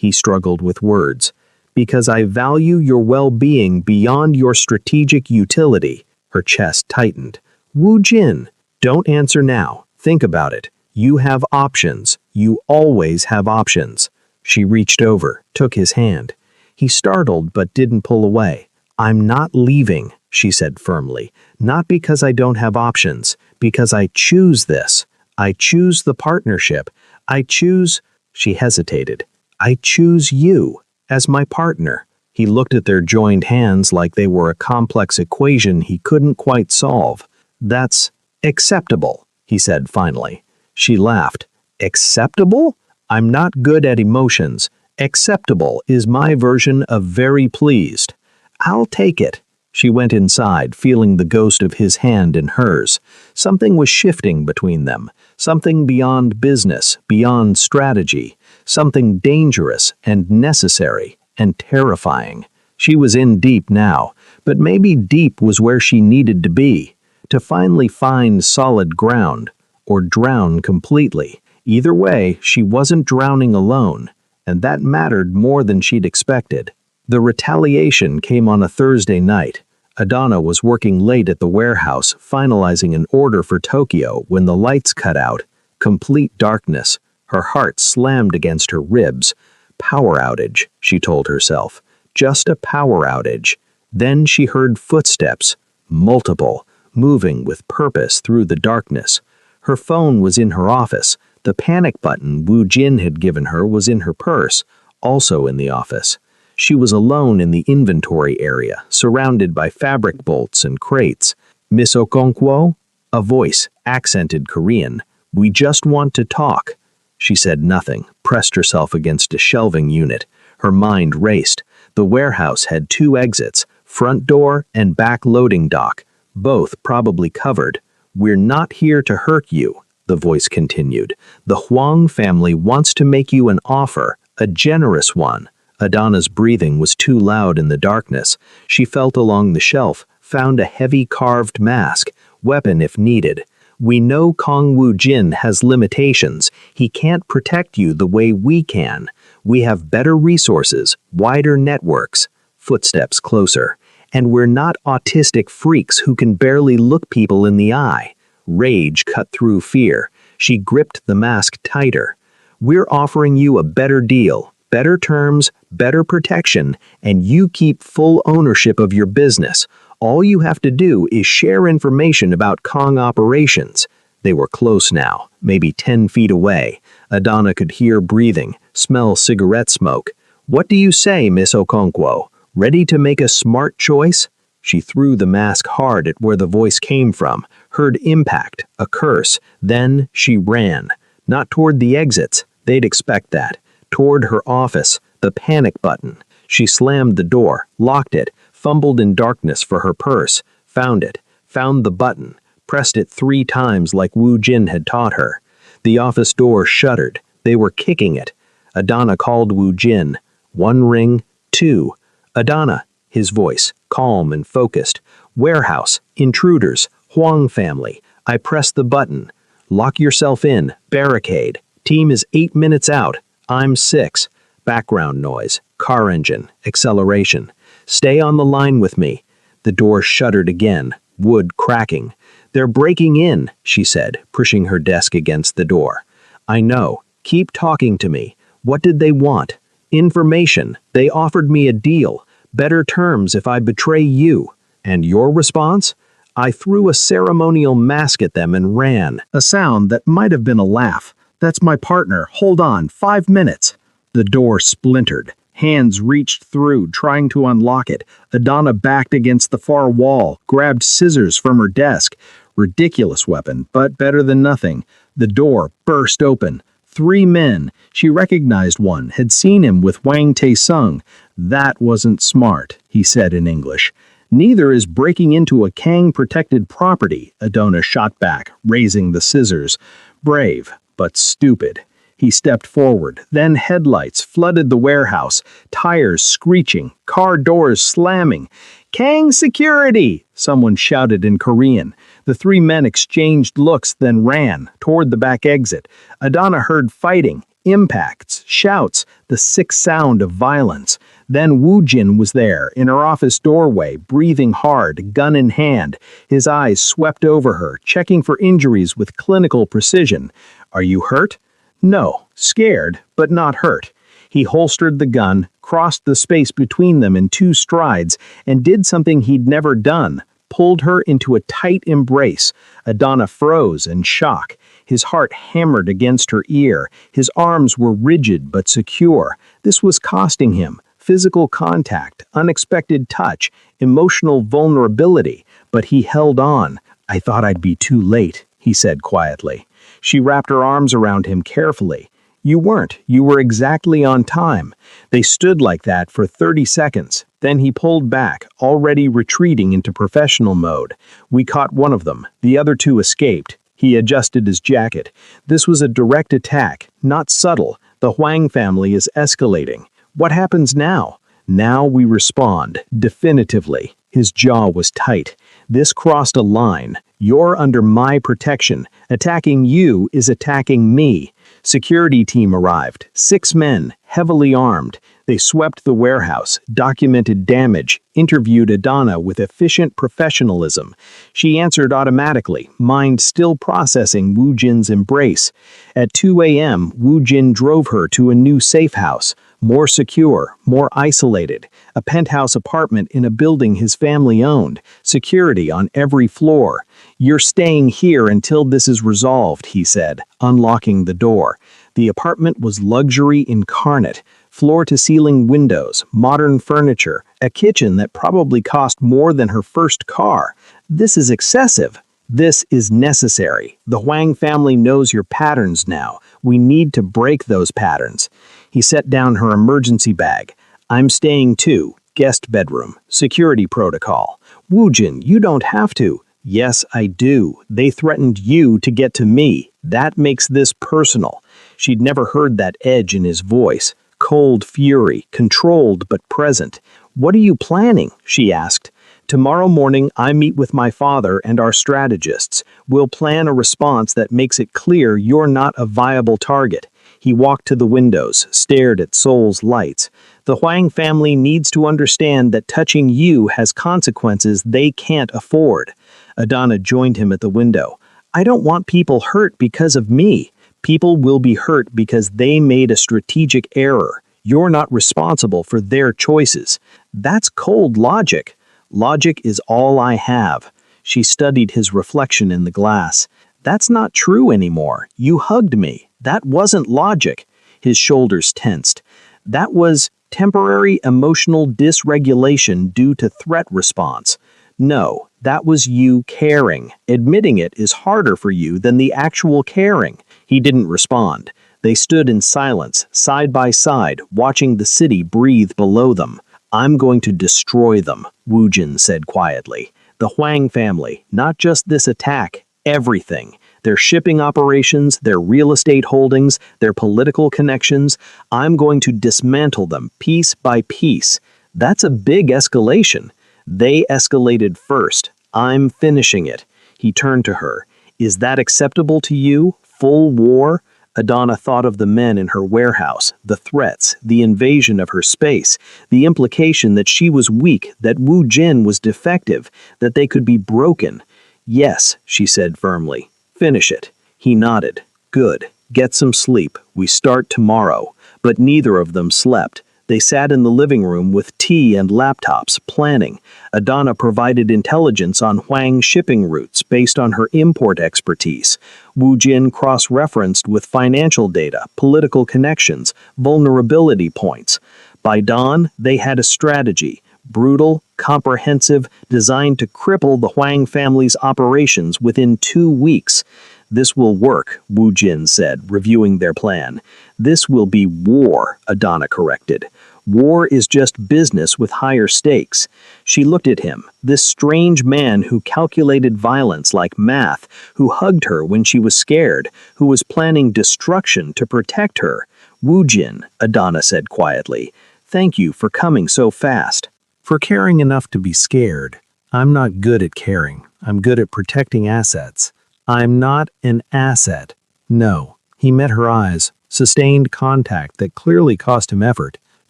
He struggled with words. Because I value your well-being beyond your strategic utility. Her chest tightened. Wu Jin, don't answer now. Think about it. You have options. You always have options. She reached over, took his hand. He startled but didn't pull away. I'm not leaving, she said firmly. Not because I don't have options. Because I choose this. I choose the partnership. I choose... She hesitated. I choose you as my partner. He looked at their joined hands like they were a complex equation he couldn't quite solve. That's acceptable, he said finally. She laughed. Acceptable? I'm not good at emotions. Acceptable is my version of very pleased. I'll take it. She went inside, feeling the ghost of his hand in hers. Something was shifting between them. Something beyond business, beyond strategy. Something dangerous and necessary and terrifying. She was in deep now, but maybe deep was where she needed to be, to finally find solid ground, or drown completely. Either way, she wasn't drowning alone, and that mattered more than she'd expected. The retaliation came on a Thursday night. Adana was working late at the warehouse, finalizing an order for Tokyo when the lights cut out. Complete darkness. Her heart slammed against her ribs. Power outage, she told herself. Just a power outage. Then she heard footsteps, multiple, moving with purpose through the darkness. Her phone was in her office. The panic button Wu Jin had given her was in her purse, also in the office. She was alone in the inventory area, surrounded by fabric bolts and crates. Miss Okonkwo? A voice, accented Korean. We just want to talk. She said nothing, pressed herself against a shelving unit. Her mind raced. The warehouse had 2 exits, front door and back loading dock, both probably covered. We're not here to hurt you, the voice continued. The Huang family wants to make you an offer, a generous one. Adana's breathing was too loud in the darkness. She felt along the shelf, found a heavy carved mask, weapon if needed. We know Kong Wu Jin has limitations. He can't protect you the way we can. We have better resources, wider networks. Footsteps closer. And we're not autistic freaks who can barely look people in the eye. Rage cut through fear. She gripped the mask tighter. We're offering you a better deal, better terms, better protection, and you keep full ownership of your business. All you have to do is share information about Kong operations. They were close now, maybe 10 feet away. Adana could hear breathing, smell cigarette smoke. What do you say, Miss Okonkwo? Ready to make a smart choice? She threw the mask hard at where the voice came from, heard impact, a curse. Then she ran. Not toward the exits. They'd expect that. Toward her office, the panic button. She slammed the door, locked it, fumbled in darkness for her purse, found it, found the button, pressed it 3 times like Wu Jin had taught her. The office door shuddered. They were kicking it. Adana called Wu Jin. 1 ring, 2. Adana, his voice, calm and focused. Warehouse, intruders, Huang family. I pressed the button. Lock yourself in, barricade. Team is 8 minutes out. I'm 6. Background noise, car engine, acceleration. Stay on the line with me. The door shuddered again, wood cracking. They're breaking in, she said, pushing her desk against the door. I know. Keep talking to me. What did they want? Information. They offered me a deal. Better terms if I betray you. And your response? I threw a ceremonial mask at them and ran. A sound that might have been a laugh. That's my partner. Hold on. 5 minutes. The door splintered. Hands reached through, trying to unlock it. Adana backed against the far wall, grabbed scissors from her desk. Ridiculous weapon, but better than nothing. The door burst open. 3 men. She recognized one, had seen him with Wang Tae-sung. That wasn't smart, he said in English. Neither is breaking into a Kang-protected property, Adana shot back, raising the scissors. Brave, but stupid. He stepped forward. Then headlights flooded the warehouse, tires screeching, car doors slamming. Kang security! Someone shouted in Korean. The 3 men exchanged looks, then ran toward the back exit. Adana heard fighting, Impacts, shouts, the sick sound of violence. Then Wu Jin was there, in her office doorway, breathing hard, gun in hand. His eyes swept over her, checking for injuries with clinical precision. Are you hurt? No, scared, but not hurt. He holstered the gun, crossed the space between them in 2 strides, and did something he'd never done. Pulled her into a tight embrace. Adana froze in shock. His heart hammered against her ear. His arms were rigid but secure. This was costing him. Physical contact, unexpected touch, emotional vulnerability. But he held on. I thought I'd be too late, he said quietly. She wrapped her arms around him carefully. You weren't. You were exactly on time. They stood like that for 30 seconds. Then he pulled back, already retreating into professional mode. We caught one of them. The other 2 escaped. He adjusted his jacket. This was a direct attack, not subtle. The Huang family is escalating. What happens now? Now we respond, definitively. His jaw was tight. This crossed a line. You're under my protection. Attacking you is attacking me. Security team arrived. 6 men, heavily armed. They swept the warehouse, documented damage, interviewed Adana with efficient professionalism. She answered automatically, mind still processing Wu Jin's embrace. At 2 a.m., Wu Jin drove her to a new safe house. More secure, more isolated. A penthouse apartment in a building his family owned. Security on every floor. You're staying here until this is resolved, he said, unlocking the door. The apartment was luxury incarnate. Floor-to-ceiling windows, modern furniture, a kitchen that probably cost more than her first car. This is excessive. This is necessary. The Huang family knows your patterns now. We need to break those patterns. He set down her emergency bag. I'm staying too. Guest bedroom. Security protocol. Wu Jin, you don't have to. Yes, I do. They threatened you to get to me. That makes this personal. She'd never heard that edge in his voice. Cold fury, controlled but present. What are you planning? She asked. Tomorrow morning, I meet with my father and our strategists. We'll plan a response that makes it clear you're not a viable target. He walked to the windows, stared at Seoul's lights. The Huang family needs to understand that touching you has consequences they can't afford. Adana joined him at the window. I don't want people hurt because of me. People will be hurt because they made a strategic error. You're not responsible for their choices. That's cold logic. Logic is all I have. She studied his reflection in the glass. That's not true anymore. You hugged me. That wasn't logic. His shoulders tensed. That was temporary emotional dysregulation due to threat response. No, that was you caring. Admitting it is harder for you than the actual caring. He didn't respond. They stood in silence, side by side, watching the city breathe below them. I'm going to destroy them, Wu Jin said quietly. The Huang family, not just this attack, everything. Their shipping operations, their real estate holdings, their political connections. I'm going to dismantle them piece by piece. That's a big escalation. They escalated first. I'm finishing it. He turned to her. Is that acceptable to you? Full war? Adana thought of the men in her warehouse, the threats, the invasion of her space, the implication that she was weak, that Wu Jin was defective, that they could be broken. Yes, she said firmly. Finish it. He nodded. Good. Get some sleep. We start tomorrow. But neither of them slept. They sat in the living room with tea and laptops, planning. Adana provided intelligence on Huang shipping routes based on her import expertise. Wu Jin cross-referenced with financial data, political connections, vulnerability points. By dawn, they had a strategy. Brutal, comprehensive, designed to cripple the Huang family's operations within 2 weeks. This will work, Wu Jin said, reviewing their plan. This will be war, Adana corrected. War is just business with higher stakes. She looked at him, this strange man who calculated violence like math, who hugged her when she was scared, who was planning destruction to protect her. Wu Jin, Adana said quietly, thank you for coming so fast. For caring enough to be scared. I'm not good at caring. I'm good at protecting assets. I'm not an asset. No. He met her eyes, Sustained contact that clearly cost him effort.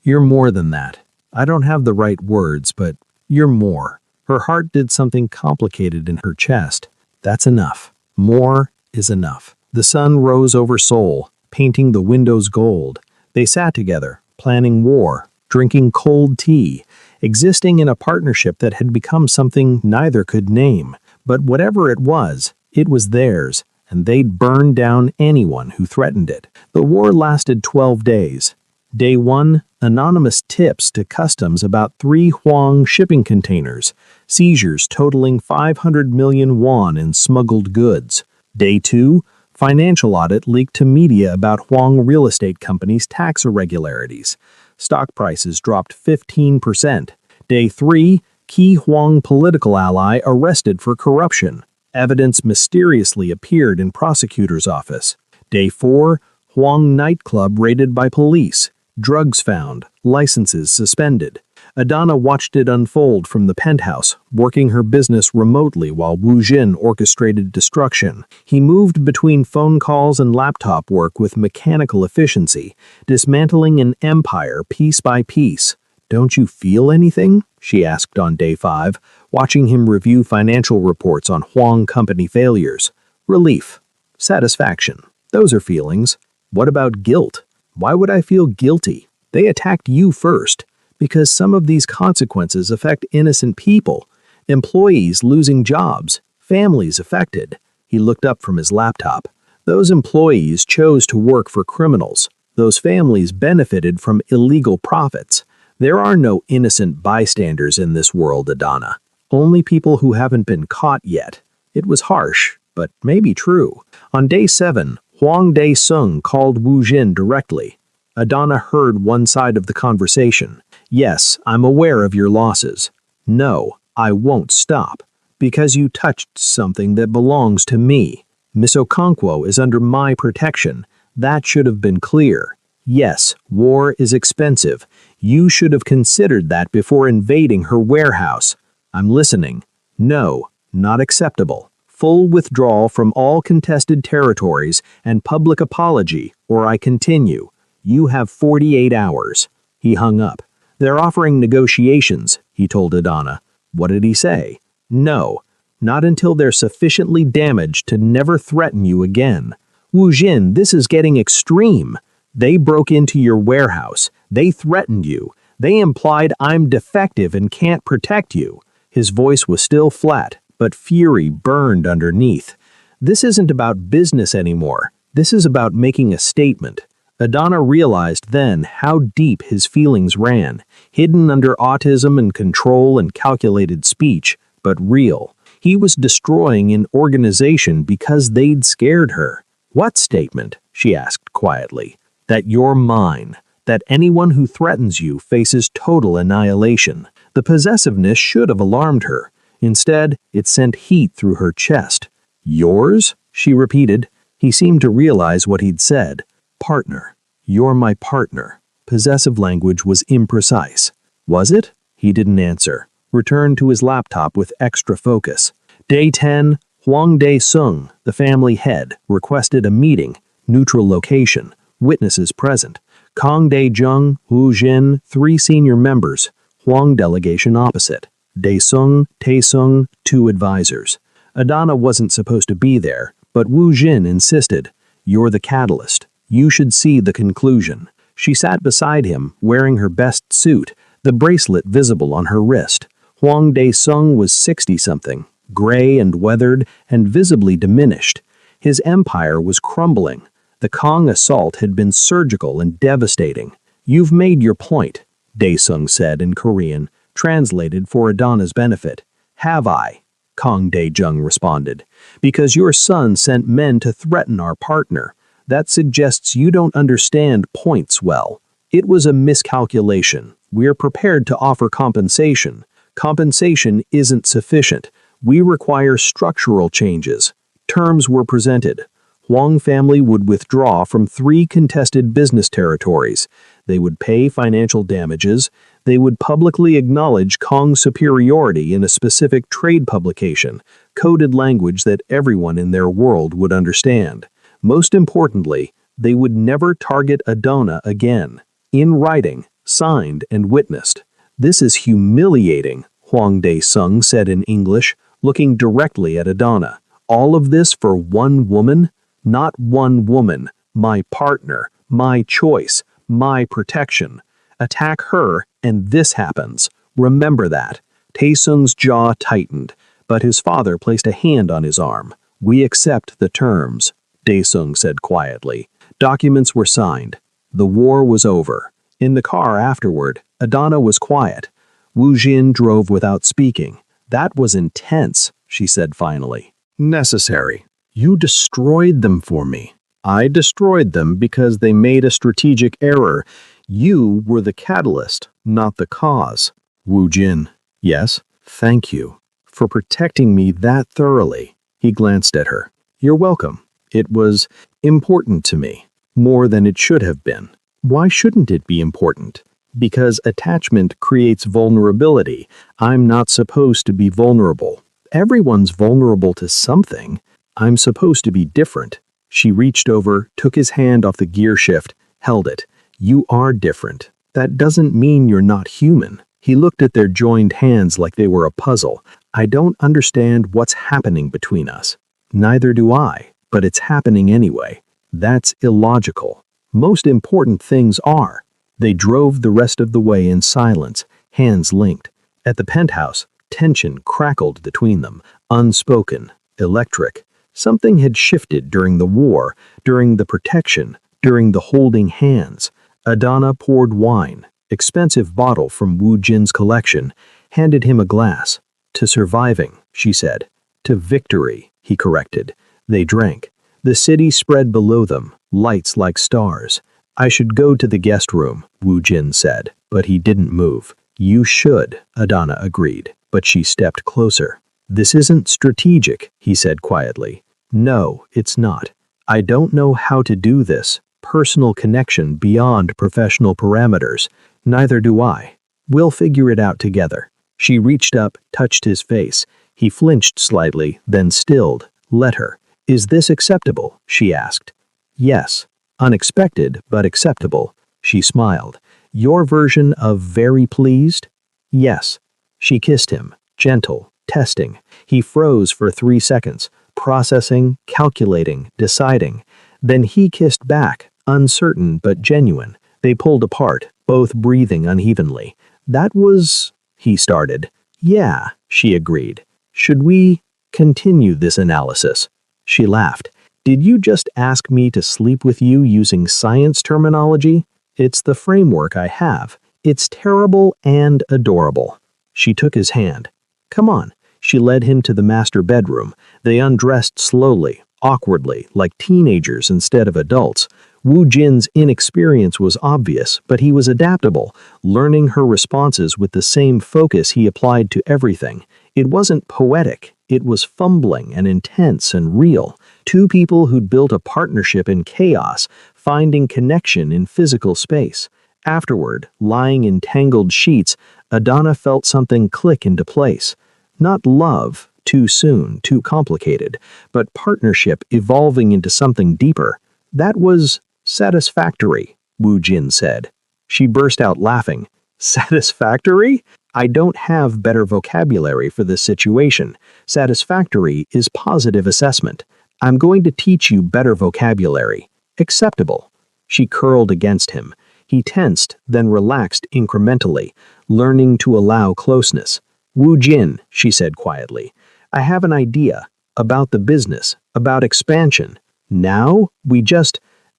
You're more than that. I don't have the right words, but you're more. Her heart did something complicated in her chest. That's enough. More is enough. The sun rose over Seoul, painting the windows gold. They sat together, planning war, drinking cold tea, existing in a partnership that had become something neither could name. But whatever it was theirs, and they'd burn down anyone who threatened it. The war lasted 12 days. Day 1, anonymous tips to customs about 3 Huang shipping containers, seizures totaling 500 million won in smuggled goods. Day 2, financial audit leaked to media about Huang real estate companies' tax irregularities. Stock prices dropped 15%. Day 3, key Huang political ally arrested for corruption. Evidence mysteriously appeared in prosecutor's office. Day 4, Huang nightclub raided by police. Drugs found, licenses suspended. Adana watched it unfold from the penthouse, working her business remotely while Wu Jin orchestrated destruction. He moved between phone calls and laptop work with mechanical efficiency, dismantling an empire piece by piece. "Don't you feel anything?" she asked on day 5, watching him review financial reports on Huang company failures. Relief. Satisfaction. Those are feelings. What about guilt? Why would I feel guilty? They attacked you first. Because some of these consequences affect innocent people. Employees losing jobs. Families affected. He looked up from his laptop. Those employees chose to work for criminals. Those families benefited from illegal profits. There are no innocent bystanders in this world, Adana. Only people who haven't been caught yet. It was harsh, but maybe true. On day 7, Huang Dae-sung called Wu Jin directly. Adana heard one side of the conversation. "Yes, I'm aware of your losses. No, I won't stop. Because you touched something that belongs to me. Miss Okonkwo is under my protection. That should have been clear. Yes, war is expensive. You should have considered that before invading her warehouse. I'm listening. No, not acceptable. Full withdrawal from all contested territories and public apology, or I continue. You have 48 hours. He hung up. "They're offering negotiations," he told Adana. What did he say? "No, not until they're sufficiently damaged to never threaten you again. Wu Jin, this is getting extreme. They broke into your warehouse. They threatened you. They implied I'm defective and can't protect you." His voice was still flat, but fury burned underneath. "This isn't about business anymore. This is about making a statement." Adana realized then how deep his feelings ran, hidden under autism and control and calculated speech, but real. He was destroying an organization because they'd scared her. "What statement?" she asked quietly. "That you're mine. That anyone who threatens you faces total annihilation." The possessiveness should have alarmed her. Instead, it sent heat through her chest. "Yours?" she repeated. He seemed to realize what he'd said. "Partner. You're my partner." Possessive language was imprecise. Was it? He didn't answer. Returned to his laptop with extra focus. Day 10, Huang Dae-sung, the family head, requested a meeting. Neutral location. Witnesses present. Kang Dae-jung, Wu Jin, 3 senior members. Huang delegation opposite. Dae-sung, Tae-sung, 2 advisors. Adana wasn't supposed to be there, but Wu Jin insisted. "You're the catalyst. You should see the conclusion." She sat beside him, wearing her best suit, the bracelet visible on her wrist. Huang Dae-sung was 60-something, gray and weathered and visibly diminished. His empire was crumbling. The Kong assault had been surgical and devastating. "You've made your point," Dae-sung said in Korean, translated for Adana's benefit. "Have I?" Kang Dae-jung responded. "Because your son sent men to threaten our partner. That suggests you don't understand points well. It was a miscalculation. We're prepared to offer compensation. Compensation isn't sufficient. We require structural changes." Terms were presented. Huang family would withdraw from 3 contested business territories. They would pay financial damages. They would publicly acknowledge Kong's superiority in a specific trade publication, coded language that everyone in their world would understand. Most importantly, They would never target Adana again. In writing, signed and witnessed. This is humiliating, Huang Dae-sung said in English, looking directly at Adana. All of this for one woman? Not one woman. My partner. My choice. My protection. Attack her, and this happens. Remember that. Tae-sung's jaw tightened, but his father placed a hand on his arm. We accept the terms, Dae-sung said quietly. Documents were signed. The war was over. In the car afterward, Adana was quiet. Wu Jin drove without speaking. That was intense, she said finally. Necessary. You destroyed them for me. I destroyed them because they made a strategic error. You were the catalyst, not the cause. Wu Jin. Yes, thank you for protecting me that thoroughly. He glanced at her. You're welcome. It was important to me, more than it should have been. Why shouldn't it be important? Because attachment creates vulnerability. I'm not supposed to be vulnerable. Everyone's vulnerable to something. I'm supposed to be different. She reached over, took his hand off the gear shift, held it. You are different. That doesn't mean you're not human. He looked at their joined hands like they were a puzzle. I don't understand what's happening between us. Neither do I, but it's happening anyway. That's illogical. Most important things are. They drove the rest of the way in silence, hands linked. At the penthouse, tension crackled between them, unspoken, electric. Something had shifted during the war, during the protection, during the holding hands. Adana poured wine, expensive bottle from Wu Jin's collection, handed him a glass. To surviving, she said. To victory, he corrected. They drank. The city spread below them, lights like stars. I should go to the guest room, Wu Jin said, but he didn't move. You should, Adana agreed, but she stepped closer. This isn't strategic, he said quietly. No, it's not. I don't know how to do this. Personal connection beyond professional parameters. Neither do I. We'll figure it out together. She reached up, touched his face. He flinched slightly, then stilled. Let her. Is this acceptable? She asked. Yes. Unexpected, but acceptable. She smiled. Your version of very pleased? Yes. She kissed him. Gentle. Testing. He froze for 3 seconds. Processing, calculating, deciding. Then he kissed back, uncertain but genuine. They pulled apart, both breathing unevenly. That was... he started. Yeah, she agreed. Should we continue this analysis? She laughed. Did you just ask me to sleep with you using science terminology? It's the framework I have. It's terrible and adorable. She took his hand. Come on. She led him to the master bedroom. They undressed slowly, awkwardly, like teenagers instead of adults. Wu Jin's inexperience was obvious, but he was adaptable, learning her responses with the same focus he applied to everything. It wasn't poetic. It was fumbling and intense and real. Two people who'd built a partnership in chaos, finding connection in physical space. Afterward, lying in tangled sheets, Adana felt something click into place. Not love, too soon, too complicated, but partnership evolving into something deeper. That was satisfactory, Wu Jin said. She burst out laughing. Satisfactory? I don't have better vocabulary for this situation. Satisfactory is positive assessment. I'm going to teach you better vocabulary. Acceptable. She curled against him. He tensed, then relaxed incrementally, learning to allow closeness. Wu Jin, she said quietly, I have an idea about the business, about expansion. Now,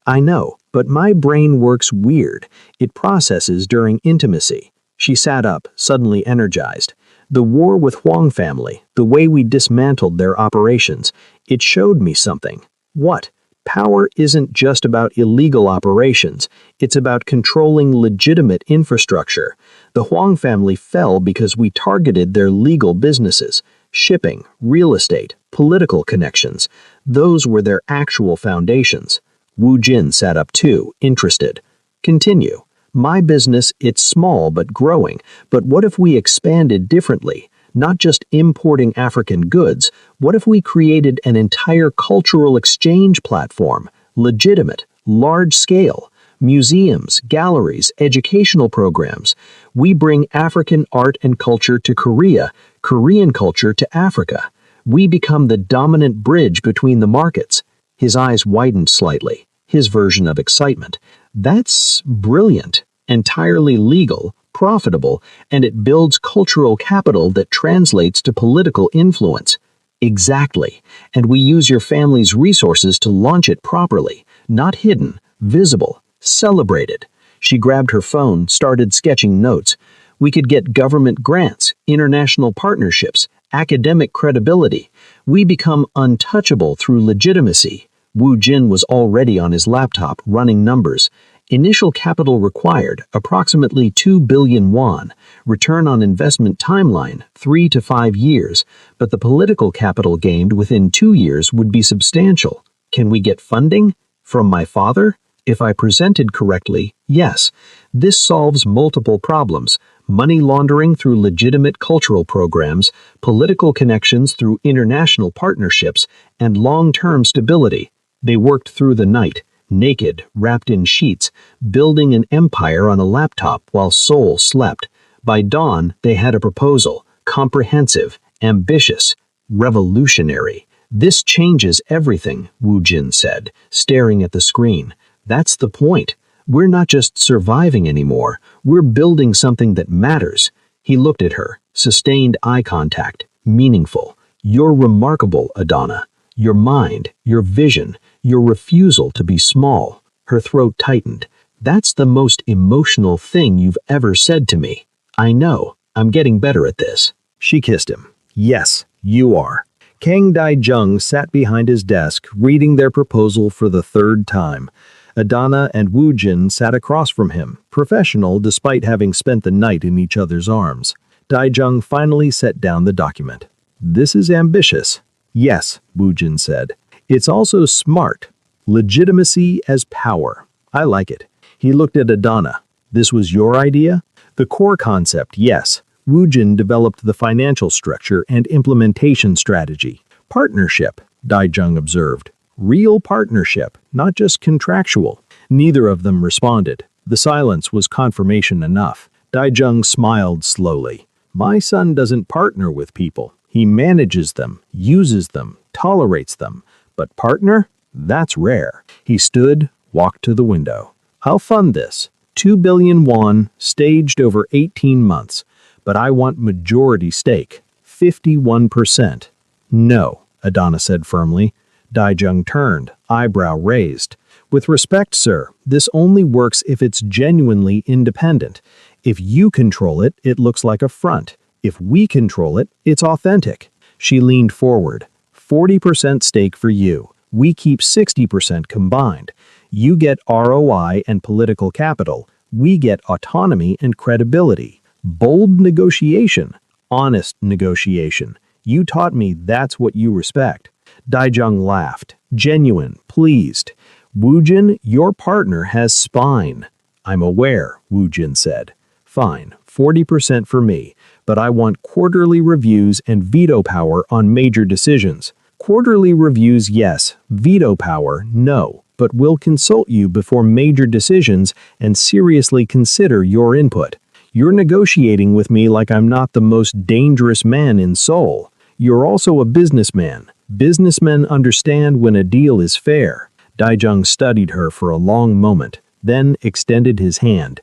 I know, but my brain works weird. It processes during intimacy. She sat up, suddenly energized. The war with Huang family, the way we dismantled their operations, it showed me something. What? Power isn't just about illegal operations. It's about controlling legitimate infrastructure. The Huang family fell because we targeted their legal businesses. Shipping, real estate, political connections. Those were their actual foundations. Wu Jin sat up too, interested. Continue. My business, it's small but growing. But what if we expanded differently? Not just importing African goods. What if we created an entire cultural exchange platform? Legitimate, large scale. Museums, galleries, educational programs. We bring African art and culture to Korea, Korean culture to Africa. We become the dominant bridge between the markets. His eyes widened slightly, his version of excitement. That's brilliant, entirely legal, profitable, and it builds cultural capital that translates to political influence. Exactly, and we use your family's resources to launch it properly, not hidden, visible, celebrated. She grabbed her phone, started sketching notes. We could get government grants, international partnerships, academic credibility. We become untouchable through legitimacy. Wu Jin was already on his laptop running numbers. Initial capital required, approximately 2 billion won. Return on investment timeline, 3 to 5 years. But the political capital gained within 2 years would be substantial. Can we get funding? From my father? If I presented correctly, yes. This solves multiple problems. Money laundering through legitimate cultural programs, political connections through international partnerships, and long-term stability. They worked through the night, naked, wrapped in sheets, building an empire on a laptop while Seoul slept. By dawn, they had a proposal, comprehensive, ambitious, revolutionary. This changes everything, Wu Jin said, staring at the screen. That's the point. We're not just surviving anymore. We're building something that matters. He looked at her, sustained eye contact, meaningful. You're remarkable, Adana. Your mind, your vision, your refusal to be small. Her throat tightened. That's the most emotional thing you've ever said to me. I know. I'm getting better at this. She kissed him. Yes, you are. Kang Dae-jung sat behind his desk, reading their proposal for the third time. Adana and Wu Jin sat across from him, professional despite having spent the night in each other's arms. Dae-jung finally set down the document. This is ambitious. Yes, Wu Jin said. It's also smart. Legitimacy as power. I like it. He looked at Adana. This was your idea? The core concept, yes. Wu Jin developed the financial structure and implementation strategy. Partnership, Dae-jung observed. Real partnership, not just contractual. Neither of them responded. The silence was confirmation enough. Dae-jung smiled slowly. My son doesn't partner with people. He manages them, uses them, tolerates them. But partner? That's rare. He stood, walked to the window. I'll fund this. 2 billion won, staged over 18 months. But I want majority stake. 51%. No, Adana said firmly. Dae-jung turned, eyebrow raised. With respect, sir, this only works if it's genuinely independent. If you control it, it looks like a front. If we control it, it's authentic. She leaned forward. 40% stake for you. We keep 60% combined. You get ROI and political capital. We get autonomy and credibility. Bold negotiation. Honest negotiation. You taught me that's what you respect. Dae-jung laughed, genuine, pleased. Wu Jin, your partner has spine. I'm aware, Wu Jin said. Fine, 40% for me, but I want quarterly reviews and veto power on major decisions. Quarterly reviews, yes. Veto power, no. But we'll consult you before major decisions and seriously consider your input. You're negotiating with me like I'm not the most dangerous man in Seoul. You're also a businessman. Businessmen understand when a deal is fair. Dae-jung studied her for a long moment, then extended his hand.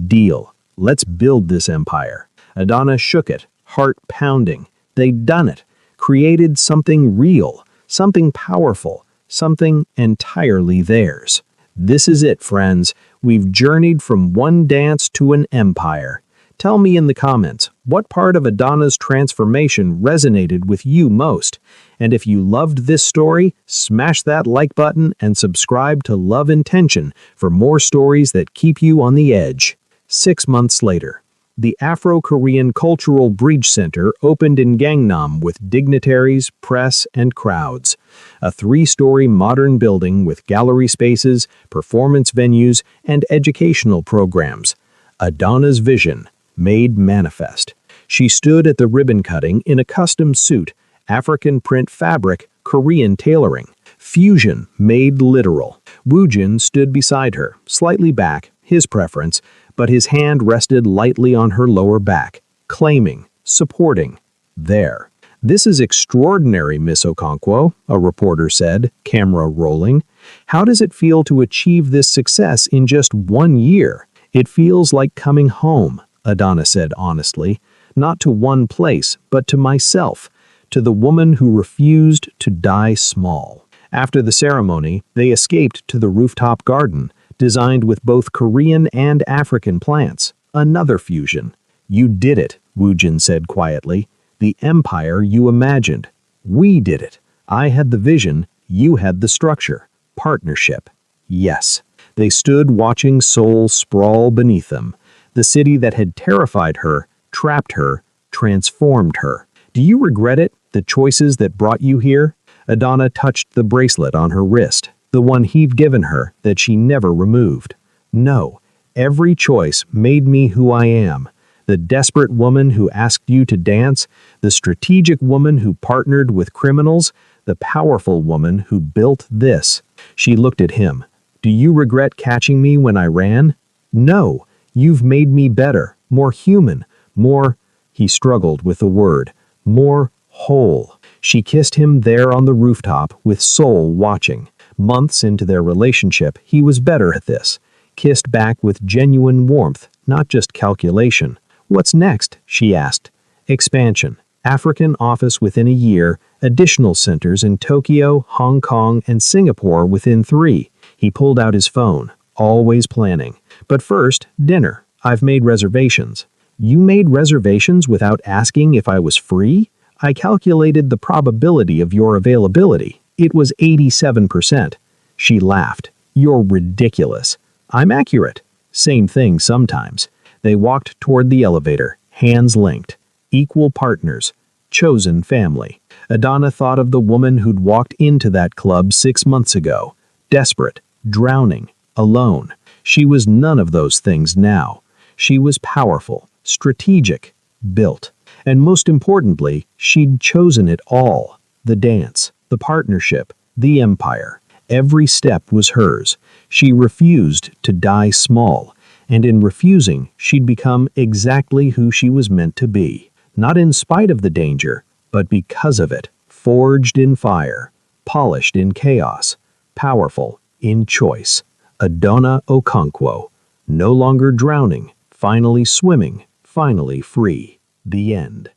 Deal. Let's build this empire. Adana shook it, heart pounding. They'd done it. Created something real, something powerful, something entirely theirs. This is it, friends. We've journeyed from one dance to an empire. Tell me in the comments, what part of Adana's transformation resonated with you most? And if you loved this story, smash that like button and subscribe to Love and Tension for more stories that keep you on the edge. 6 months later, the Afro-Korean Cultural Bridge Center opened in Gangnam with dignitaries, press, and crowds. A 3-story modern building with gallery spaces, performance venues, and educational programs. Adana's vision, made manifest. She stood at the ribbon cutting in a custom suit, African print fabric, Korean tailoring. Fusion made literal. Woojin stood beside her, slightly back, his preference, but his hand rested lightly on her lower back, claiming, supporting. There. "This is extraordinary, Miss Okonkwo," a reporter said, camera rolling. "How does it feel to achieve this success in just 1 year?" "It feels like coming home," Adana said honestly. "Not to one place, but to myself, to the woman who refused to die small." After the ceremony, they escaped to the rooftop garden, designed with both Korean and African plants. Another fusion. "You did it," Woojin said quietly. "The empire you imagined. We did it. I had the vision, you had the structure. Partnership." Yes. They stood watching Seoul sprawl beneath them. The city that had terrified her, trapped her, transformed her. "Do you regret it, the choices that brought you here?" Adana touched the bracelet on her wrist, the one he'd given her that she never removed. "No. Every choice made me who I am. The desperate woman who asked you to dance, the strategic woman who partnered with criminals, the powerful woman who built this." She looked at him. "Do you regret catching me when I ran?" "No. You've made me better, more human, more," he struggled with the word, "more whole." She kissed him there on the rooftop with Seoul watching. Months into their relationship, he was better at this. Kissed back with genuine warmth, not just calculation. "What's next?" she asked. "Expansion. African office within a year, additional centers in Tokyo, Hong Kong, and Singapore within 3. He pulled out his phone, always planning. "But first, dinner. I've made reservations." "You made reservations without asking if I was free?" "I calculated the probability of your availability. It was 87%. She laughed. "You're ridiculous." "I'm accurate." "Same thing sometimes." They walked toward the elevator, hands linked. Equal partners. Chosen family. Adana thought of the woman who'd walked into that club 6 months ago. Desperate, drowning, alone. She was none of those things now. She was powerful, strategic, built. And most importantly, she'd chosen it all. The dance, the partnership, the empire. Every step was hers. She refused to die small. And in refusing, she'd become exactly who she was meant to be. Not in spite of the danger, but because of it. Forged in fire, polished in chaos, powerful in choice. Adana Okonkwo. No longer drowning, finally swimming, finally free. The end.